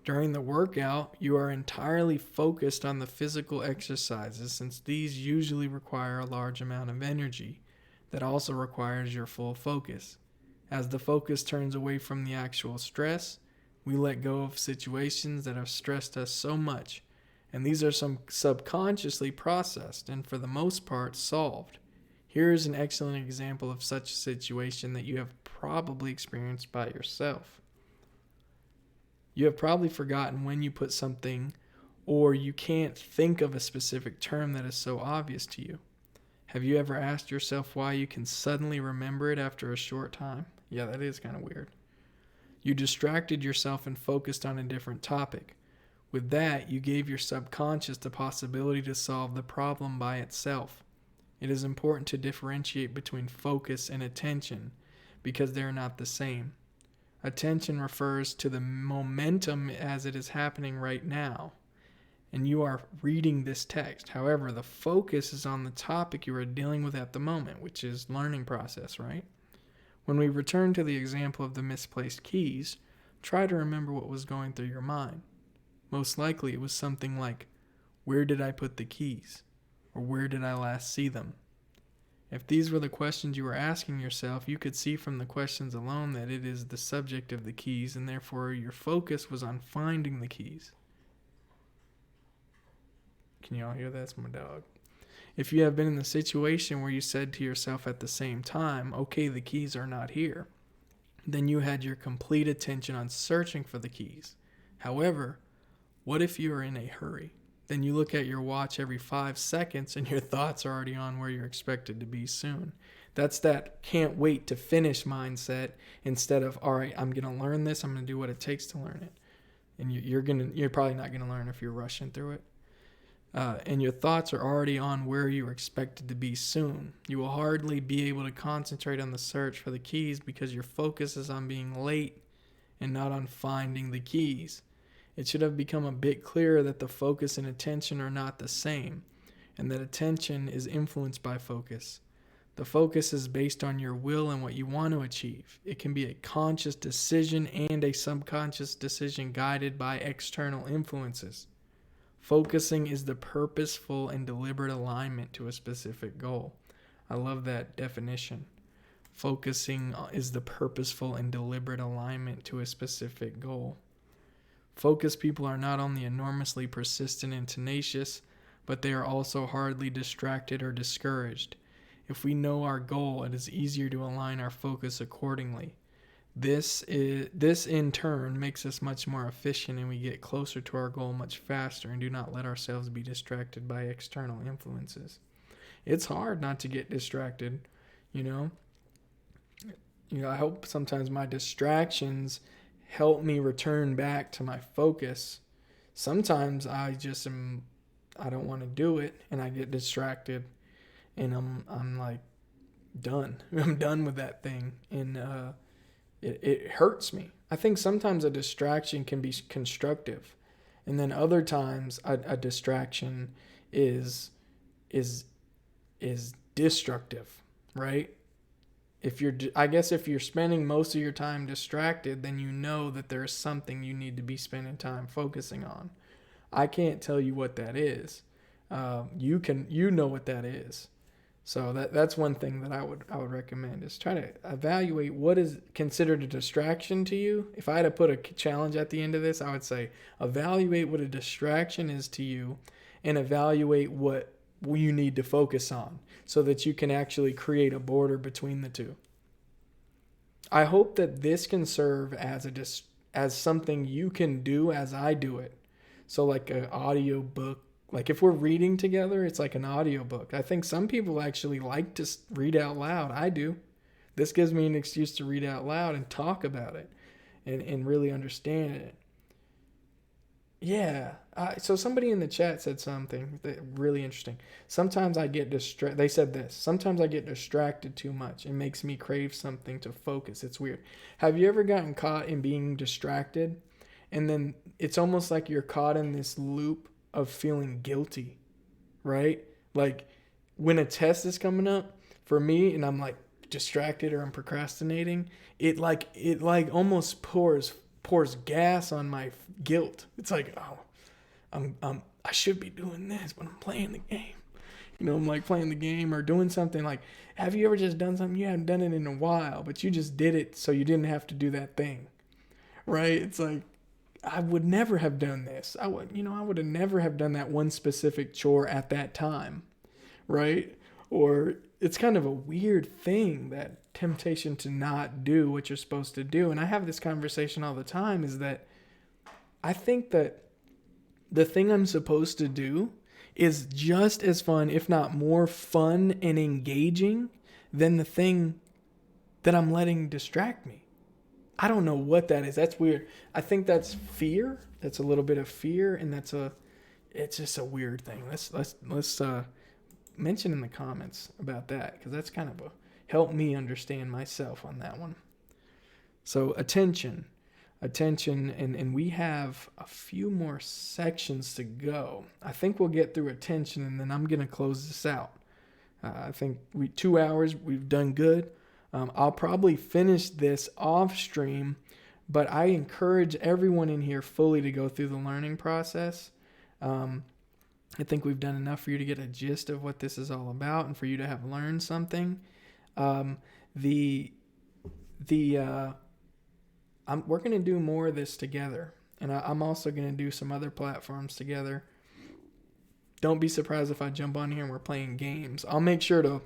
During the workout, you are entirely focused on the physical exercises since these usually require a large amount of energy that also requires your full focus. As the focus turns away from the actual stress, we let go of situations that have stressed us so much, and these are some subconsciously processed and for the most part solved. Here is an excellent example of such a situation that you have probably experienced by yourself. You have probably forgotten when you put something or you can't think of a specific term that is so obvious to you. Have you ever asked yourself why you can suddenly remember it after a short time? Yeah, that is kind of weird. You distracted yourself and focused on a different topic. With that, you gave your subconscious the possibility to solve the problem by itself. It is important to differentiate between focus and attention because they are not the same. Attention refers to the momentum as it is happening right now, and you are reading this text. However, the focus is on the topic you are dealing with at the moment, which is learning process, right? When we return to the example of the misplaced keys, try to remember what was going through your mind. Most likely it was something like, where did I put the keys? Or where did I last see them? If these were the questions you were asking yourself, you could see from the questions alone that it is the subject of the keys, and therefore your focus was on finding the keys. Can you all hear that? That's my dog. If you have been in the situation where you said to yourself at the same time, okay, the keys are not here, then you had your complete attention on searching for the keys. However, what if you are in a hurry? Then you look at your watch every 5 seconds and your thoughts are already on where you're expected to be soon. That's that can't wait to finish mindset instead of, all right, I'm going to learn this. I'm going to do what it takes to learn it. And you're probably not going to learn if you're rushing through it. And your thoughts are already on where you're expected to be soon. You will hardly be able to concentrate on the search for the keys because your focus is on being late and not on finding the keys. It should have become a bit clearer that the focus and attention are not the same, and that attention is influenced by focus. The focus is based on your will and what you want to achieve. It can be a conscious decision and a subconscious decision guided by external influences. Focusing is the purposeful and deliberate alignment to a specific goal. I love that definition. Focusing is the purposeful and deliberate alignment to a specific goal. Focused people are not only enormously persistent and tenacious, but they are also hardly distracted or discouraged. If we know our goal, it is easier to align our focus accordingly. This in turn makes us much more efficient, and we get closer to our goal much faster and do not let ourselves be distracted by external influences. It's hard not to get distracted, you know. I hope sometimes my distractions help me return back to my focus. Sometimes I don't want to do it, and I get distracted, and I'm like done. I'm done with that thing, and it hurts me. I think sometimes a distraction can be constructive, and then other times a distraction is destructive, right? If you're spending most of your time distracted, then you know that there's something you need to be spending time focusing on. I can't tell you what that is. You know what that is. So that's one thing that I would recommend is try to evaluate what is considered a distraction to you. If I had to put a challenge at the end of this, I would say evaluate what a distraction is to you and evaluate what you need to focus on so that you can actually create a border between the two. I hope that this can serve as something you can do as I do it. So like an audio book, like if we're reading together, it's like an audio book. I think some people actually like to read out loud. I do. This gives me an excuse to read out loud and talk about it and really understand it. Yeah. So somebody in the chat said something really interesting. Sometimes I get distracted. They said this. Sometimes I get distracted too much. It makes me crave something to focus. It's weird. Have you ever gotten caught in being distracted? And then it's almost like you're caught in this loop of feeling guilty, right? Like when a test is coming up for me and I'm like distracted or I'm procrastinating, it almost pours gas on my guilt. It's like, I should be doing this, but I'm playing the game. I'm like playing the game or doing something. Like, have you ever just done something you haven't done it in a while, but you just did it so you didn't have to do that thing, right? It's like, I would never have done this. I would have never have done that one specific chore at that time, right? Or it's kind of a weird thing, that temptation to not do what you're supposed to do. And I have this conversation all the time, is that I think that the thing I'm supposed to do is just as fun, if not more fun and engaging than the thing that I'm letting distract me. I don't know what that is. That's weird. I think that's fear. That's a little bit of fear, and it's just a weird thing. Let's mention in the comments about that, because that's kind of help me understand myself on that one. So attention, and we have a few more sections to go. I think we'll get through attention, and then I'm gonna close this out. I think 2 hours, we've done good. I'll probably finish this off stream, but I encourage everyone in here fully to go through the learning process. I think we've done enough for you to get a gist of what this is all about and for you to have learned something. We're going to do more of this together, and I'm also going to do some other platforms together. Don't be surprised if I jump on here and we're playing games. I'll make sure to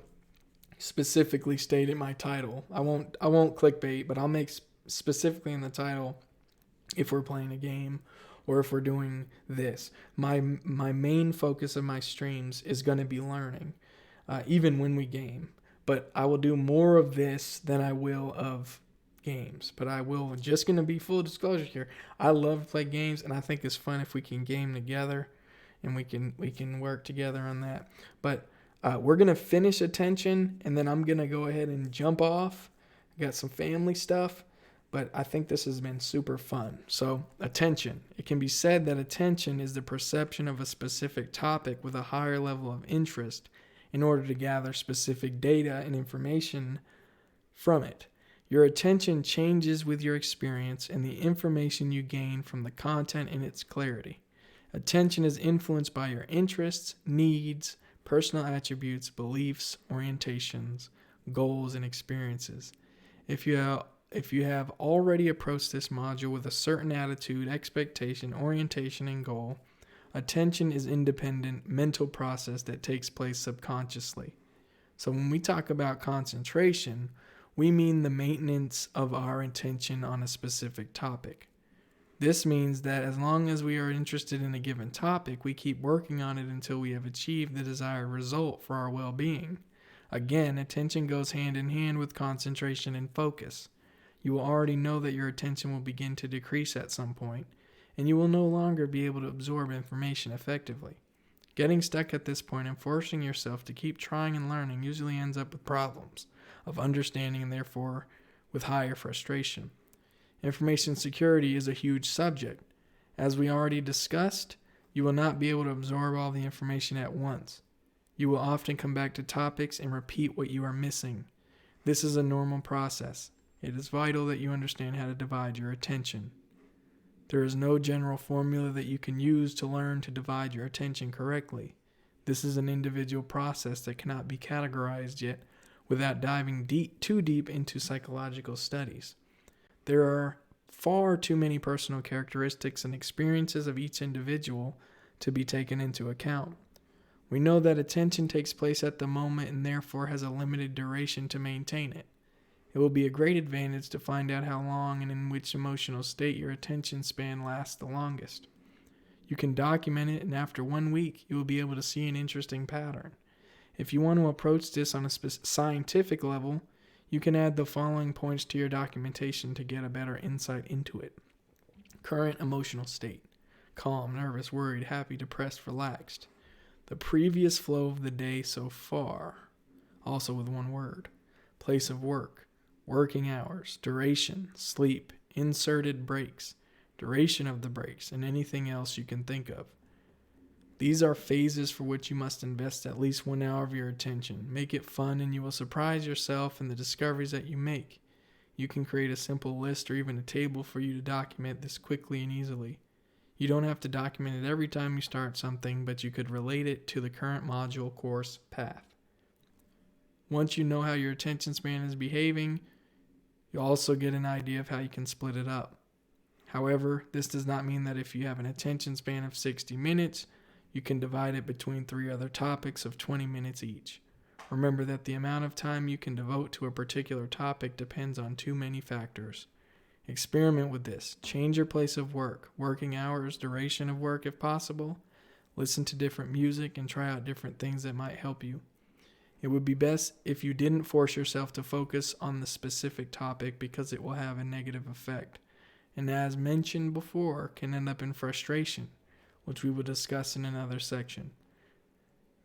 specifically state in my title. I won't clickbait, but I'll make specifically in the title if we're playing a game or if we're doing this. My main focus of my streams is going to be learning, even when we game. But I will do more of this than I will of games. But I will, just going to be full disclosure here, I love to play games, and I think it's fun if we can game together and we can work together on that. But we're going to finish attention, and then I'm going to go ahead and jump off. I got some family stuff, but I think this has been super fun. So attention. It can be said that attention is the perception of a specific topic with a higher level of interest in order to gather specific data and information from it. Your attention changes with your experience and the information you gain from the content and its clarity. Attention is influenced by your interests, needs, personal attributes, beliefs, orientations, goals, and experiences. If you have already approached this module with a certain attitude, expectation, orientation, and goal, attention is independent mental process that takes place subconsciously. So when we talk about concentration, we mean the maintenance of our attention on a specific topic. This means that as long as we are interested in a given topic, we keep working on it until we have achieved the desired result for our well-being. Again, attention goes hand in hand with concentration and focus. You will already know that your attention will begin to decrease at some point, and you will no longer be able to absorb information effectively. Getting stuck at this point and forcing yourself to keep trying and learning usually ends up with problems of understanding and therefore with higher frustration. Information security is a huge subject. As we already discussed, you will not be able to absorb all the information at once. You will often come back to topics and repeat what you are missing. This is a normal process. It is vital that you understand how to divide your attention. There is no general formula that you can use to learn to divide your attention correctly. This is an individual process that cannot be categorized yet without diving too deep into psychological studies. There are far too many personal characteristics and experiences of each individual to be taken into account. We know that attention takes place at the moment and therefore has a limited duration to maintain it. It will be a great advantage to find out how long and in which emotional state your attention span lasts the longest. You can document it, and after 1 week, you will be able to see an interesting pattern. If you want to approach this on a scientific level, you can add the following points to your documentation to get a better insight into it. Current emotional state: calm, nervous, worried, happy, depressed, relaxed. The previous flow of the day so far, also with one word. Place of work, working hours, duration, sleep, inserted breaks, duration of the breaks, and anything else you can think of. These are phases for which you must invest at least 1 hour of your attention. Make it fun and you will surprise yourself in the discoveries that you make. You can create a simple list or even a table for you to document this quickly and easily. You don't have to document it every time you start something, but you could relate it to the current module course path. Once you know how your attention span is behaving, you also get an idea of how you can split it up. However, this does not mean that if you have an attention span of 60 minutes, you can divide it between 3 other topics of 20 minutes each. Remember that the amount of time you can devote to a particular topic depends on too many factors, Experiment with this. Change your place of work, working hours, duration of work if possible. Listen to different music and try out different things that might help you. It would be best if you didn't force yourself to focus on the specific topic because it will have a negative effect. And as mentioned before, can end up in frustration, which we will discuss in another section.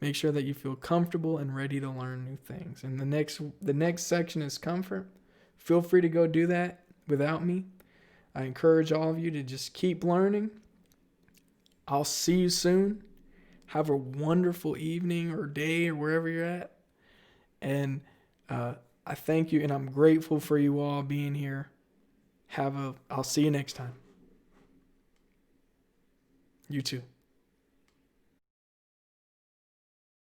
Make sure that you feel comfortable and ready to learn new things. And the next section is comfort. Feel free to go do that without me. I encourage all of you to just keep learning. I'll see you soon. Have a wonderful evening or day or wherever you're at. And I thank you and I'm grateful for you all being here. I'll see you next time. You too.